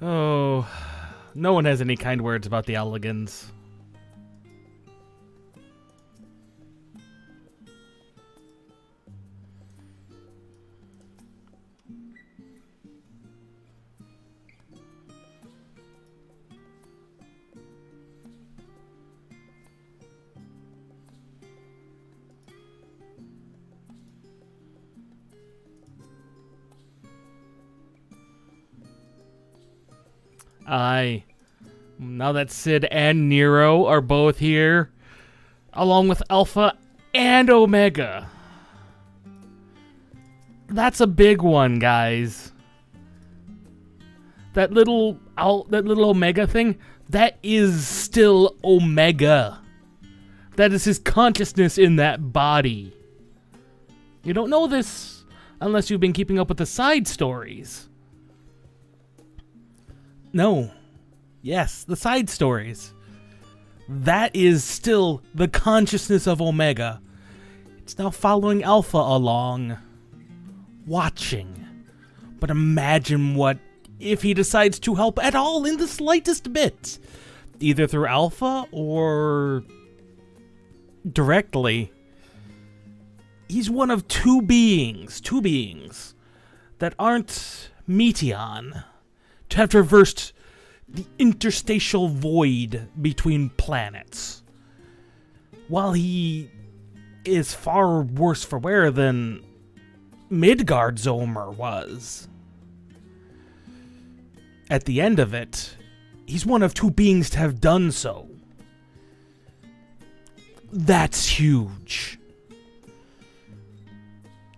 Oh, no one has any kind words about the Elegans. Aye. Now that Sid and Nero are both here, along with Alpha and Omega. That's a big one, guys. That little Omega thing, that is still Omega. That is his consciousness in that body. You don't know this unless you've been keeping up with the side stories. No. Yes, the side stories. That is still the consciousness of Omega. It's now following Alpha along, watching. But imagine what if he decides to help at all in the slightest bit, either through Alpha or directly. He's one of two beings that aren't Meteon, to have traversed the interstitial void between planets. While he is far worse for wear than Midgard's Omer was, at the end of it, he's one of two beings to have done so. That's huge.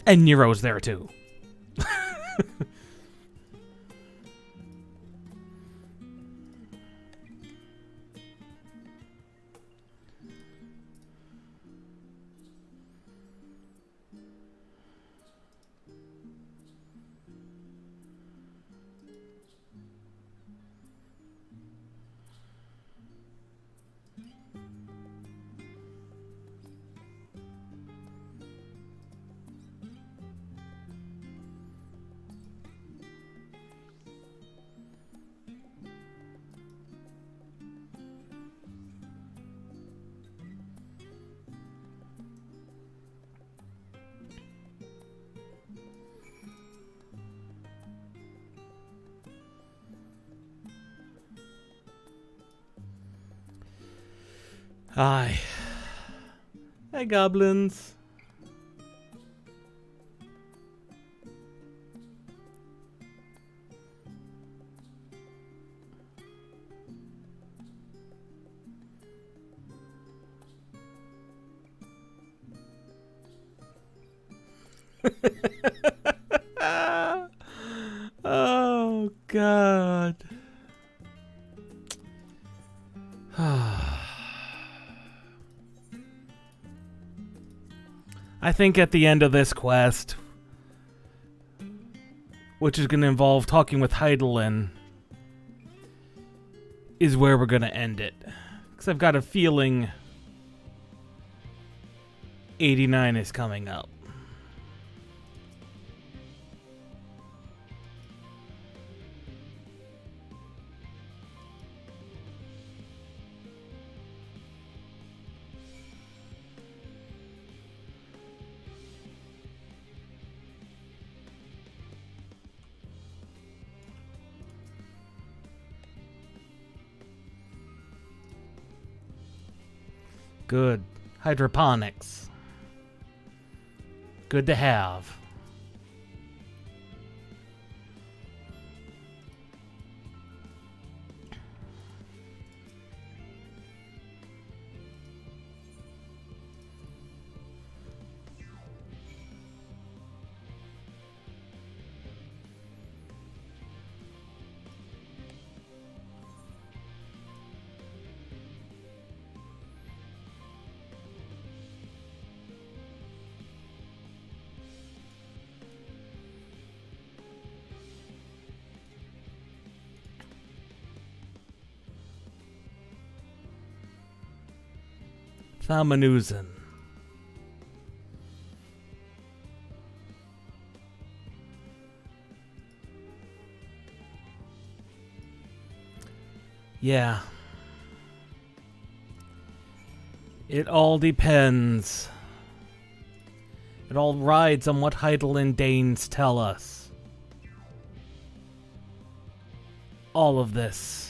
And Nero's there too. Aye. Hey, goblins. Oh, God. I think at the end of this quest, which is going to involve talking with Heidelin, is where we're going to end it. Because I've got a feeling 89 is coming up. Good. Hydroponics. Good to have. Thamanuzen. Yeah. It all depends. It all rides on what Heidelin Danes tell us. All of this.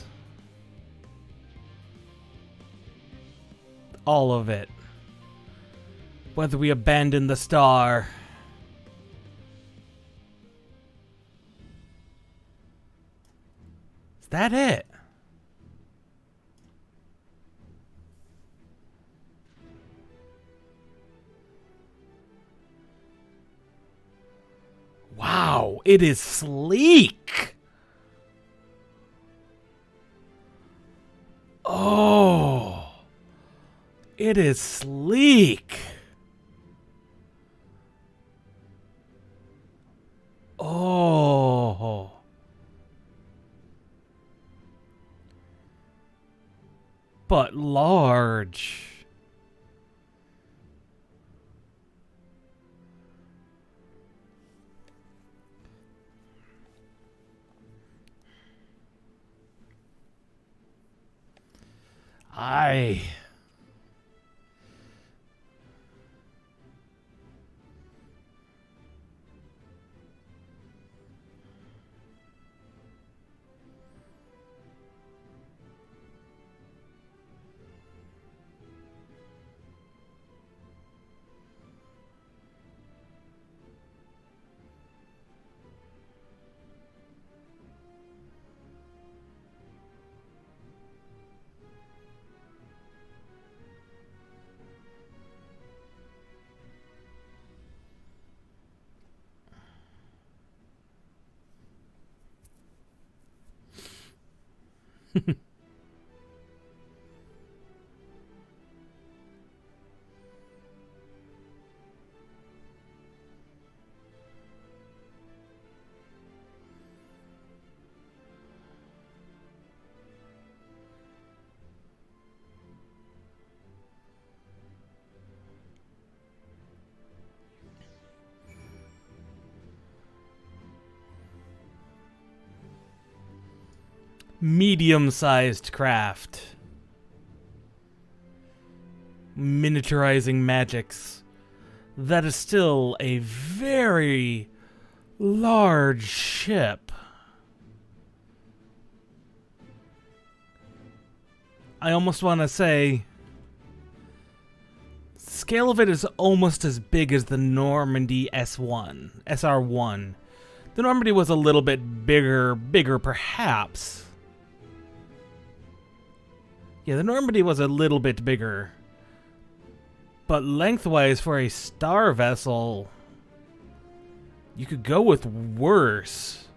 All of it. Whether we abandon the star. Is that it? Wow, it is sleek. Oh. It is sleek. Oh. But large. Medium-sized craft. Miniaturizing magics. That is still a very large ship. I almost want to say, scale of it is almost as big as the Normandy SR1. The Normandy was a little bit bigger perhaps. Yeah, the Normandy was a little bit bigger. But lengthwise for a star vessel, you could go with worse.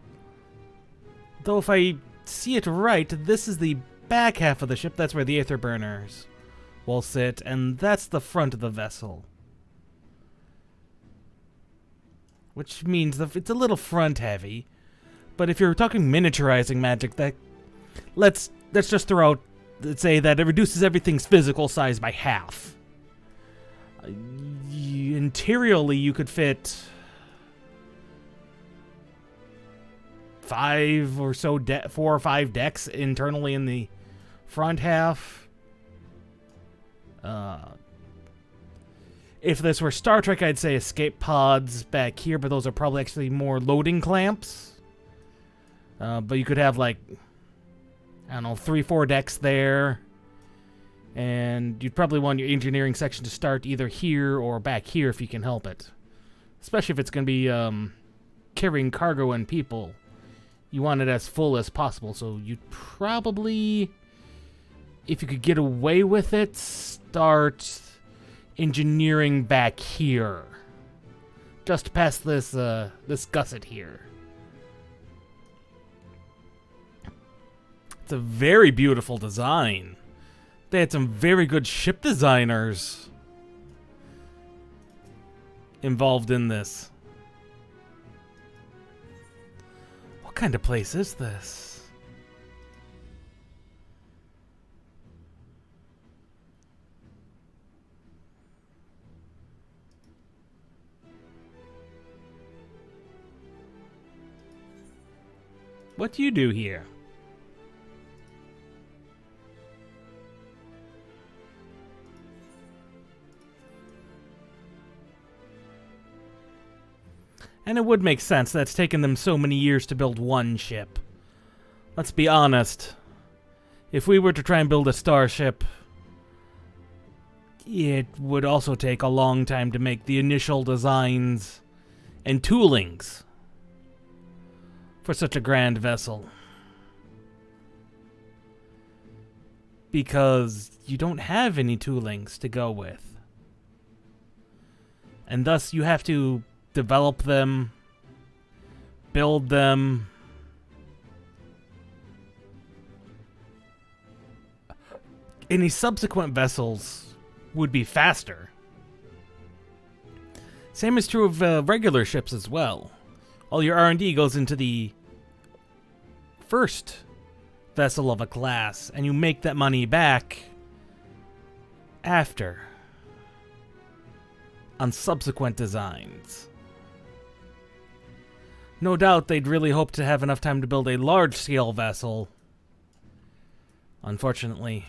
Though if I see it right, this is the back half of the ship. That's where the aether burners will sit, and that's the front of the vessel. which means that it's a little front heavy. But if you're talking miniaturizing magic, that let's just throw out, let's say that it reduces everything's physical size by half. Interiorly, you could fit 4 or 5 decks internally in the front half. If this were Star Trek, I'd say escape pods back here, but those are probably actually more loading clamps. But you could have, like, I don't know, 3-4 decks there. And you'd probably want your engineering section to start either here or back here if you can help it. Especially if it's going to be carrying cargo and people. You want it as full as possible, so you'd probably, if you could get away with it, start engineering back here. Just past this gusset here. It's a very beautiful design. They had some very good ship designers involved in this. What kind of place is this? What do you do here? And it would make sense that's taken them so many years to build one ship. Let's be honest. If we were to try and build a starship, it would also take a long time to make the initial designs and toolings for such a grand vessel. Because you don't have any toolings to go with. And thus you have to develop them, build them. Any subsequent vessels would be faster. Same is true of regular ships as well. All your R&D goes into the first vessel of a class, and you make that money back after on subsequent designs. No doubt they'd really hope to have enough time to build a large-scale vessel. Unfortunately,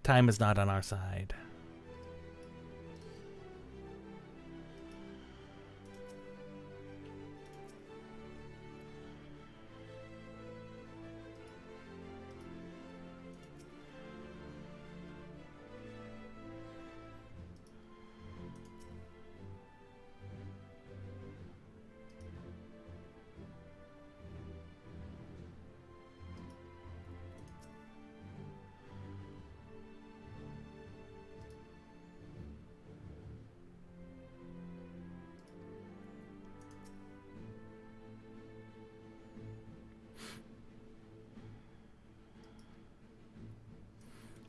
time is not on our side.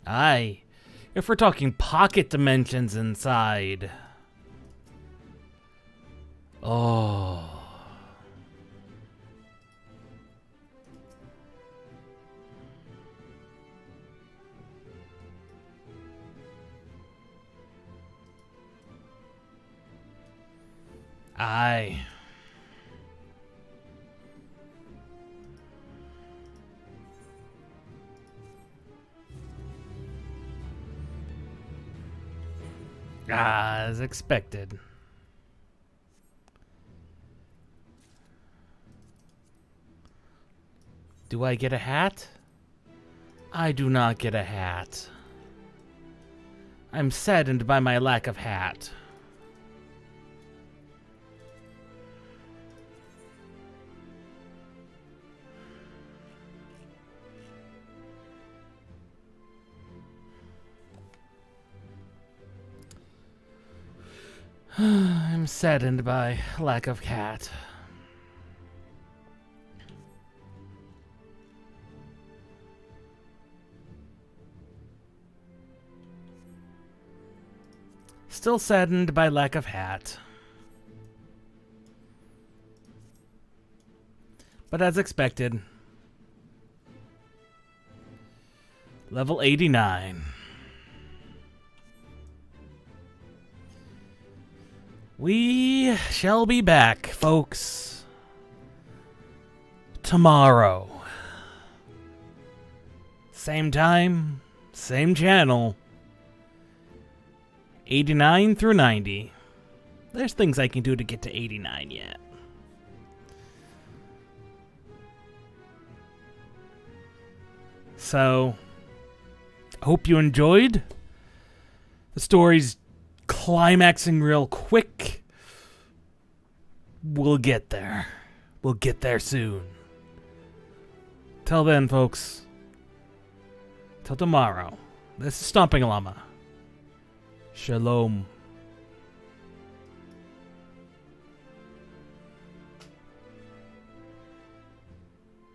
Aye, if we're talking pocket dimensions inside. Oh. Aye. As expected. Do I get a hat? I do not get a hat. I'm saddened by my lack of hat. I'm saddened by lack of cat. Still saddened by lack of hat. But as expected, level 89. We shall be back, folks, tomorrow. Same time, same channel. 89 through 90. There's things I can do to get to 89 yet. So, hope you enjoyed. The story's climaxing real quick. We'll get there. We'll get there soon. Till then, folks. Till tomorrow. This is Stomping Llama. Shalom.